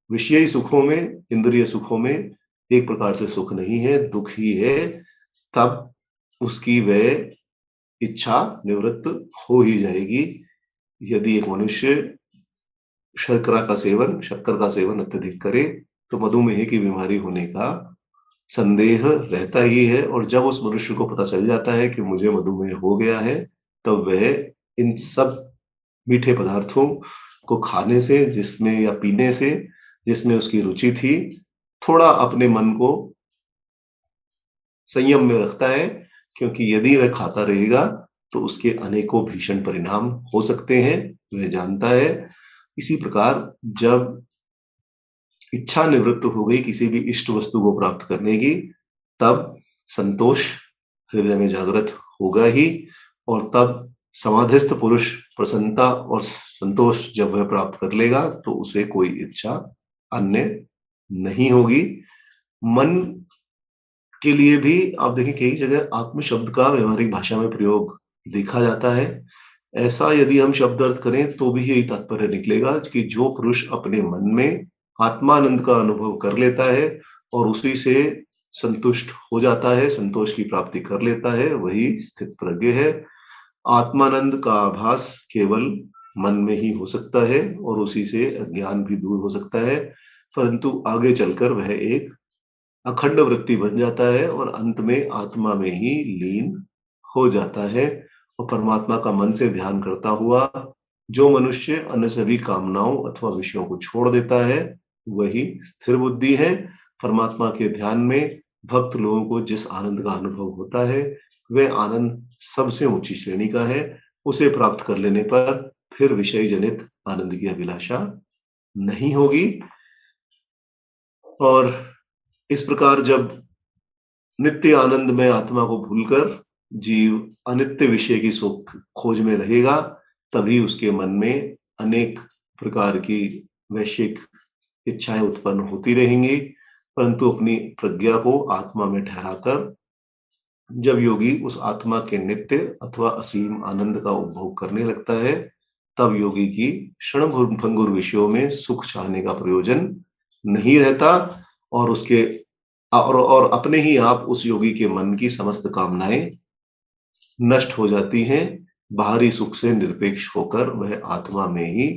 विषयी सुखों में, इंद्रिय सुखों में एक प्रकार से सुख नहीं है, दुख ही है, तब उसकी वह इच्छा निवृत्त हो ही जाएगी। यदि एक मनुष्य शर्करा का सेवन शक्कर का सेवन अत्यधिक करे तो मधुमेह की बीमारी होने का संदेह रहता ही है। और जब उस मनुष्य को पता चल जाता है कि मुझे मधुमेह हो गया है, तब वह इन सब मीठे पदार्थों को खाने से जिसमें या पीने से जिसमें उसकी रुचि थी, थोड़ा अपने मन को संयम में रखता है, क्योंकि यदि वह खाता रहेगा तो उसके अनेकों भीषण परिणाम हो सकते हैं, वह जानता है। इसी प्रकार जब इच्छा निवृत्त हो गई किसी भी इष्ट वस्तु को प्राप्त करने की, तब संतोष हृदय में जागृत होगा ही, और तब समाधिस्थ पुरुष प्रसन्नता और संतोष जब वह प्राप्त कर लेगा तो उसे कोई इच्छा अन्य नहीं होगी। मन के लिए भी आप देखें कई जगह आत्म शब्द का व्यवहारिक भाषा में प्रयोग देखा जाता है। ऐसा यदि हम शब्द अर्थ करें तो भी यही तात्पर्य निकलेगा कि जो पुरुष अपने मन में आत्मानंद का अनुभव कर लेता है और उसी से संतुष्ट हो जाता है, संतोष की प्राप्ति कर लेता है, वही स्थित प्रज्ञ है। आत्मानंद का आभास केवल मन में ही हो सकता है और उसी से अज्ञान भी दूर हो सकता है। परंतु आगे चलकर वह एक अखंड वृत्ति बन जाता है और अंत में आत्मा में ही लीन हो जाता है। और परमात्मा का मन से ध्यान करता हुआ जो मनुष्य अन्य सभी कामनाओं अथवा विषयों को छोड़ देता है, वही स्थिर बुद्धि है। परमात्मा के ध्यान में भक्त लोगों को जिस आनंद का अनुभव होता है, वह आनंद सबसे ऊंची श्रेणी का है। उसे प्राप्त कर लेने पर फिर विषय जनित आनंद की अभिलाषा नहीं होगी। और इस प्रकार जब नित्य आनंद में आत्मा को भूलकर जीव अनित्य विषय की सुख खोज में रहेगा, तभी उसके मन में अनेक प्रकार की वैश्विक इच्छाएं उत्पन्न होती रहेंगी। परंतु अपनी प्रज्ञा को आत्मा में ठहराकर जब योगी उस आत्मा के नित्य अथवा असीम आनंद का उपभोग करने लगता है, तब योगी की क्षण भंगुर विषयों में सुख चाहने का प्रयोजन नहीं रहता और उसके और अपने ही आप उस योगी के मन की समस्त कामनाएं नष्ट हो जाती हैं। बाहरी सुख से निरपेक्ष होकर वह आत्मा में ही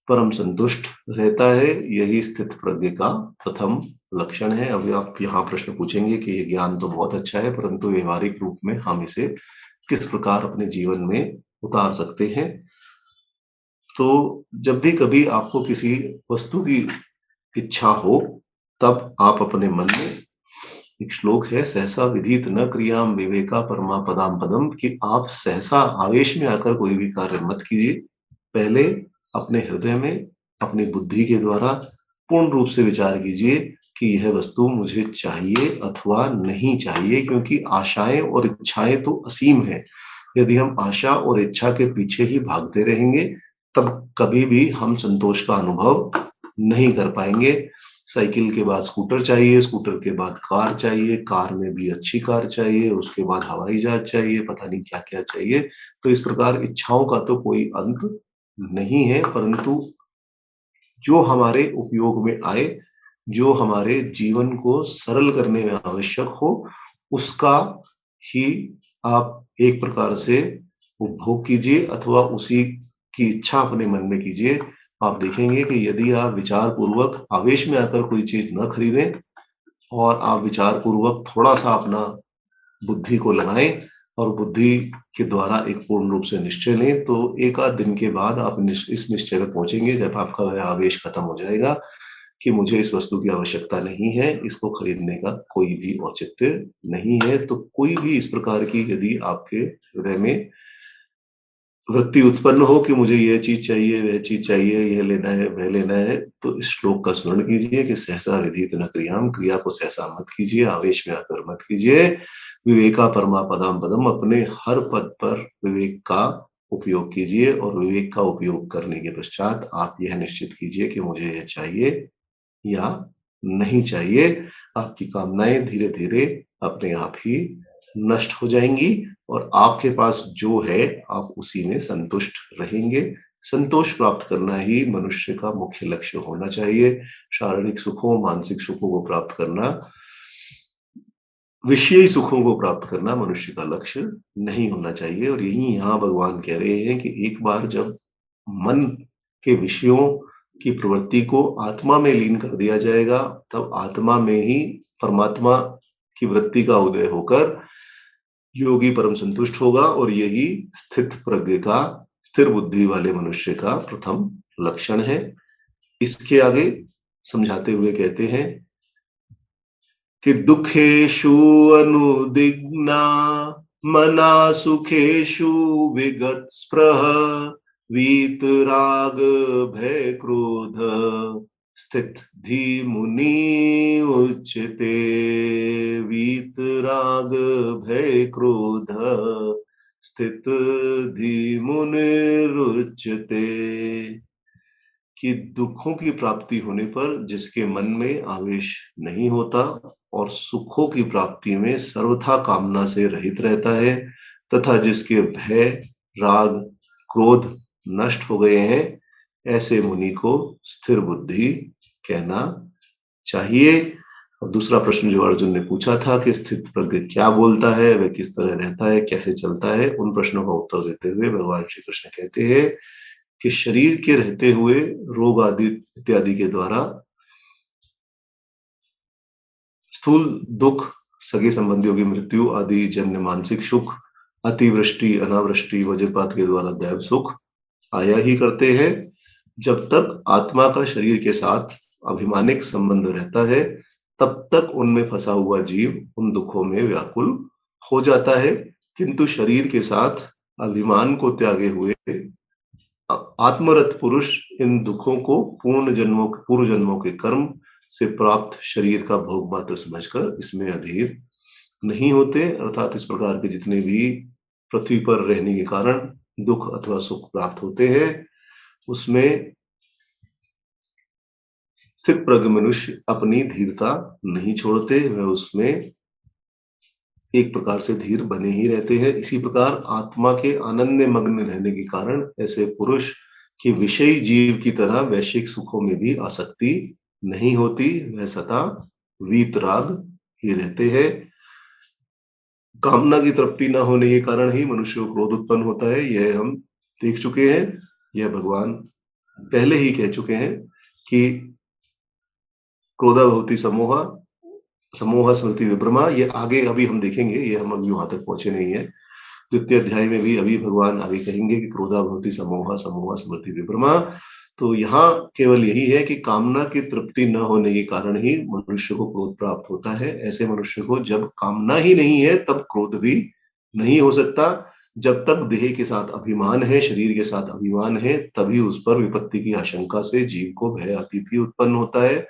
परम संतुष्ट रहता है। यही स्थित प्रज्ञ का प्रथम लक्षण है। अभी आप यहाँ प्रश्न पूछेंगे कि ये ज्ञान तो बहुत अच्छा है, परंतु व्यवहारिक रूप में हम इसे किस प्रकार अपने जीवन में उतार सकते हैं। तो जब भी कभी आपको किसी वस्तु की इच्छा हो, तब आप अपने मन में, एक श्लोक है, सहसा विधित न क्रियाम विवेका परमा पदाम पदम, कि आप सहसा आवेश में आकर कोई भी कार्य मत कीजिए। पहले अपने हृदय में अपनी बुद्धि के द्वारा पूर्ण रूप से विचार कीजिए कि यह वस्तु मुझे चाहिए अथवा नहीं चाहिए, क्योंकि आशाएं और इच्छाएं तो असीम है। यदि हम आशा और इच्छा के पीछे ही भागते रहेंगे, तब कभी भी हम संतोष का अनुभव नहीं कर पाएंगे। साइकिल के बाद स्कूटर चाहिए, स्कूटर के बाद कार चाहिए, कार में भी अच्छी कार चाहिए, उसके बाद हवाई जहाज चाहिए, पता नहीं क्या क्या चाहिए। तो इस प्रकार इच्छाओं का तो कोई अंत नहीं है, परंतु जो हमारे उपयोग में आए, जो हमारे जीवन को सरल करने में आवश्यक हो, उसका ही आप एक प्रकार से उपभोग कीजिए अथवा उसी की इच्छा अपने मन में कीजिए। आप देखेंगे कि यदि आप विचार पूर्वक आवेश में आकर कोई चीज न खरीदें और आप विचार पूर्वक थोड़ा सा अपना बुद्धि को लगाएं और बुद्धि के द्वारा एक पूर्ण रूप से निश्चय लें, तो एक आध दिन के बाद आप इस निश्चय में पहुंचेंगे, जब आपका वह आवेश खत्म हो जाएगा कि मुझे इस वस्तु की आवश्यकता नहीं है, इसको खरीदने का कोई भी औचित्य नहीं है। तो कोई भी इस प्रकार की यदि आपके हृदय में वृत्ति उत्पन्न हो कि मुझे यह चीज चाहिए, वह चीज चाहिए, यह लेना है, वह लेना है, तो इस श्लोक का स्मरण कीजिए कि सहसा विधित न क्रियाम, क्रिया को सहसा मत कीजिए, आवेश में आकर मत कीजिए। विवेका परमा पदाम पदम, अपने हर पद पर विवेक का उपयोग कीजिए और विवेक का उपयोग करने के पश्चात आप यह निश्चित कीजिए कि मुझे यह चाहिए या नहीं चाहिए। आपकी कामनाएं धीरे धीरे अपने आप ही नष्ट हो जाएंगी और आपके पास जो है आप उसी में संतुष्ट रहेंगे। संतोष प्राप्त करना ही मनुष्य का मुख्य लक्ष्य होना चाहिए। शारीरिक सुखों, मानसिक सुखों को प्राप्त करना, विषयी सुखों को प्राप्त करना मनुष्य का लक्ष्य नहीं होना चाहिए। और यही यहाँ भगवान कह रहे हैं कि एक बार जब मन के विषयों की प्रवृत्ति को आत्मा में लीन कर दिया जाएगा, तब आत्मा में ही परमात्मा की वृत्ति का उदय होकर योगी परम संतुष्ट होगा। और यही स्थित प्रज्ञ का, स्थिर बुद्धि वाले मनुष्य का प्रथम लक्षण है। इसके आगे समझाते हुए कहते हैं कि दुखेषु अनुदिग्ना मना सुखेषु विगत स्पृह वीतराग भय क्रोध स्थित धी मुनि उच्यते। वीतराग भय क्रोध स्थित धी मुनिरुच्यते, कि दुखों की प्राप्ति होने पर जिसके मन में आवेश नहीं होता और सुखों की प्राप्ति में सर्वथा कामना से रहित रहता है, तथा जिसके भय, राग, क्रोध नष्ट हो गए हैं, ऐसे मुनि को स्थिर बुद्धि कहना चाहिए। और दूसरा प्रश्न जो अर्जुन ने पूछा था कि स्थित प्रज्ञ क्या बोलता है, वह किस तरह रहता है, कैसे चलता है, उन प्रश्नों का उत्तर देते हुए भगवान श्री कृष्ण कहते हैं कि शरीर के रहते हुए रोग आदि इत्यादि के द्वारा स्थूल दुख, सगे संबंधियों की मृत्यु आदि जन्य मानसिक सुख, अतिवृष्टि, अनावृष्टि, वज्रपात के द्वारा दैव सुख आया ही करते हैं। जब तक आत्मा का शरीर के साथ अभिमानिक संबंध रहता है, तब तक उनमें फंसा हुआ जीव उन दुखों में व्याकुल हो जाता है, किंतु शरीर के साथ अभिमान को त्यागे हुए आत्मरत पुरुष इन दुखों को पूर्व जन्मों के कर्म से प्राप्त शरीर का भोग मात्र समझकर इसमें अधीर नहीं होते। अर्थात इस प्रकार के जितने भी पृथ्वी पर रहने के कारण दुख अथवा सुख प्राप्त होते हैं, उसमें स्थित प्रज्ञ मनुष्य अपनी धीरता नहीं छोड़ते, वह उसमें एक प्रकार से धीर बने ही रहते हैं। इसी प्रकार आत्मा के आनंद में मग्न रहने के कारण ऐसे पुरुष की विषयी जीव की तरह वैश्विक सुखों में भी आसक्ति नहीं होती, वह सदा वीतराग ही रहते हैं। कामना की तृप्ति न होने के कारण ही मनुष्य को क्रोध उत्पन्न होता है, यह हम देख चुके हैं। यह भगवान पहले ही कह चुके हैं कि क्रोधा भवति समोहा, समोह स्मृति विभ्रमा। ये आगे अभी हम देखेंगे, ये हम अभी वहां तक पहुंचे नहीं है। द्वितीय अध्याय में भी अभी भगवान आगे कहेंगे कि क्रोधा भवति समोह, समोह स्मृति विभ्रमा। तो यहाँ केवल यही है कि कामना की तृप्ति न होने के कारण ही मनुष्य को क्रोध प्राप्त होता है। ऐसे मनुष्य को जब कामना ही नहीं है तब क्रोध भी नहीं हो सकता। जब तक देह के साथ अभिमान है, शरीर के साथ अभिमान है, तभी उस पर विपत्ति की आशंका से जीव को भय आदि भी उत्पन्न होता है।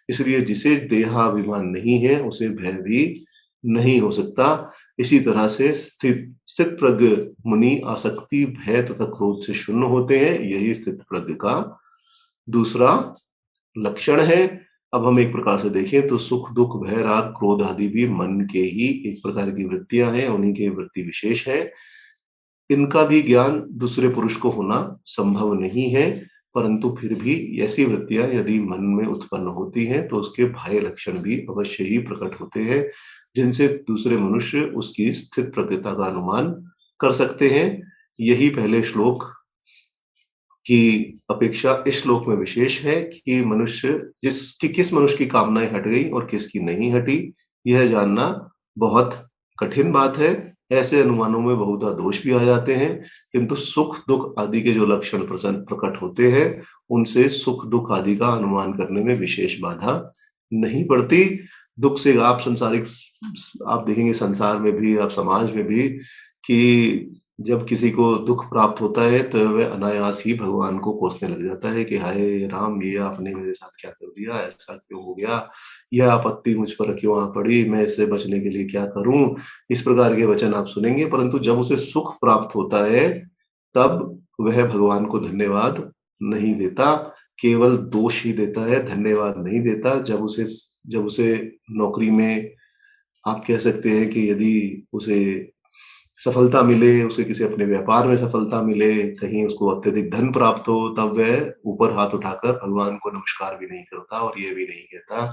इसलिए जिसे देहाभिमान नहीं है उसे भय भी नहीं हो सकता। इसी तरह से स्थित प्रज्ञ मुनि आसक्ति, भय तथा क्रोध से शून्य होते हैं। यही स्थित प्रज्ञ का दूसरा लक्षण है। अब हम एक प्रकार से देखें तो सुख, दुख, भय, राग, क्रोध आदि भी मन के ही एक प्रकार की वृत्तियां हैं, उन्हीं के वृत्ति विशेष है। इनका भी ज्ञान दूसरे पुरुष को होना संभव नहीं है, परंतु फिर भी ऐसी वृत्तियां यदि मन में उत्पन्न होती हैं तो उसके बाह्य लक्षण भी अवश्य ही प्रकट होते हैं, जिनसे दूसरे मनुष्य उसकी स्थित प्रकृति का अनुमान कर सकते हैं। यही पहले श्लोक की अपेक्षा इस श्लोक में विशेष है कि किस मनुष्य की कामनाएं हट गई और किसकी नहीं हटी, यह जानना बहुत कठिन बात है। ऐसे अनुमानों में बहुधा दोष भी आ जाते हैं, किंतु सुख दुख आदि के जो लक्षण प्रकट होते हैं, उनसे सुख दुख आदि का अनुमान करने में विशेष बाधा नहीं पड़ती। दुख से आप देखेंगे संसार में भी, आप समाज में भी, कि जब किसी को दुख प्राप्त होता है तो वह अनायास ही भगवान को कोसने लग जाता है कि हाय राम, ये आपने मेरे साथ क्या कर दिया, ऐसा क्यों हो गया, यह आपत्ति मुझ पर क्यों आ पड़ी, मैं इससे बचने के लिए क्या करूं। इस प्रकार के वचन आप सुनेंगे। परंतु जब उसे सुख प्राप्त होता है तब वह भगवान को धन्यवाद नहीं देता, केवल दोष ही देता है, धन्यवाद नहीं देता। जब उसे नौकरी में, आप कह सकते हैं कि यदि उसे सफलता मिले, उसे किसी अपने व्यापार में सफलता मिले, कहीं उसको अत्यधिक धन प्राप्त हो, तब वह ऊपर हाथ उठाकर भगवान को नमस्कार भी नहीं करता और ये भी नहीं कहता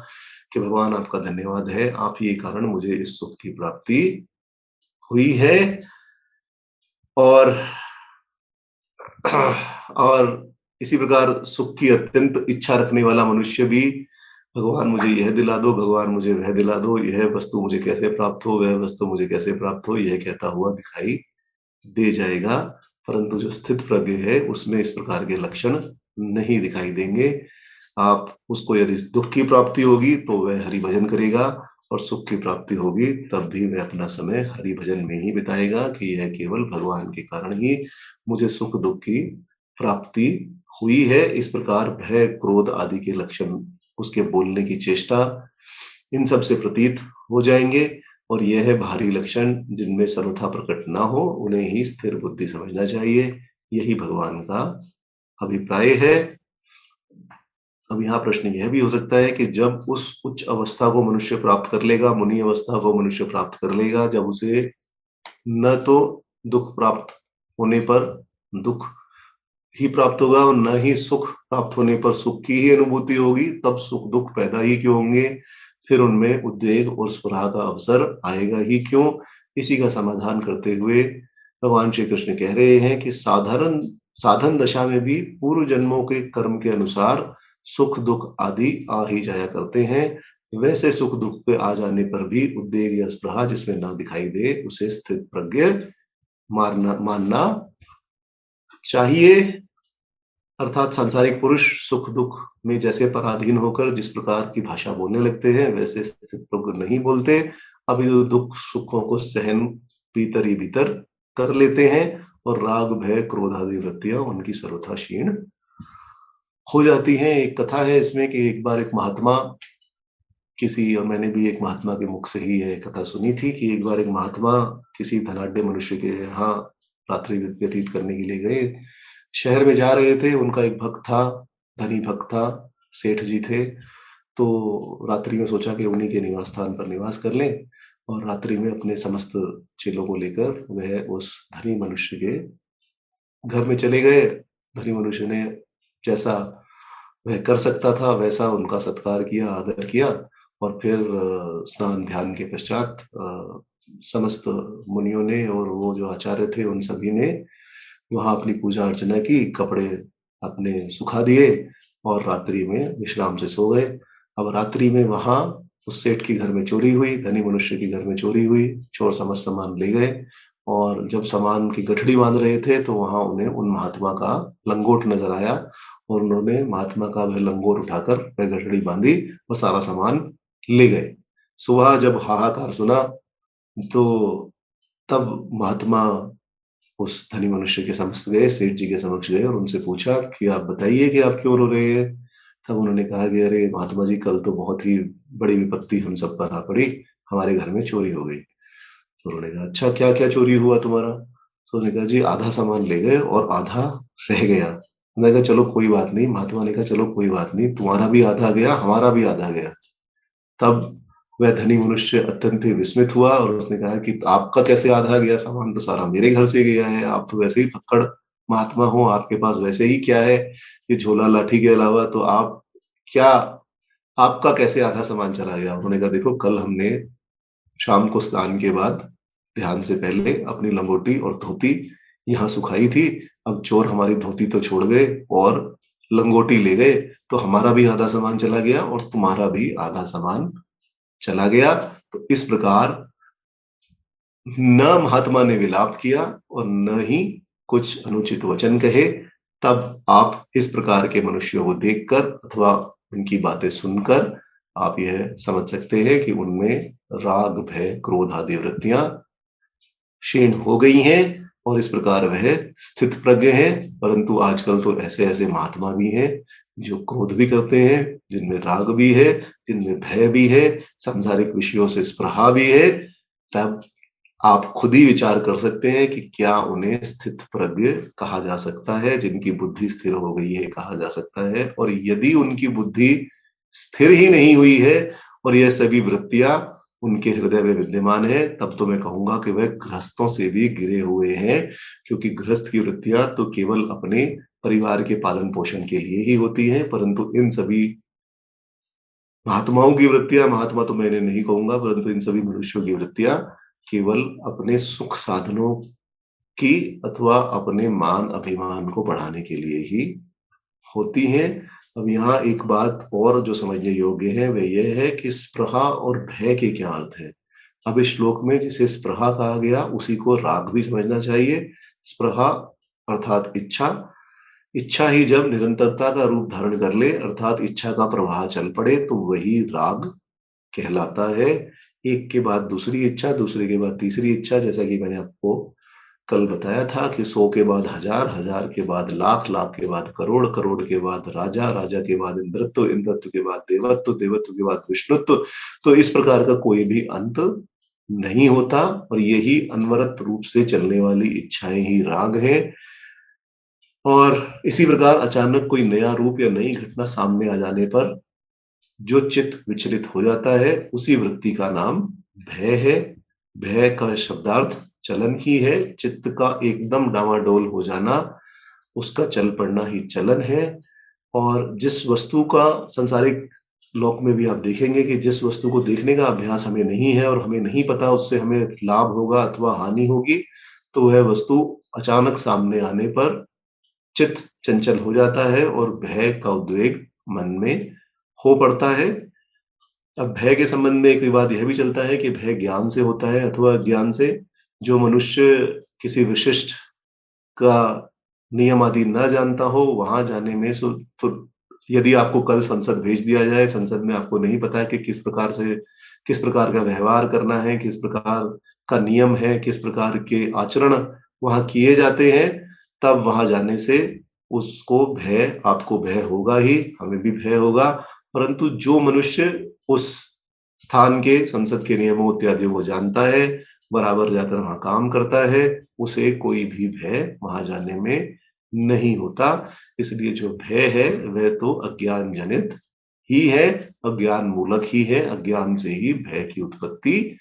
कि भगवान आपका धन्यवाद है, आप ही के कारण मुझे इस सुख की प्राप्ति हुई है। और इसी प्रकार सुख की अत्यंत इच्छा रखने वाला मनुष्य भी, भगवान मुझे यह दिला दो, भगवान मुझे वह दिला दो, यह वस्तु मुझे कैसे प्राप्त हो, वह वस्तु मुझे कैसे प्राप्त हो, यह कहता हुआ दिखाई दे जाएगा। परंतु जो स्थित प्रज्ञ है उसमें इस प्रकार के लक्षण नहीं दिखाई देंगे। आप उसको यदि दुख की प्राप्ति होगी तो वह हरि भजन करेगा, और सुख की प्राप्ति होगी तब भी वह अपना समय हरि भजन में ही बिताएगा कि यह केवल भगवान के कारण ही मुझे सुख दुख की प्राप्ति हुई है। इस प्रकार भय क्रोध आदि के लक्षण, उसके बोलने की चेष्टा, इन सब से प्रतीत हो जाएंगे। और यह है भारी लक्षण जिनमें सर्वथा प्रकट ना हो, उन्हें ही स्थिर बुद्धि समझना चाहिए। यही भगवान का अभिप्राय है। अब यहाँ प्रश्न यह भी हो सकता है कि जब उस उच्च अवस्था को मनुष्य प्राप्त कर लेगा, मुनि अवस्था को मनुष्य प्राप्त कर लेगा, जब उसे न तो दुख प्राप्त होने पर दुख ही प्राप्त होगा और न ही सुख प्राप्त होने पर सुख की ही अनुभूति होगी, तब सुख दुख पैदा ही क्यों होंगे, फिर उनमें उद्वेग और स्पृहा का अवसर आएगा ही क्यों। इसी का समाधान करते हुए भगवान श्री कृष्ण कह रहे हैं कि साधारण साधन दशा में भी पूर्व जन्मों के कर्म के अनुसार सुख दुख आदि आ ही जाया करते हैं। वैसे सुख दुख के आ जाने पर भी उद्वेग या स्पृहा जिसमें ना दिखाई दे, उसे स्थित प्रज्ञ मानना चाहिए। अर्थात सांसारिक पुरुष सुख दुख में जैसे पराधीन होकर जिस प्रकार की भाषा बोलने लगते हैं, वैसे स्थित प्रज्ञ नहीं बोलते। अभी तो दुख सुखों को सहन भीतर ही भीतर कर लेते हैं और राग भय क्रोध आदि वृत्तियां उनकी सर्वथा क्षीण हो जाती हैं। एक कथा है इसमें कि एक बार एक महात्मा किसी, और मैंने भी एक महात्मा के मुख से ही यह कथा सुनी थी कि एक बार एक महात्मा किसी धनाढ्य मनुष्य के यहाँ रात्रि व्यतीत करने के लिए गए। शहर में जा रहे थे, उनका एक भक्त था, धनी भक्त था, सेठ जी थे। तो रात्रि में सोचा कि उन्हीं के निवास स्थान पर निवास कर लें, और रात्रि में अपने समस्त चेलों को लेकर वह उस धनी मनुष्य के घर में चले गए। धनी मनुष्य ने जैसा वह कर सकता था वैसा उनका सत्कार किया, आदर किया, और फिर स्नान ध्यान के पश्चात समस्त मुनियों ने और वो जो आचार्य थे उन सभी ने वहाँ अपनी पूजा अर्चना की, कपड़े अपने सुखा दिए और रात्रि में विश्राम से सो गए। अब रात्रि में वहाँ उस सेठ के घर में चोरी हुई, धनी मनुष्य के घर में चोरी हुई। चोर समस्त सामान ले गए और जब सामान की गठड़ी बांध रहे थे तो वहाँ उन्हें उन महात्मा का लंगोट नजर आया और उन्होंने महात्मा का वह लंगोट उठाकर वह गठड़ी बांधी और सारा सामान ले गए। सुबह जब हाहाकार सुना तो तब महात्मा उस धनी मनुष्य के समक्ष गए, सेठ जी के समक्ष गए और उनसे पूछा कि आप बताइए कि आप क्यों रो रहे हैं? तब उन्होंने कहा कि अरे महात्मा जी, कल तो बहुत ही बड़ी विपत्ति हम सब पर आ पड़ी, हमारे घर में चोरी हो गई। तो उन्होंने कहा अच्छा, क्या क्या चोरी हुआ तुम्हारा? तो उन्होंने कहा जी आधा सामान ले गए और आधा रह गया। उन्होंने कहा चलो कोई बात नहीं। महात्मा ने कहा चलो कोई बात नहीं, तुम्हारा भी आधा गया, हमारा भी आधा गया। तब वह धनी मनुष्य अत्यंत ही विस्मित हुआ और उसने कहा कि आपका कैसे आधा गया? सामान तो सारा मेरे घर से गया है, आप तो वैसे ही फक्कड़ महात्मा हो, आपके पास वैसे ही क्या है ये झोला लाठी के अलावा, तो आप क्या, आपका कैसे आधा सामान चला गया? उन्होंने कहा देखो, कल हमने शाम को स्नान के बाद ध्यान से पहले अपनी लंगोटी और धोती यहाँ सुखाई थी। अब चोर हमारी धोती तो छोड़ गए और लंगोटी ले गए, तो हमारा भी आधा सामान चला गया और तुम्हारा भी आधा सामान चला गया। तो इस प्रकार न महात्मा ने विलाप किया और न ही कुछ अनुचित वचन कहे। तब आप इस प्रकार के मनुष्यों को देखकर अथवा उनकी बातें सुनकर आप यह समझ सकते हैं कि उनमें राग भय क्रोध आदि वृत्तियां क्षीण हो गई हैं और इस प्रकार वह स्थित प्रज्ञ है। परंतु आजकल तो ऐसे ऐसे महात्मा भी हैं जो क्रोध भी करते हैं, जिनमें राग भी है, जिनमें भय भी है, सांसारिक विषयों से स्पृहा भी है। तब आप खुद ही विचार कर सकते हैं कि क्या उन्हें स्थित प्रज्ञ कहा जा सकता है, जिनकी बुद्धि स्थिर हो गई है कहा जा सकता है? और यदि उनकी बुद्धि स्थिर ही नहीं हुई है और यह सभी वृत्तियां उनके हृदय में विद्यमान है, तब तो मैं कहूंगा कि वह गृहस्थों से भी गिरे हुए हैं, क्योंकि गृहस्थ की वृत्तियां तो केवल अपने परिवार के पालन पोषण के लिए ही होती हैं। परंतु इन सभी महात्माओं की वृत्तियां, महात्मा तो मैंने नहीं कहूंगा, परंतु इन सभी मनुष्यों की वृत्तियां केवल अपने सुख साधनों की अथवा अपने मान अभिमान को बढ़ाने के लिए ही होती हैं। अब यहाँ एक बात और जो समझने योग्य है वह यह है कि स्पृहा और भय के क्या अर्थ है। अब इस श्लोक में जिसे स्पृहा कहा गया उसी को राग भी समझना चाहिए। स्पृहा अर्थात इच्छा, इच्छा ही जब निरंतरता का रूप धारण कर ले अर्थात इच्छा का प्रवाह चल पड़े तो वही राग कहलाता है। एक के बाद दूसरी इच्छा, दूसरे के बाद तीसरी इच्छा, जैसा कि मैंने आपको कल बताया था कि 100 के बाद हजार, हजार के बाद लाख, लाख के बाद करोड़, करोड़ के बाद राजा, राजा के बाद इंद्रत्व, इंद्रत्व के बाद देवत्व, देवत्व के बाद विष्णुत्व। तो इस प्रकार का कोई भी अंत नहीं होता और यही अनवरत रूप से चलने वाली इच्छाएं ही राग है। और इसी प्रकार अचानक कोई नया रूप या नई घटना सामने आ जाने पर जो चित्त विचलित हो जाता है उसी वृत्ति का नाम भय है। भय का शब्दार्थ चलन ही है। चित्त का एकदम डामाडोल हो जाना, उसका चल पड़ना ही चलन है। और जिस वस्तु का सांसारिक लोक में भी आप देखेंगे कि जिस वस्तु को देखने का अभ्यास हमें नहीं है और हमें नहीं पता उससे हमें लाभ होगा अथवा हानि होगी, तो वह वस्तु अचानक सामने आने पर चित्त चंचल हो जाता है और भय का उद्वेग मन में हो पड़ता है। अब भय के संबंध में एक विवाद यह भी चलता है कि भय ज्ञान से होता है अथवा अज्ञान से। जो मनुष्य किसी विशिष्ट का नियम आदि न जानता हो, वहां जाने में तो यदि आपको कल संसद भेज दिया जाए, संसद में आपको नहीं पता है कि किस प्रकार का व्यवहार करना है, किस प्रकार का नियम है, किस प्रकार के आचरण वहां किए जाते हैं, तब वहां जाने से उसको भय, आपको भय होगा ही, हमें भी भय होगा। परंतु जो मनुष्य उस स्थान के, संसद के नियमों इत्यादियों को जानता है, बराबर जाकर वहां काम करता है, उसे कोई भी भय वहां जाने में नहीं होता। इसलिए जो भय है वह तो अज्ञान जनित ही है, अज्ञान मूलक ही है, अज्ञान से ही भय की उत्पत्ति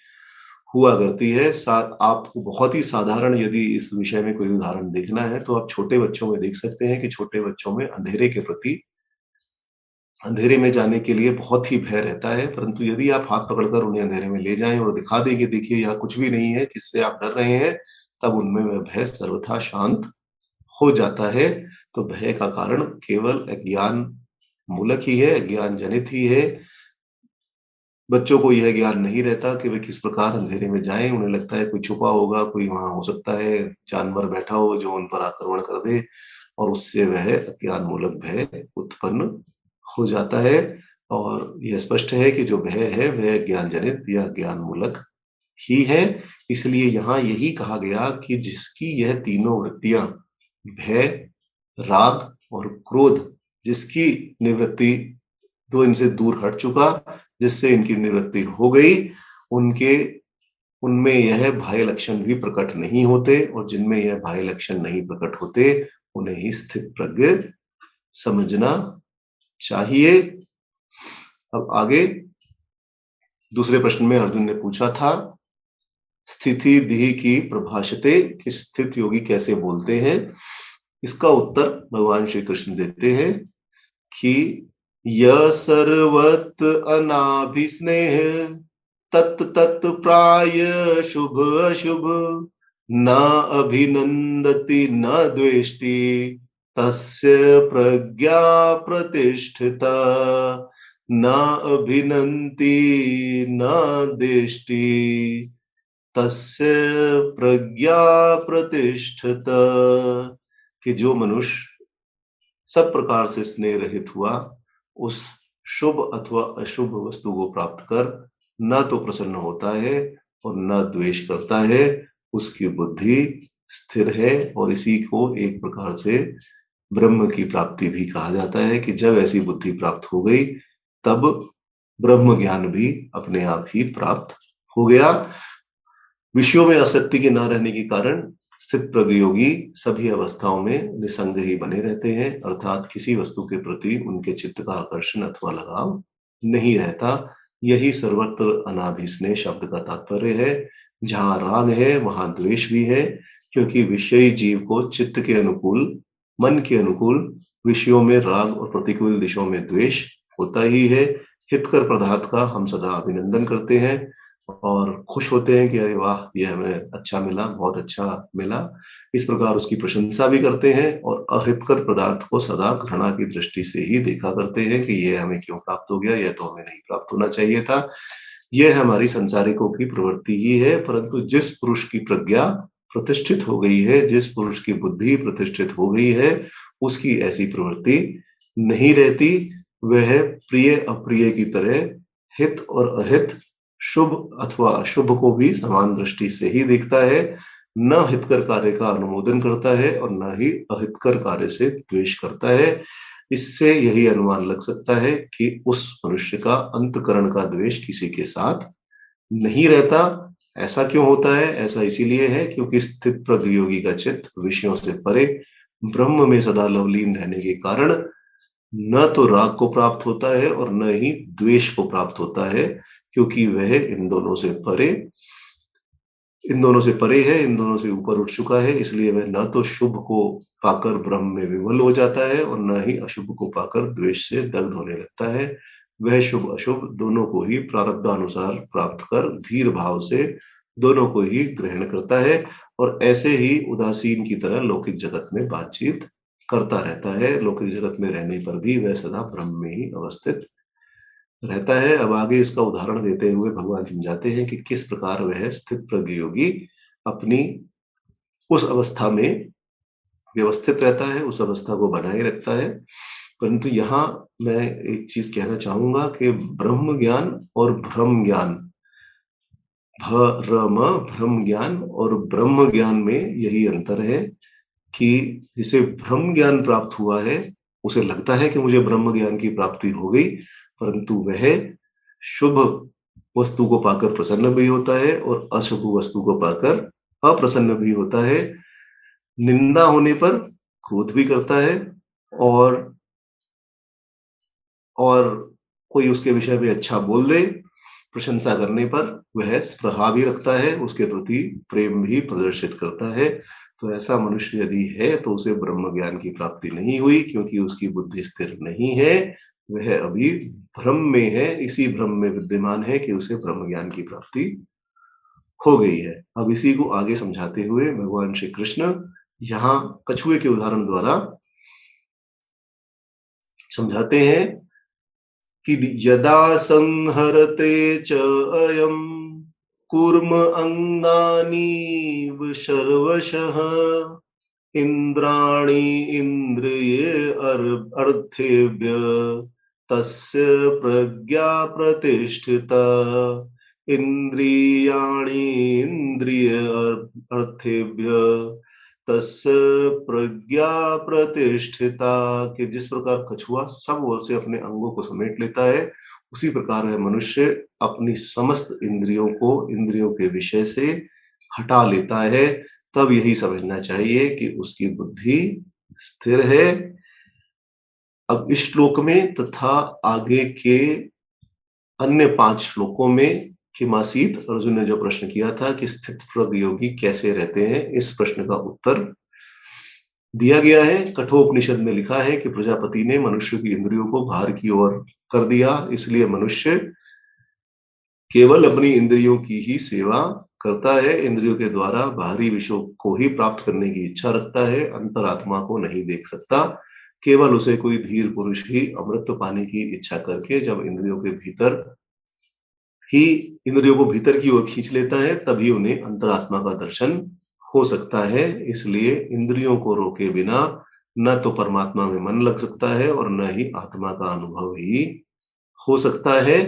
हुआ करती है। आपको बहुत ही साधारण यदि इस विषय में कोई उदाहरण देखना है तो आप छोटे बच्चों में देख सकते हैं कि छोटे बच्चों में अंधेरे के प्रति, अंधेरे में जाने के लिए बहुत ही भय रहता है। परंतु यदि आप हाथ पकड़कर उन्हें अंधेरे में ले जाएं और दिखा दें कि देखिए यहाँ कुछ भी नहीं है, किससे आप डर रहे हैं, तब उनमें वह भय सर्वथा शांत हो जाता है। तो भय का कारण केवल अज्ञान मूलक ही है, अज्ञान जनित ही है। बच्चों को यह ज्ञान नहीं रहता कि वे किस प्रकार अंधेरे में जाएं। उन्हें लगता है कोई छुपा होगा, कोई वहां हो सकता है जानवर बैठा हो जो उन पर आक्रमण कर दे, और उससे वह अज्ञान मूलक भय उत्पन्न हो जाता है। और यह स्पष्ट है कि जो भय है वह ज्ञान जनित या ज्ञान मूलक ही है। इसलिए यहाँ यही कहा गया कि जिसकी यह तीनों वृत्तियां, भय, राग और क्रोध, जिसकी निवृत्ति, जो इनसे दूर हट चुका, जिससे इनकी निवृत्ति हो गई, उनके उनमें यह बाह्य लक्षण भी प्रकट नहीं होते, और जिनमें यह बाह्य लक्षण नहीं प्रकट होते उन्हें ही स्थित प्रज्ञ समझना चाहिए। अब आगे दूसरे प्रश्न में अर्जुन ने पूछा था, स्थिति दिहि की प्रभाषते, कि स्थित योगी कैसे बोलते हैं। इसका उत्तर भगवान श्री कृष्ण देते हैं कि य सर्वत अनाभिस्नेह तत् तत् प्राय शुभ अशुभ, न अभिनंदति न द्वेष्टि तस्य प्रज्ञा प्रतिष्ठिता, न अभिनंति न द्वेष्टि तस्य प्रज्ञा प्रतिष्ठिता। कि जो मनुष्य सब प्रकार से स्नेह रहित हुआ, उस शुभ अथवा अशुभ वस्तु को प्राप्त कर न तो प्रसन्न होता है और न द्वेष करता है, उसकी बुद्धि स्थिर है। और इसी को एक प्रकार से ब्रह्म की प्राप्ति भी कहा जाता है कि जब ऐसी बुद्धि प्राप्त हो गई तब ब्रह्म ज्ञान भी अपने आप ही प्राप्त हो गया। विषयों में आसक्ति के न रहने के कारण स्थित प्रज्ञ योगी सभी अवस्थाओं में निसंग ही बने रहते हैं, अर्थात किसी वस्तु के प्रति उनके चित्त का आकर्षण अथवा लगाव नहीं रहता। यही सर्वत्र अनाभिस्नेह शब्द का तात्पर्य है। जहां राग है वहां द्वेष भी है, क्योंकि विषयी जीव को चित्त के अनुकूल, मन के अनुकूल विषयों में राग और प्रतिकूल दिशाओं में द्वेष होता ही है। हितकर पदार्थ का हम सदा अभिनंदन करते हैं और खुश होते हैं कि अरे वाह, ये हमें अच्छा मिला, बहुत अच्छा मिला, इस प्रकार उसकी प्रशंसा भी करते हैं। और अहितकर पदार्थ को सदा घृणा की दृष्टि से ही देखा करते हैं कि ये हमें क्यों प्राप्त हो गया, यह तो हमें नहीं प्राप्त होना चाहिए था। यह हमारी संसारिकों की प्रवृत्ति ही है। परंतु जिस पुरुष की प्रज्ञा प्रतिष्ठित हो गई है, जिस पुरुष की बुद्धि प्रतिष्ठित हो गई है, उसकी ऐसी प्रवृत्ति नहीं रहती। वह प्रिय अप्रिय की तरह हित और अहित, शुभ अथवा अशुभ को भी समान दृष्टि से ही देखता है। न हितकर कार्य का अनुमोदन करता है और न ही अहितकर कार्य से द्वेष करता है। इससे यही अनुमान लग सकता है कि उस मनुष्य का अंतकरण का द्वेष किसी के साथ नहीं रहता। ऐसा क्यों होता है? ऐसा इसीलिए है क्योंकि स्थित प्रज्ञ योगी का चित्त विषयों से परे ब्रह्म में सदा लवलीन रहने के कारण न तो राग को प्राप्त होता है और न ही द्वेष को प्राप्त होता है, क्योंकि वह इन दोनों से परे है, इन दोनों से ऊपर उठ चुका है। इसलिए वह न तो शुभ को पाकर ब्रह्म में विवल हो जाता है और न ही अशुभ को पाकर द्वेष से दग्ध होने लगता है। वह शुभ अशुभ दोनों को ही प्रारब्धानुसार प्राप्त कर धीर भाव से दोनों को ही ग्रहण करता है, और ऐसे ही उदासीन की तरह लौकिक जगत में बातचीत करता रहता है, लौकिक जगत में रहने पर भी वह सदा ब्रह्म में ही अवस्थित रहता है। अब आगे इसका उदाहरण देते हुए भगवान समझाते हैं कि किस प्रकार वह स्थित प्रज्ञ योगी अपनी उस अवस्था में व्यवस्थित रहता है, उस अवस्था को बनाए रखता है। परंतु यहाँ मैं एक चीज कहना चाहूंगा कि ब्रह्म ज्ञान और भ्रम ज्ञान, भ्रम ज्ञान और ब्रह्म ज्ञान में यही अंतर है कि जिसे ब्रह्म ज्ञान प्राप्त हुआ है उसे लगता है कि मुझे ब्रह्म ज्ञान की प्राप्ति हो गई, परंतु वह शुभ वस्तु को पाकर प्रसन्न भी होता है और अशुभ वस्तु को पाकर अप्रसन्न भी होता है। निंदा होने पर क्रोध भी करता है और कोई उसके विषय में अच्छा बोल दे, प्रशंसा करने पर वह स्पृहा भी रखता है, उसके प्रति प्रेम भी प्रदर्शित करता है। तो ऐसा मनुष्य यदि है तो उसे ब्रह्म ज्ञान की प्राप्ति नहीं हुई, क्योंकि उसकी बुद्धि स्थिर नहीं है, वह अभी भ्रम में है, इसी भ्रम में विद्यमान है कि उसे ब्रह्म ज्ञान की प्राप्ति हो गई है। अब इसी को आगे समझाते हुए भगवान श्री कृष्ण यहाँ कछुए के उदाहरण द्वारा समझाते हैं कि यदा संहरते च अयं कूर्म अंगानीव सर्वशः इंद्राणि इंद्रिये अर्थेभ्य तस्य प्रज्ञा प्रतिष्ठिता। इंद्रियाणि इंद्रिय अर्थेभ्य तस्य प्रज्ञा प्रतिष्ठिता। कि जिस प्रकार कछुआ सब ओर से अपने अंगों को समेट लेता है, उसी प्रकार वह मनुष्य अपनी समस्त इंद्रियों को इंद्रियों के विषय से हटा लेता है। तब यही समझना चाहिए कि उसकी बुद्धि स्थिर है। अब इस श्लोक में तथा आगे के अन्य 5 श्लोकों में किमासीत अर्जुन ने जो प्रश्न किया था कि स्थित प्रज्ञ योगी कैसे रहते हैं, इस प्रश्न का उत्तर दिया गया है। कठोपनिषद में लिखा है कि प्रजापति ने मनुष्य की इंद्रियों को बाहर की ओर कर दिया, इसलिए मनुष्य केवल अपनी इंद्रियों की ही सेवा करता है, इंद्रियों के द्वारा बाहरी विषयों को ही प्राप्त करने की इच्छा रखता है, अंतरात्मा को नहीं देख सकता। केवल उसे कोई धीर पुरुष ही अमृत पाने की इच्छा करके जब इंद्रियों को भीतर की ओर खींच लेता है, तभी उन्हें अंतरात्मा का दर्शन हो सकता है। इसलिए इंद्रियों को रोके बिना न तो परमात्मा में मन लग सकता है और न ही आत्मा का अनुभव ही हो सकता है।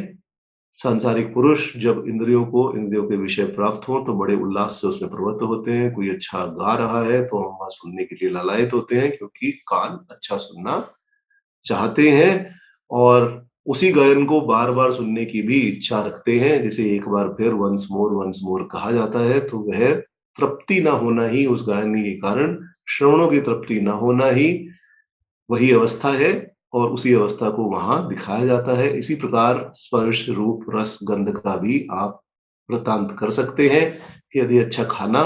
सांसारिक पुरुष जब इंद्रियों के विषय प्राप्त हो तो बड़े उल्लास से उसमें प्रवृत्त होते हैं। कोई अच्छा गा रहा है तो हम वहां सुनने के लिए लालायित होते हैं, क्योंकि कान अच्छा सुनना चाहते हैं और उसी गायन को बार बार सुनने की भी इच्छा रखते हैं। जैसे एक बार फिर वंस मोर कहा जाता है, तो वह तृप्ति ना होना ही, उस गायन के कारण श्रवणों की तृप्ति ना होना ही वही अवस्था है और उसी अवस्था को वहां दिखाया जाता है। इसी प्रकार स्पर्श रूप रस गंध का भी आप वृत्तांत कर सकते हैं कि यदि अच्छा खाना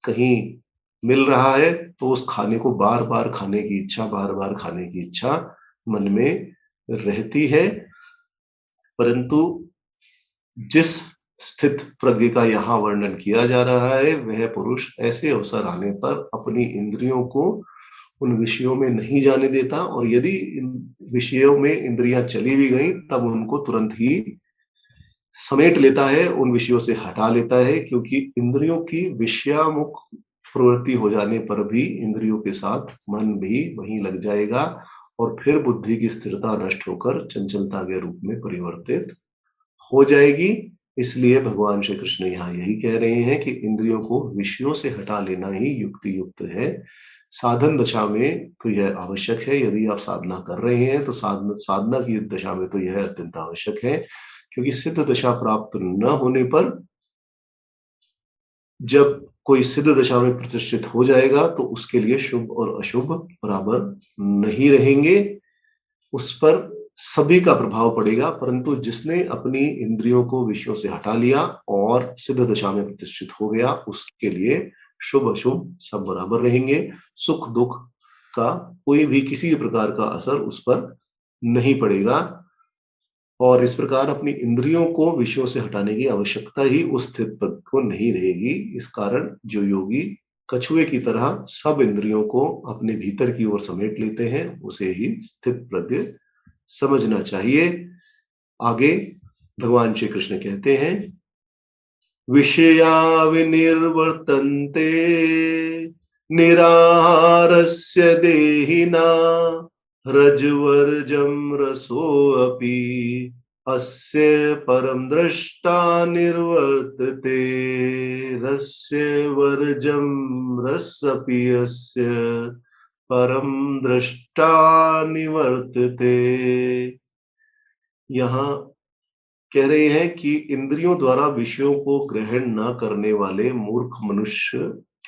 कहीं मिल रहा है तो उस खाने को बार बार खाने की इच्छा मन में रहती है। परंतु जिस स्थित प्रज्ञ का यहाँ वर्णन किया जा रहा है, वह पुरुष ऐसे अवसर आने पर अपनी इंद्रियों को उन विषयों में नहीं जाने देता, और यदि इन विषयों में इंद्रियां चली भी गई तब उनको तुरंत ही समेट लेता है, उन विषयों से हटा लेता है, क्योंकि इंद्रियों की विषयामुख प्रवृत्ति हो जाने पर भी इंद्रियों के साथ मन भी वहीं लग जाएगा और फिर बुद्धि की स्थिरता नष्ट होकर चंचलता के रूप में परिवर्तित हो जाएगी। इसलिए भगवान श्री कृष्ण यहाँ यही कह रहे हैं कि इंद्रियों को विषयों से हटा लेना ही युक्ति युक्त है। साधन दशा में तो यह आवश्यक है। यदि आप साधना कर रहे हैं तो साधना की दशा में तो यह अत्यंत आवश्यक है, क्योंकि सिद्ध दशा प्राप्त न होने पर जब कोई सिद्ध दशा में प्रतिष्ठित हो जाएगा तो उसके लिए शुभ और अशुभ बराबर नहीं रहेंगे, उस पर सभी का प्रभाव पड़ेगा। परंतु जिसने अपनी इंद्रियों को विषयों से हटा लिया और सिद्ध दशा में प्रतिष्ठित हो गया, उसके लिए शुभ अशुभ सब बराबर रहेंगे। सुख दुख का कोई भी किसी प्रकार का असर उस पर नहीं पड़ेगा और इस प्रकार अपनी इंद्रियों को विषयों से हटाने की आवश्यकता ही उस स्थित पद को नहीं रहेगी। इस कारण जो योगी कछुए की तरह सब इंद्रियों को अपने भीतर की ओर समेट लेते हैं, उसे ही स्थित प्रज्ञ समझना चाहिए। आगे भगवान श्री कृष्ण कहते हैं, विषया विनिर्वर्तन्ते निराहारस्य देहिना रजवर्जं रसोऽपि अस्य परम दृष्टा निर्वर्तते रस्य वर्जं रसपि अस्य परम दृष्टा निवर्तते। यहाँ कह रहे हैं कि इंद्रियों द्वारा विषयों को ग्रहण न करने वाले मूर्ख मनुष्य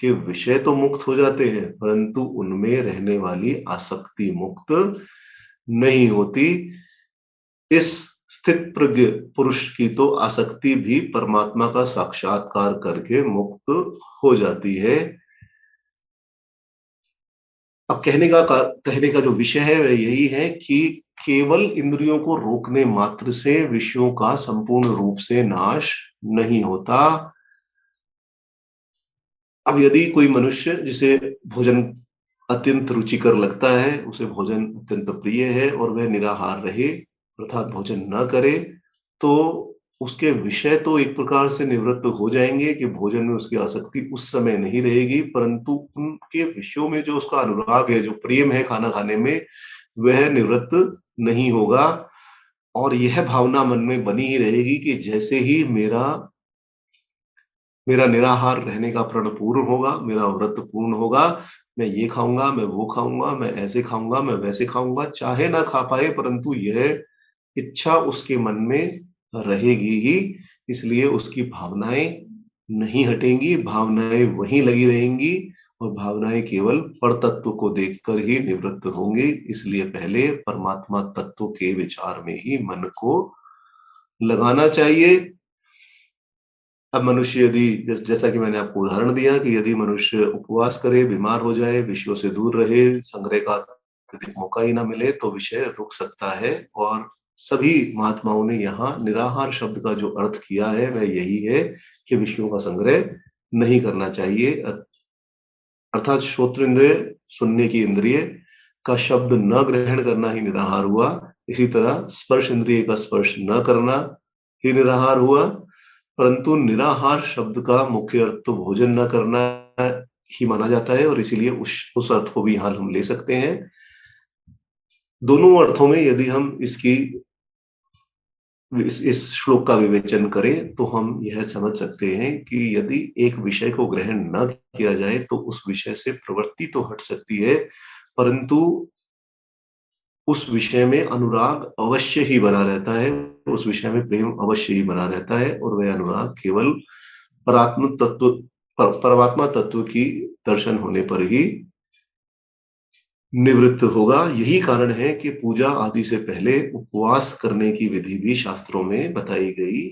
के विषय तो मुक्त हो जाते हैं, परंतु उनमें रहने वाली आसक्ति मुक्त नहीं होती। इस स्थित प्रज्ञ पुरुष की तो आसक्ति भी परमात्मा का साक्षात्कार करके मुक्त हो जाती है। अब कहने का जो विषय है वह यही है कि केवल इंद्रियों को रोकने मात्र से विषयों का संपूर्ण रूप से नाश नहीं होता। अब यदि कोई मनुष्य जिसे भोजन अत्यंत रुचिकर लगता है, उसे भोजन अत्यंत प्रिय है और वह निराहार रहे अर्थात भोजन न करे, तो उसके विषय तो एक प्रकार से निवृत्त हो जाएंगे कि भोजन में उसकी आसक्ति उस समय नहीं रहेगी, परंतु उनके विषयों में जो उसका अनुराग है, जो प्रेम है खाना खाने में, वह निवृत्त नहीं होगा। और यह भावना मन में बनी ही रहेगी कि जैसे ही मेरा निराहार रहने का प्रण पूर्ण होगा, मेरा व्रत पूर्ण होगा, मैं ये खाऊंगा, मैं वो खाऊंगा, मैं ऐसे खाऊंगा, मैं वैसे खाऊंगा, चाहे ना खा पाए परंतु यह इच्छा उसके मन में रहेगी ही। इसलिए उसकी भावनाएं नहीं हटेंगी, भावनाएं वहीं लगी रहेंगी और भावनाएं केवल परतत्व को देखकर ही निवृत्त होंगी। इसलिए पहले परमात्मा तत्व के विचार में ही मन को लगाना चाहिए। अब मनुष्य यदि जैसा कि मैंने आपको उदाहरण दिया कि यदि मनुष्य उपवास करे, बीमार हो जाए, विषयों से दूर रहे, संग्रह का अत्यधिक मौका ही ना मिले, तो विषय रुक सकता है। और सभी महात्माओं ने यहाँ निराहार शब्द का जो अर्थ किया है वह यही है कि विषयों का संग्रह नहीं करना चाहिए, अर्थात श्रोत्र इंद्रिय, सुनने की इंद्रिय का शब्द न ग्रहण करना ही निराहार हुआ। इसी तरह स्पर्श इंद्रिय का स्पर्श न करना ही निराहार हुआ। परंतु निराहार शब्द का मुख्य अर्थ तो भोजन न करना ही माना जाता है और इसीलिए उस अर्थ को भी यहाँ हम ले सकते हैं। दोनों अर्थों में यदि हम इस श्लोक का विवेचन करें तो हम यह समझ सकते हैं कि यदि एक विषय को ग्रहण न किया जाए तो उस विषय से प्रवृत्ति तो हट सकती है, परंतु उस विषय में अनुराग अवश्य ही बना रहता है, उस विषय में प्रेम अवश्य ही बना रहता है और वह अनुराग केवल परमात्मा तत्व की दर्शन होने पर ही निवृत्त होगा। यही कारण है कि पूजा आदि से पहले उपवास करने की विधि भी शास्त्रों में बताई गई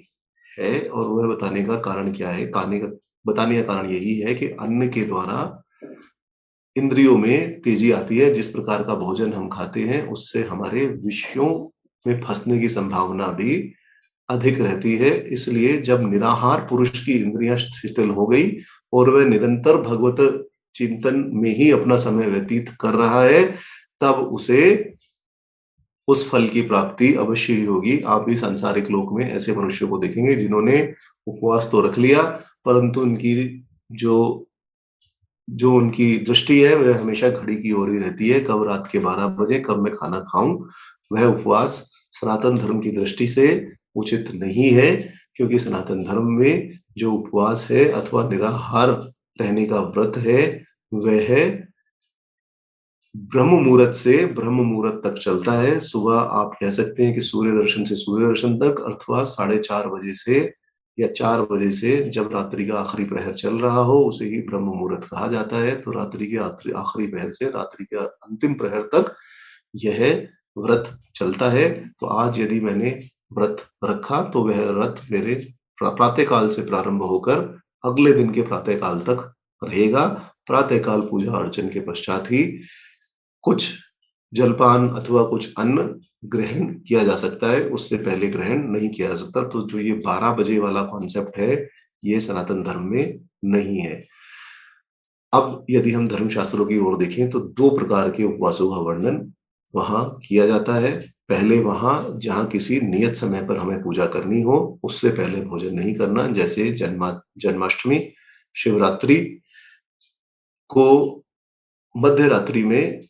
है। और वह बताने का कारण क्या है? बताने का कारण यही है कि अन्न के द्वारा इंद्रियों में तेजी आती है। जिस प्रकार का भोजन हम खाते हैं उससे हमारे विषयों में फंसने की संभावना भी अधिक रहती है। इसलिए जब निराहार पुरुष की इंद्रियां शिथिल हो गई और वह निरंतर भगवत चिंतन में ही अपना समय व्यतीत कर रहा है, तब उसे उस फल की प्राप्ति अवश्य ही होगी। आप भी सांसारिक लोक में ऐसे मनुष्यों को देखेंगे जिन्होंने उपवास तो रख लिया, परंतु उनकी जो उनकी दृष्टि है वह हमेशा घड़ी की ओर ही रहती है, कब रात के 12 बजे कब मैं खाना खाऊं। वह उपवास सनातन धर्म की दृष्टि से उचित नहीं है, क्योंकि सनातन धर्म में जो उपवास है अथवा निराहार रहने का व्रत है वह ब्रह्म मुहूर्त से ब्रह्म मुहूर्त तक चलता है। सुबह आप कह सकते हैं कि सूर्य दर्शन से सूर्य दर्शन तक, अथवा 4:30 बजे से या 4 बजे से जब रात्रि का आखिरी प्रहर चल रहा हो उसे ही ब्रह्म मुहूर्त कहा जाता है। तो रात्रि के आखिरी प्रहर से रात्रि के अंतिम प्रहर तक यह व्रत चलता है। तो आज यदि मैंने व्रत रखा तो वह व्रत मेरे प्रातः काल से प्रारंभ होकर अगले दिन के प्रातः काल तक रहेगा। प्रातः काल पूजा अर्चन के पश्चात ही कुछ जलपान अथवा कुछ अन्न ग्रहण किया जा सकता है, उससे पहले ग्रहण नहीं किया जा सकता। तो जो ये 12 बजे वाला कॉन्सेप्ट है ये सनातन धर्म में नहीं है। अब यदि हम धर्मशास्त्रों की ओर देखें तो 2 प्रकार के उपवासों का वर्णन वहाँ किया जाता है। पहले वहाँ जहाँ किसी नियत समय पर हमें पूजा करनी हो, उससे पहले भोजन नहीं करना, जैसे जन्माष्टमी, शिवरात्रि को मध्य रात्रि में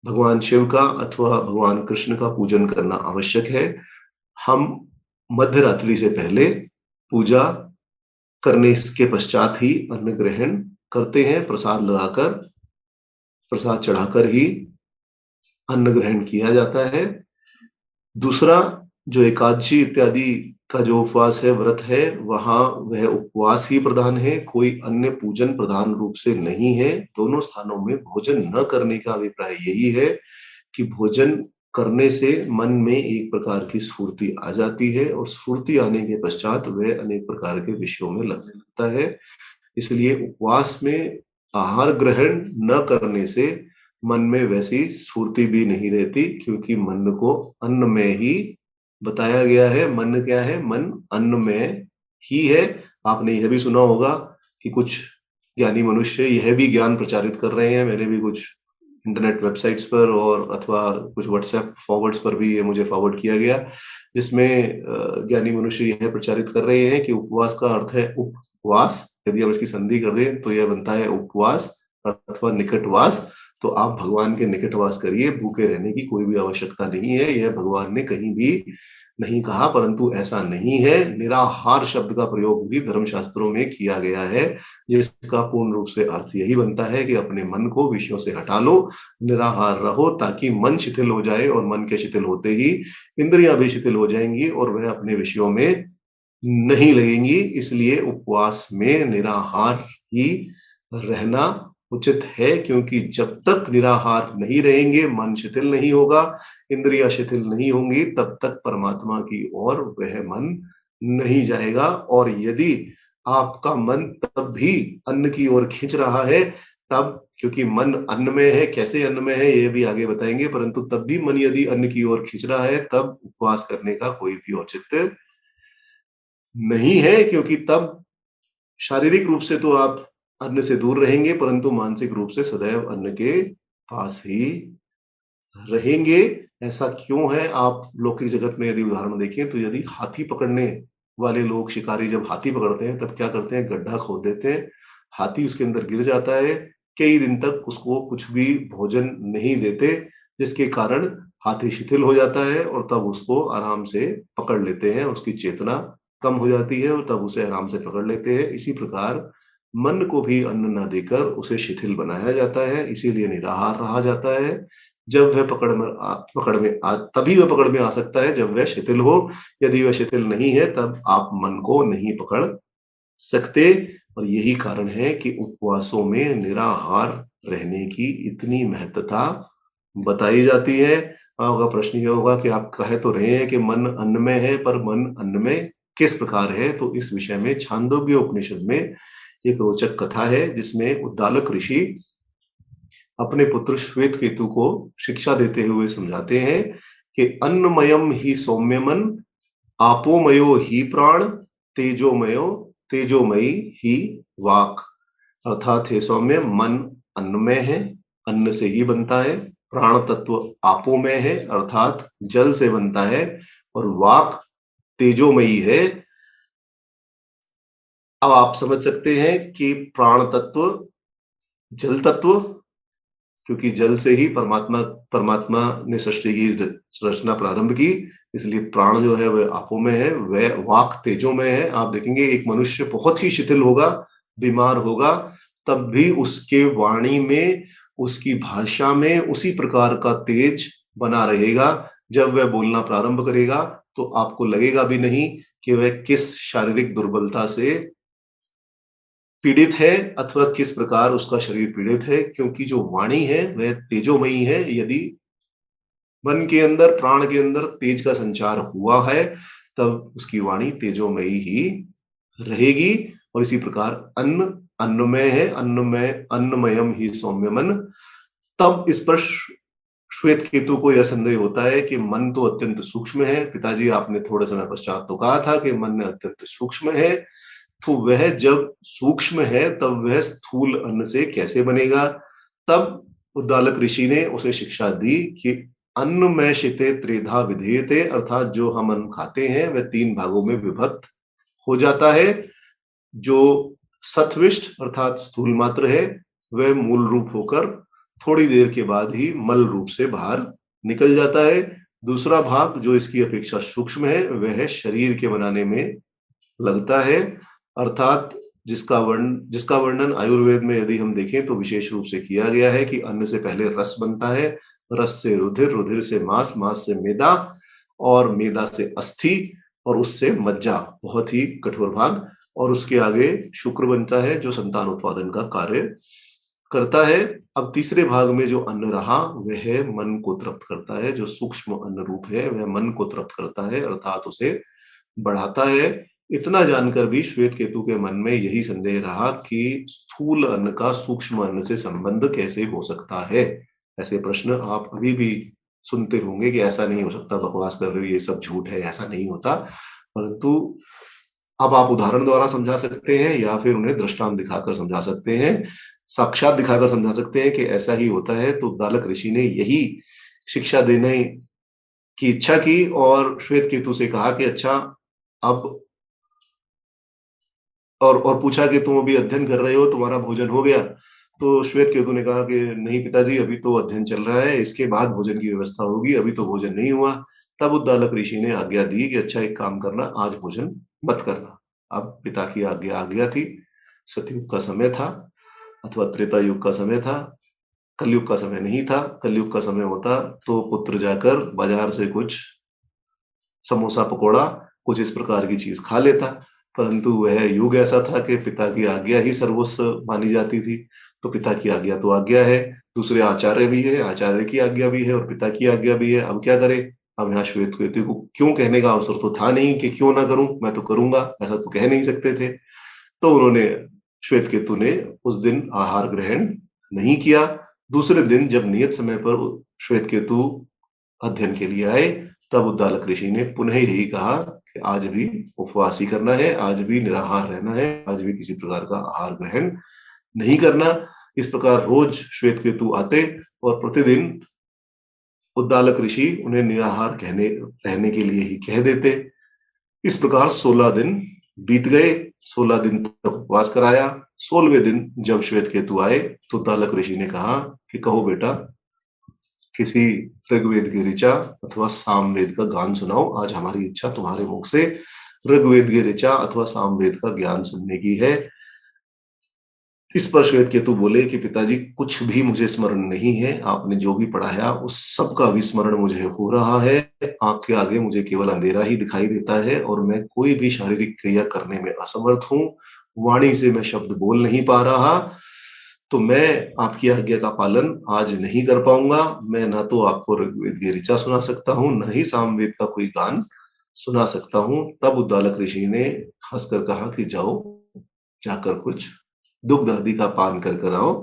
भगवान शिव का अथवा भगवान कृष्ण का पूजन करना आवश्यक है। हम मध्य रात्रि से पहले पूजा करने के पश्चात ही अन्न ग्रहण करते हैं, प्रसाद चढ़ाकर ही अन्न ग्रहण किया जाता है। दूसरा, जो एकादशी इत्यादि का जो उपवास है, व्रत है, वहाँ वह उपवास ही प्रधान है, कोई अन्य पूजन प्रधान रूप से नहीं है। दोनों स्थानों में भोजन न करने का अभिप्राय यही है कि भोजन करने से मन में एक प्रकार की स्फूर्ति आ जाती है और स्फूर्ति आने के पश्चात वह अनेक प्रकार के विषयों में लगने लगता है। इसलिए उपवास में आहार ग्रहण न करने से मन में वैसी स्फूर्ति भी नहीं रहती, क्योंकि मन को अन्न में ही बताया गया है। मन क्या है? मन अन्न में ही है। आपने यह भी सुना होगा कि कुछ ज्ञानी मनुष्य यह भी ज्ञान प्रचारित कर रहे हैं। मैंने भी कुछ इंटरनेट वेबसाइट्स पर और अथवा कुछ व्हाट्सएप फॉरवर्ड्स पर भी ये मुझे फॉरवर्ड किया गया, जिसमें ज्ञानी मनुष्य यह प्रचारित कर रहे हैं कि उपवास का अर्थ है उपवास। यदि हम इसकी संधि कर दें तो यह बनता है उपवास अथवा निकटवास। तो आप भगवान के निकटवास करिए, भूखे रहने की कोई भी आवश्यकता नहीं है। यह भगवान ने कहीं भी नहीं कहा, परंतु ऐसा नहीं है। निराहार शब्द का प्रयोग भी धर्मशास्त्रों में किया गया है, जिसका पूर्ण रूप से अर्थ यही बनता है कि अपने मन को विषयों से हटा लो, निराहार रहो, ताकि मन शिथिल हो जाए और मन के शिथिल होते ही इंद्रियां भी शिथिल हो जाएंगी और वह अपने विषयों में नहीं लगेंगी। इसलिए उपवास में निराहार ही रहना उचित है, क्योंकि जब तक निराहार नहीं रहेंगे, मन शिथिल नहीं होगा, इंद्रियां शिथिल नहीं होंगी, तब तक परमात्मा की ओर वह मन नहीं जाएगा। और यदि आपका मन तब भी अन्न की ओर खींच रहा है, तब, क्योंकि मन अन्न में है, कैसे अन्न में है ये भी आगे बताएंगे, परंतु तब भी मन यदि अन्न की ओर खींच रहा है, तब उपवास करने का कोई भी औचित्य नहीं है, क्योंकि तब शारीरिक रूप से तो आप अन्न से दूर रहेंगे, परंतु मानसिक रूप से सदैव अन्न के पास ही रहेंगे। ऐसा क्यों है? आप लौकिक जगत में यदि उदाहरण देखें तो यदि हाथी पकड़ने वाले लोग, शिकारी जब हाथी पकड़ते हैं तब क्या करते हैं? गड्ढा खोद देते हैं, हाथी उसके अंदर गिर जाता है, कई दिन तक उसको कुछ भी भोजन नहीं देते, जिसके कारण हाथी शिथिल हो जाता है और तब उसको आराम से पकड़ लेते हैं, उसकी चेतना कम हो जाती है और तब उसे आराम से पकड़ लेते हैं। इसी प्रकार मन को भी अन्न न देकर उसे शिथिल बनाया जाता है, इसीलिए निराहार रहा जाता है। जब वह तभी वह पकड़ में आ सकता है जब वह शिथिल हो। यदि वह शिथिल नहीं है, तब आप मन को नहीं पकड़ सकते। और यही कारण है कि उपवासों में निराहार रहने की इतनी महत्ता बताई जाती है। आपका प्रश्न ये होगा कि आप कह तो रहे हैं कि मन अन्न में है, पर मन अन्न में किस प्रकार है? तो इस विषय में छांदोग्य उपनिषद में एक रोचक कथा है, जिसमें उद्दालक ऋषि अपने पुत्र श्वेतकेतु को शिक्षा देते हुए समझाते हैं कि अन्नमयम ही सौम्यमन, आपोमयो ही प्राण, तेजोमयी ही वाक। अर्थात हे सौम्य, मन अन्न में है, अन्न से ही बनता है। प्राण तत्व आपो में है, अर्थात जल से बनता है, और वाक तेजोमयी है। अब आप समझ सकते हैं कि प्राण तत्व, जल तत्व, क्योंकि जल से ही परमात्मा ने सृष्टि की रचना प्रारंभ की, इसलिए प्राण जो है वह आपो में है, वह वाक तेजो में है। आप देखेंगे एक मनुष्य बहुत ही शिथिल होगा, बीमार होगा, तब भी उसके वाणी में, उसकी भाषा में उसी प्रकार का तेज बना रहेगा। जब वह बोलना प्रारंभ करेगा तो आपको लगेगा भी नहीं कि वह किस शारीरिक दुर्बलता से पीड़ित है अथवा किस प्रकार उसका शरीर पीड़ित है, क्योंकि जो वाणी है वह तेजोमयी है। यदि मन के अंदर, प्राण के अंदर तेज का संचार हुआ है, तब उसकी वाणी तेजोमयी ही रहेगी। और इसी प्रकार अन्न अन्नमय है, अन्नमयम ही सौम्यमन। तब इस पर श्वेत केतु को यह संदेह होता है कि मन तो अत्यंत सूक्ष्म है। पिताजी, आपने थोड़े समय पश्चात तो कहा था कि मन अत्यंत सूक्ष्म है, तो वह जब सूक्ष्म है तब वह स्थूल अन्न से कैसे बनेगा? तब उद्दालक ऋषि ने उसे शिक्षा दी कि अन्न में शिते त्रिधा विधेयते, अर्थात जो हम अन्न खाते हैं वह 3 भागों में विभक्त हो जाता है। जो सत्विष्ट अर्थात स्थूल मात्र है वह मूल रूप होकर थोड़ी देर के बाद ही मल रूप से बाहर निकल जाता है। दूसरा भाग जो इसकी अपेक्षा सूक्ष्म है वह शरीर के बनाने में लगता है, अर्थात जिसका वर्णन आयुर्वेद में यदि हम देखें तो विशेष रूप से किया गया है कि अन्न से पहले रस बनता है, रस से रुधिर, रुधिर से मांस, मांस से मेदा और मेदा से अस्थि और उससे मज्जा, बहुत ही कठोर भाग, और उसके आगे शुक्र बनता है जो संतान उत्पादन का कार्य करता है। अब तीसरे भाग में जो अन्न रहा वह मन को तृप्त करता है, जो सूक्ष्म अन्न रूप है वह मन को तृप्त करता है, अर्थात उसे बढ़ाता है। इतना जानकर भी श्वेत केतु के मन में यही संदेह रहा कि स्थूल अन्न का सूक्ष्म अन्न से संबंध कैसे हो सकता है। ऐसे प्रश्न आप अभी भी सुनते होंगे कि ऐसा नहीं हो सकता, बकवास कर रहे हो, ये सब झूठ है, ऐसा नहीं होता। परंतु अब आप उदाहरण द्वारा समझा सकते हैं या फिर उन्हें दृष्टांत दिखाकर समझा सकते हैं, साक्षात दिखाकर समझा सकते हैं कि ऐसा ही होता है। तो उद्दालक ऋषि ने यही शिक्षा देने की इच्छा की और श्वेत केतु से कहा कि अच्छा अब और पूछा कि तुम अभी अध्ययन कर रहे हो, तुम्हारा भोजन हो गया? तो श्वेत केतु ने कहा कि नहीं पिताजी, अभी तो अध्ययन चल रहा है, इसके बाद भोजन की व्यवस्था होगी, अभी तो भोजन नहीं हुआ। तब उद्दालक ऋषि ने आज्ञा दी कि अच्छा एक काम करना, आज भोजन मत करना। अब पिता की आज्ञा थी। सतयुग का समय था अथवा त्रेता युग का समय था, कलयुग का समय नहीं था। कलयुग का समय होता तो पुत्र जाकर बाजार से कुछ समोसा पकोड़ा कुछ इस प्रकार की चीज खा लेता, परंतु वह युग ऐसा था कि पिता की आज्ञा ही सर्वोच्च मानी जाती थी। तो पिता की आज्ञा तो आज्ञा है, दूसरे आचार्य भी है, आचार्य की आज्ञा भी है और पिता की आज्ञा भी है। अब क्या करे? अब यहाँ श्वेत केतु को क्यों कहने का अवसर तो था नहीं कि क्यों ना करूं, मैं तो करूंगा, ऐसा तो कह नहीं सकते थे। तो उन्होंने, श्वेत केतु ने उस दिन आहार ग्रहण नहीं किया। दूसरे दिन जब नियत समय पर श्वेत केतु अध्ययन के लिए आए तब उद्दालक ऋषि ने पुनः यही कहा कि आज भी उपवास ही करना है, आज भी निराहार रहना है, आज भी किसी प्रकार का आहार ग्रहण नहीं करना। इस प्रकार रोज श्वेत केतु आते और प्रतिदिन उद्दालक ऋषि उन्हें निराहार रहने के लिए ही कह देते। इस प्रकार 16 दिन बीत गए, 16 दिन तक उपवास कराया। 16वें दिन जब श्वेत केतु आए तो उद्दालक ऋषि ने कहा कि कहो बेटा, किसी ऋग्वेद की ऋचा अथवा सामवेद का गान सुनाओ, आज हमारी इच्छा तुम्हारे मुख से ऋग्वेद की ऋचा अथवा सामवेद का ज्ञान सुनने की है। इस पर श्वेत केतु बोले कि पिताजी, कुछ भी मुझे स्मरण नहीं है, आपने जो भी पढ़ाया उस सब का विस्मरण मुझे हो रहा है। आंख के आगे मुझे केवल अंधेरा ही दिखाई देता है और मैं कोई भी शारीरिक क्रिया करने में असमर्थ हूँ, वाणी से मैं शब्द बोल नहीं पा रहा। तो मैं आपकी आज्ञा का पालन आज नहीं कर पाऊंगा। मैं ना तो आपको ऋग्वेद की ऋचा सुना सकता हूँ, न ही सामवेद का कोई गान सुना सकता हूँ। तब उद्दालक ऋषि ने हंसकर कहा कि जाओ, जाकर कुछ दुग्ध आदि का पान कर आओ,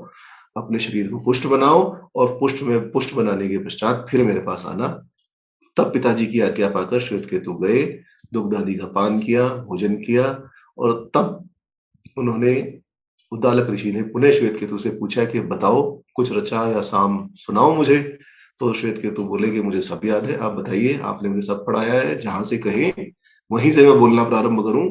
अपने शरीर को पुष्ट बनाओ और पुष्ट बनाने के पश्चात फिर मेरे पास आना। तब पिताजी की आज्ञा पाकर श्वेत केतु गए, दुग्ध आदि का पान किया, भोजन किया और तब उन्होंने, उद्दालक ऋषि ने पुनः श्वेत केतु से पूछा कि बताओ, कुछ रचा या साम सुनाओ मुझे। तो श्वेत केतु बोले कि मुझे सब याद है, आप बताइए, आपने मुझे सब पढ़ाया है, जहां से कहे वहीं से मैं बोलना प्रारंभ करूं।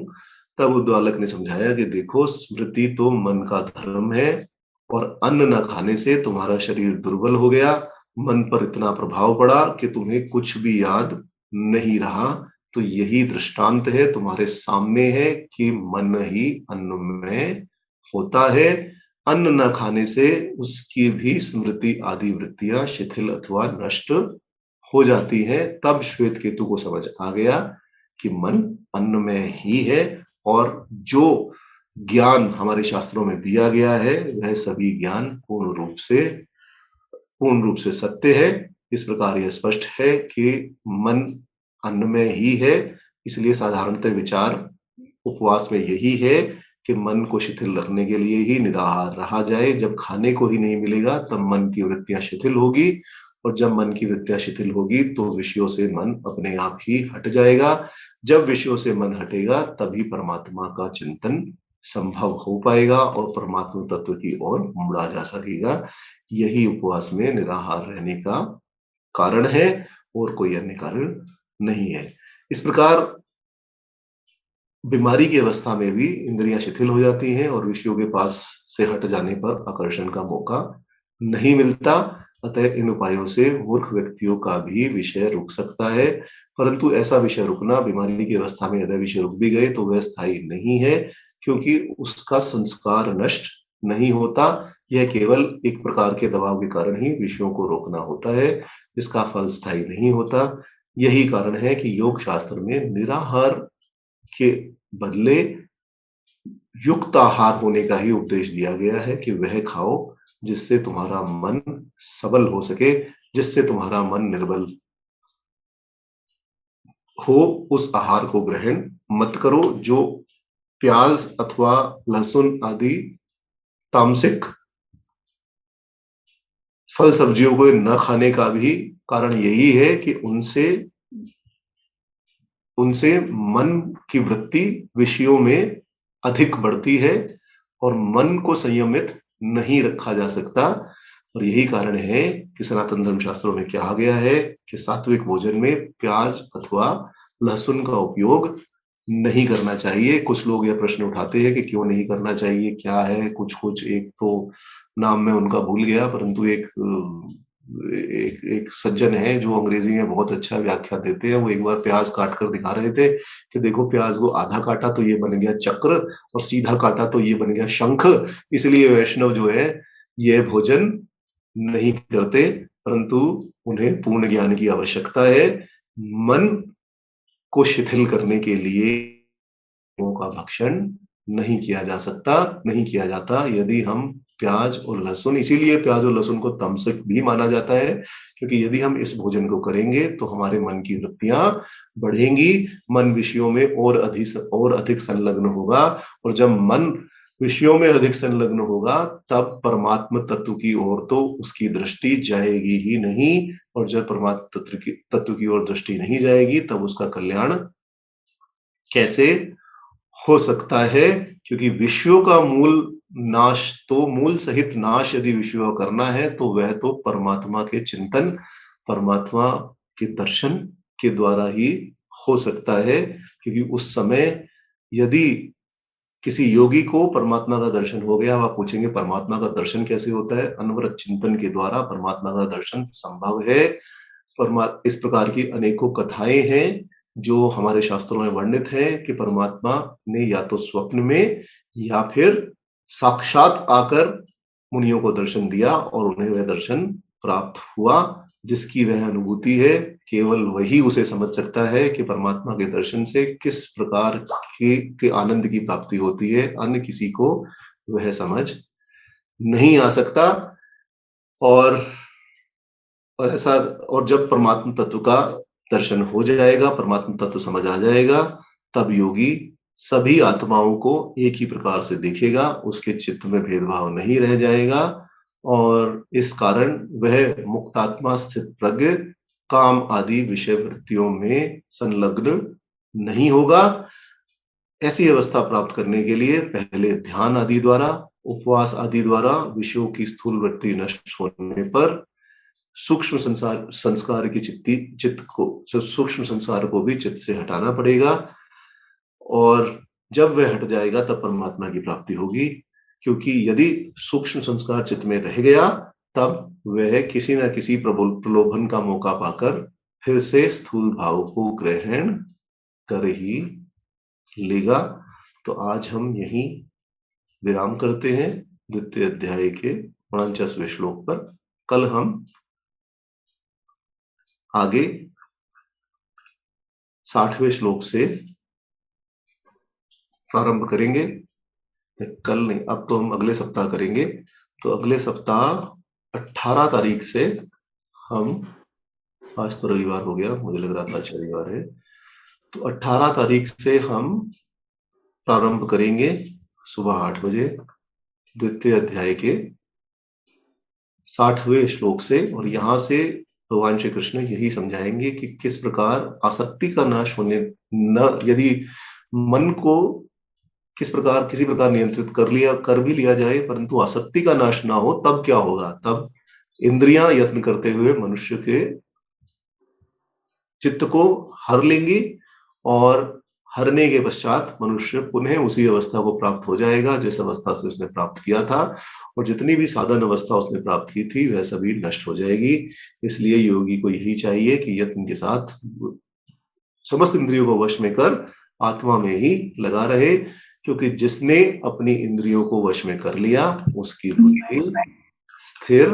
तब उद्दालक ने समझाया कि देखो, स्मृति तो मन का धर्म है और अन्न न खाने से तुम्हारा शरीर दुर्बल हो गया, मन पर इतना प्रभाव पड़ा कि तुम्हें कुछ भी याद नहीं रहा। तो यही दृष्टांत है, तुम्हारे सामने है कि मन ही अन्न में होता है। अन्न न खाने से उसकी भी स्मृति आदि वृत्तियां शिथिल अथवा नष्ट हो जाती हैं। तब श्वेत केतु को समझ आ गया कि मन अन्न में ही है और जो ज्ञान हमारे शास्त्रों में दिया गया है वह सभी ज्ञान पूर्ण रूप से सत्य है। इस प्रकार यह स्पष्ट है कि मन अन्न में ही है। इसलिए साधारणतः विचार उपवास में यही है कि मन को शिथिल रखने के लिए ही निराहार रहा जाए। जब खाने को ही नहीं मिलेगा तब मन की वृत्तियां शिथिल होगी और जब मन की वृत्तियां शिथिल होगी तो विषयों से मन अपने आप ही हट जाएगा। जब विषयों से मन हटेगा तभी परमात्मा का चिंतन संभव हो पाएगा और परमात्मा तत्व की ओर मुड़ा जा सकेगा। यही उपवास में निराहार रहने का कारण है और कोई अन्य कारण नहीं है। इस प्रकार बीमारी की अवस्था में भी इंद्रियां शिथिल हो जाती हैं और विषयों के पास से हट जाने पर आकर्षण का मौका नहीं मिलता। अतः इन उपायों से मूर्ख व्यक्तियों का भी विषय रुक सकता है, परंतु ऐसा विषय रुकना, बीमारी की अवस्था में यदि विषय रुक भी गए तो वह स्थायी नहीं है, क्योंकि उसका संस्कार नष्ट नहीं होता। यह केवल एक प्रकार के दबाव के कारण ही विषयों को रोकना होता है, इसका फल स्थायी नहीं होता। यही कारण है कि योग शास्त्र में निराहार के बदले युक्त आहार होने का ही उपदेश दिया गया है कि वह खाओ जिससे तुम्हारा मन सबल हो सके, जिससे तुम्हारा मन निर्बल हो। उस आहार को ग्रहण मत करो जो प्याज अथवा लहसुन आदि तामसिक फल सब्जियों को न खाने का भी कारण यही है कि उनसे मन की वृत्ति विषयों में अधिक बढ़ती है और मन को संयमित नहीं रखा जा सकता। और यही कारण है कि सनातन धर्म शास्त्रों में कहा गया है कि सात्विक भोजन में प्याज अथवा लहसुन का उपयोग नहीं करना चाहिए। कुछ लोग यह प्रश्न उठाते हैं कि क्यों नहीं करना चाहिए, क्या है, कुछ एक तो नाम मैं उनका भूल गया, परंतु एक सज्जन है जो अंग्रेजी में बहुत अच्छा व्याख्या देते हैं। वो एक बार प्याज काट कर दिखा रहे थे कि देखो, प्याज को आधा काटा तो ये बन गया चक्र और सीधा काटा तो ये बन गया शंख। इसलिए वैष्णव जो है ये भोजन नहीं करते, परंतु उन्हें पूर्ण ज्ञान की आवश्यकता है। मन को शिथिल करने के लिए का भक्षण नहीं किया जा सकता, नहीं किया जाता। यदि हम प्याज और लहसुन, इसीलिए प्याज और लहसुन को तामसिक भी माना जाता है, क्योंकि यदि हम इस भोजन को करेंगे तो हमारे मन की वृत्तियां बढ़ेंगी, मन विषयों में और अधिक संलग्न होगा। और जब मन विषयों में अधिक संलग्न होगा तब परमात्मा तत्व की ओर तो उसकी दृष्टि जाएगी ही नहीं। और जब परमात्मा तत्व की ओर दृष्टि नहीं जाएगी तब उसका कल्याण कैसे हो सकता है? क्योंकि विषयों का मूल सहित नाश यदि विषयों का करना है तो वह तो परमात्मा के चिंतन, परमात्मा के दर्शन के द्वारा ही हो सकता है। क्योंकि उस समय यदि किसी योगी को परमात्मा का दर्शन हो गया, आप पूछेंगे परमात्मा का दर्शन कैसे होता है? अनवरत चिंतन के द्वारा परमात्मा का दर्शन संभव है। इस प्रकार की अनेकों कथाएं हैं जो हमारे शास्त्रों में वर्णित है कि परमात्मा ने या तो स्वप्न में या फिर साक्षात आकर मुनियों को दर्शन दिया और उन्हें वह दर्शन प्राप्त हुआ। जिसकी वह अनुभूति है केवल वही उसे समझ सकता है कि परमात्मा के दर्शन से किस प्रकार के आनंद की प्राप्ति होती है। अन्य किसी को वह समझ नहीं आ सकता। और जब परमात्मा तत्व का दर्शन हो जाएगा, परमात्मा तत्व समझ आ जाएगा, तब योगी सभी आत्माओं को एक ही प्रकार से देखेगा, उसके चित्त में भेदभाव नहीं रह जाएगा और इस कारण वह मुक्तात्मा स्थित प्रज्ञ काम आदि विषय वृत्तियों में संलग्न नहीं होगा। ऐसी अवस्था प्राप्त करने के लिए पहले ध्यान आदि द्वारा, उपवास आदि द्वारा विषयों की स्थूल वृत्ति नष्ट होने पर सूक्ष्म संस्कार की सूक्ष्म संसार को भी चित्त से हटाना पड़ेगा। और जब वह हट जाएगा तब परमात्मा की प्राप्ति होगी। क्योंकि यदि सूक्ष्म संस्कार चित्त में रह गया तब वह किसी न किसी प्रलोभन का मौका पाकर फिर से स्थूल भाव को ग्रहण कर ही लेगा। तो आज हम यहीं विराम करते हैं द्वितीय अध्याय के 49वें श्लोक पर। कल हम आगे 60वें श्लोक से प्रारंभ करेंगे। कल नहीं, अब तो हम अगले सप्ताह करेंगे। तो अगले सप्ताह 18 तारीख से हम, आज तो रविवार हो गया, मुझे लग रहा था शनिवार है, तो 18 तारीख से हम प्रारंभ करेंगे सुबह 8 बजे द्वितीय अध्याय के 60वें श्लोक से। और यहां से भगवान श्री कृष्ण यही समझाएंगे कि किस प्रकार आसक्ति का नाश होने न, यदि मन को किस प्रकार किसी प्रकार नियंत्रित कर भी लिया जाए, परंतु आसक्ति का नाश ना हो, तब क्या होगा? तब इंद्रियां यत्न करते हुए मनुष्य के चित्त को हर लेंगी, और हरने के पश्चात मनुष्य पुनः उसी अवस्था को प्राप्त हो जाएगा जिस अवस्था से उसने प्राप्त किया था, और जितनी भी साधन अवस्था उसने प्राप्त की थी वह सभी नष्ट हो जाएगी। इसलिए योगी को यही चाहिए कि यत्न के साथ समस्त इंद्रियों को वश में कर आत्मा में ही लगा रहे, क्योंकि जिसने अपनी इंद्रियों को वश में कर लिया उसकी बुद्धि स्थिर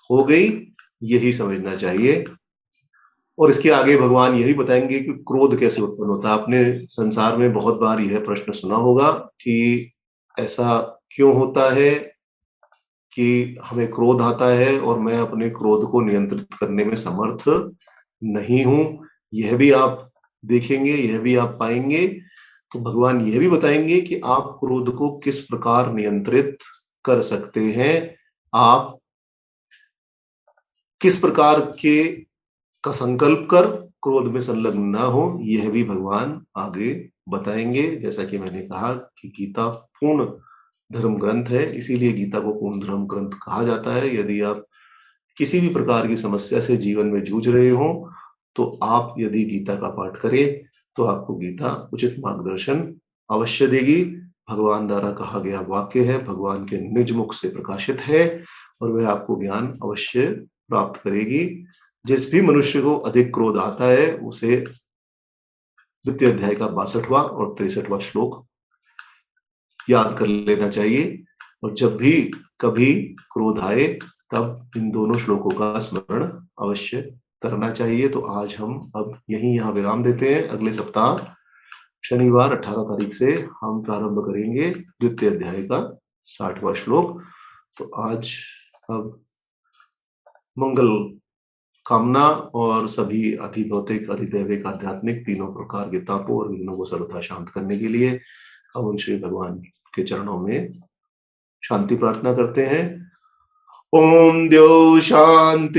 हो गई, यही समझना चाहिए। और इसके आगे भगवान यही बताएंगे कि क्रोध कैसे उत्पन्न होता है। आपने संसार में बहुत बार यह प्रश्न सुना होगा कि ऐसा क्यों होता है कि हमें क्रोध आता है और मैं अपने क्रोध को नियंत्रित करने में समर्थ नहीं हूं। यह भी आप देखेंगे, यह भी आप पाएंगे। तो भगवान यह भी बताएंगे कि आप क्रोध को किस प्रकार नियंत्रित कर सकते हैं, आप किस प्रकार के का संकल्प कर क्रोध में संलग्न ना हो, यह भी भगवान आगे बताएंगे। जैसा कि मैंने कहा कि गीता पूर्ण धर्म ग्रंथ है, इसीलिए गीता को पूर्ण धर्म ग्रंथ कहा जाता है। यदि आप किसी भी प्रकार की समस्या से जीवन में जूझ रहे हो, तो आप यदि गीता का पाठ करें तो आपको गीता उचित मार्गदर्शन अवश्य देगी। भगवान द्वारा कहा गया वाक्य है, भगवान के निज मुख से प्रकाशित है, और वह आपको ज्ञान अवश्य प्राप्त करेगी। जिस भी मनुष्य को अधिक क्रोध आता है उसे द्वितीय अध्याय का 62वां और 63वां श्लोक याद कर लेना चाहिए, और जब भी कभी क्रोध आए तब इन दोनों श्लोकों का स्मरण अवश्य करना चाहिए। तो आज हम अब यहाँ विराम देते हैं। अगले सप्ताह शनिवार 18 तारीख से हम प्रारंभ करेंगे द्वितीय अध्याय का 60वां श्लोक। तो आज अब मंगल कामना और सभी अधिभौतिक, अधिदैविक, आध्यात्मिक तीनों प्रकार के तापों और विघ्नों को सर्वथा शांत करने के लिए हम उन श्री भगवान के चरणों में शांति प्रार्थना करते हैं। ओम द्यौ शांतिरंतरिक्षगम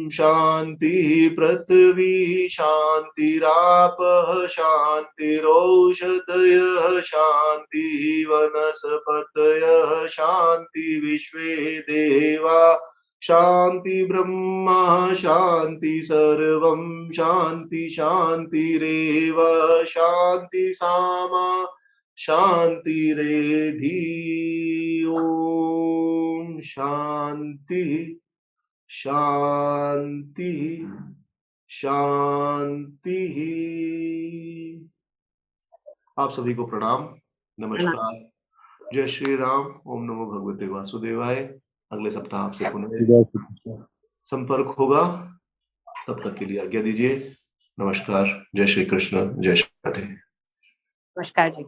शांति पृथ्वी शांतिरापः शांतिरौषधयः शांति वनस्पतयः शांति विश्वे देवा शांति ब्रह्मा शांति सर्वं शांति शांतिरेव शांति सामा शांतिरेधि। ओम शांति शांति शांति। आप सभी को प्रणाम, नमस्कार, जय श्री राम। ओम नमो भगवते वासुदेवाय। अगले सप्ताह आपसे पुनः संपर्क होगा, तब तक के लिए आज्ञा दीजिए। नमस्कार, जय श्री कृष्ण, जय श्री राधे। नमस्कार जी।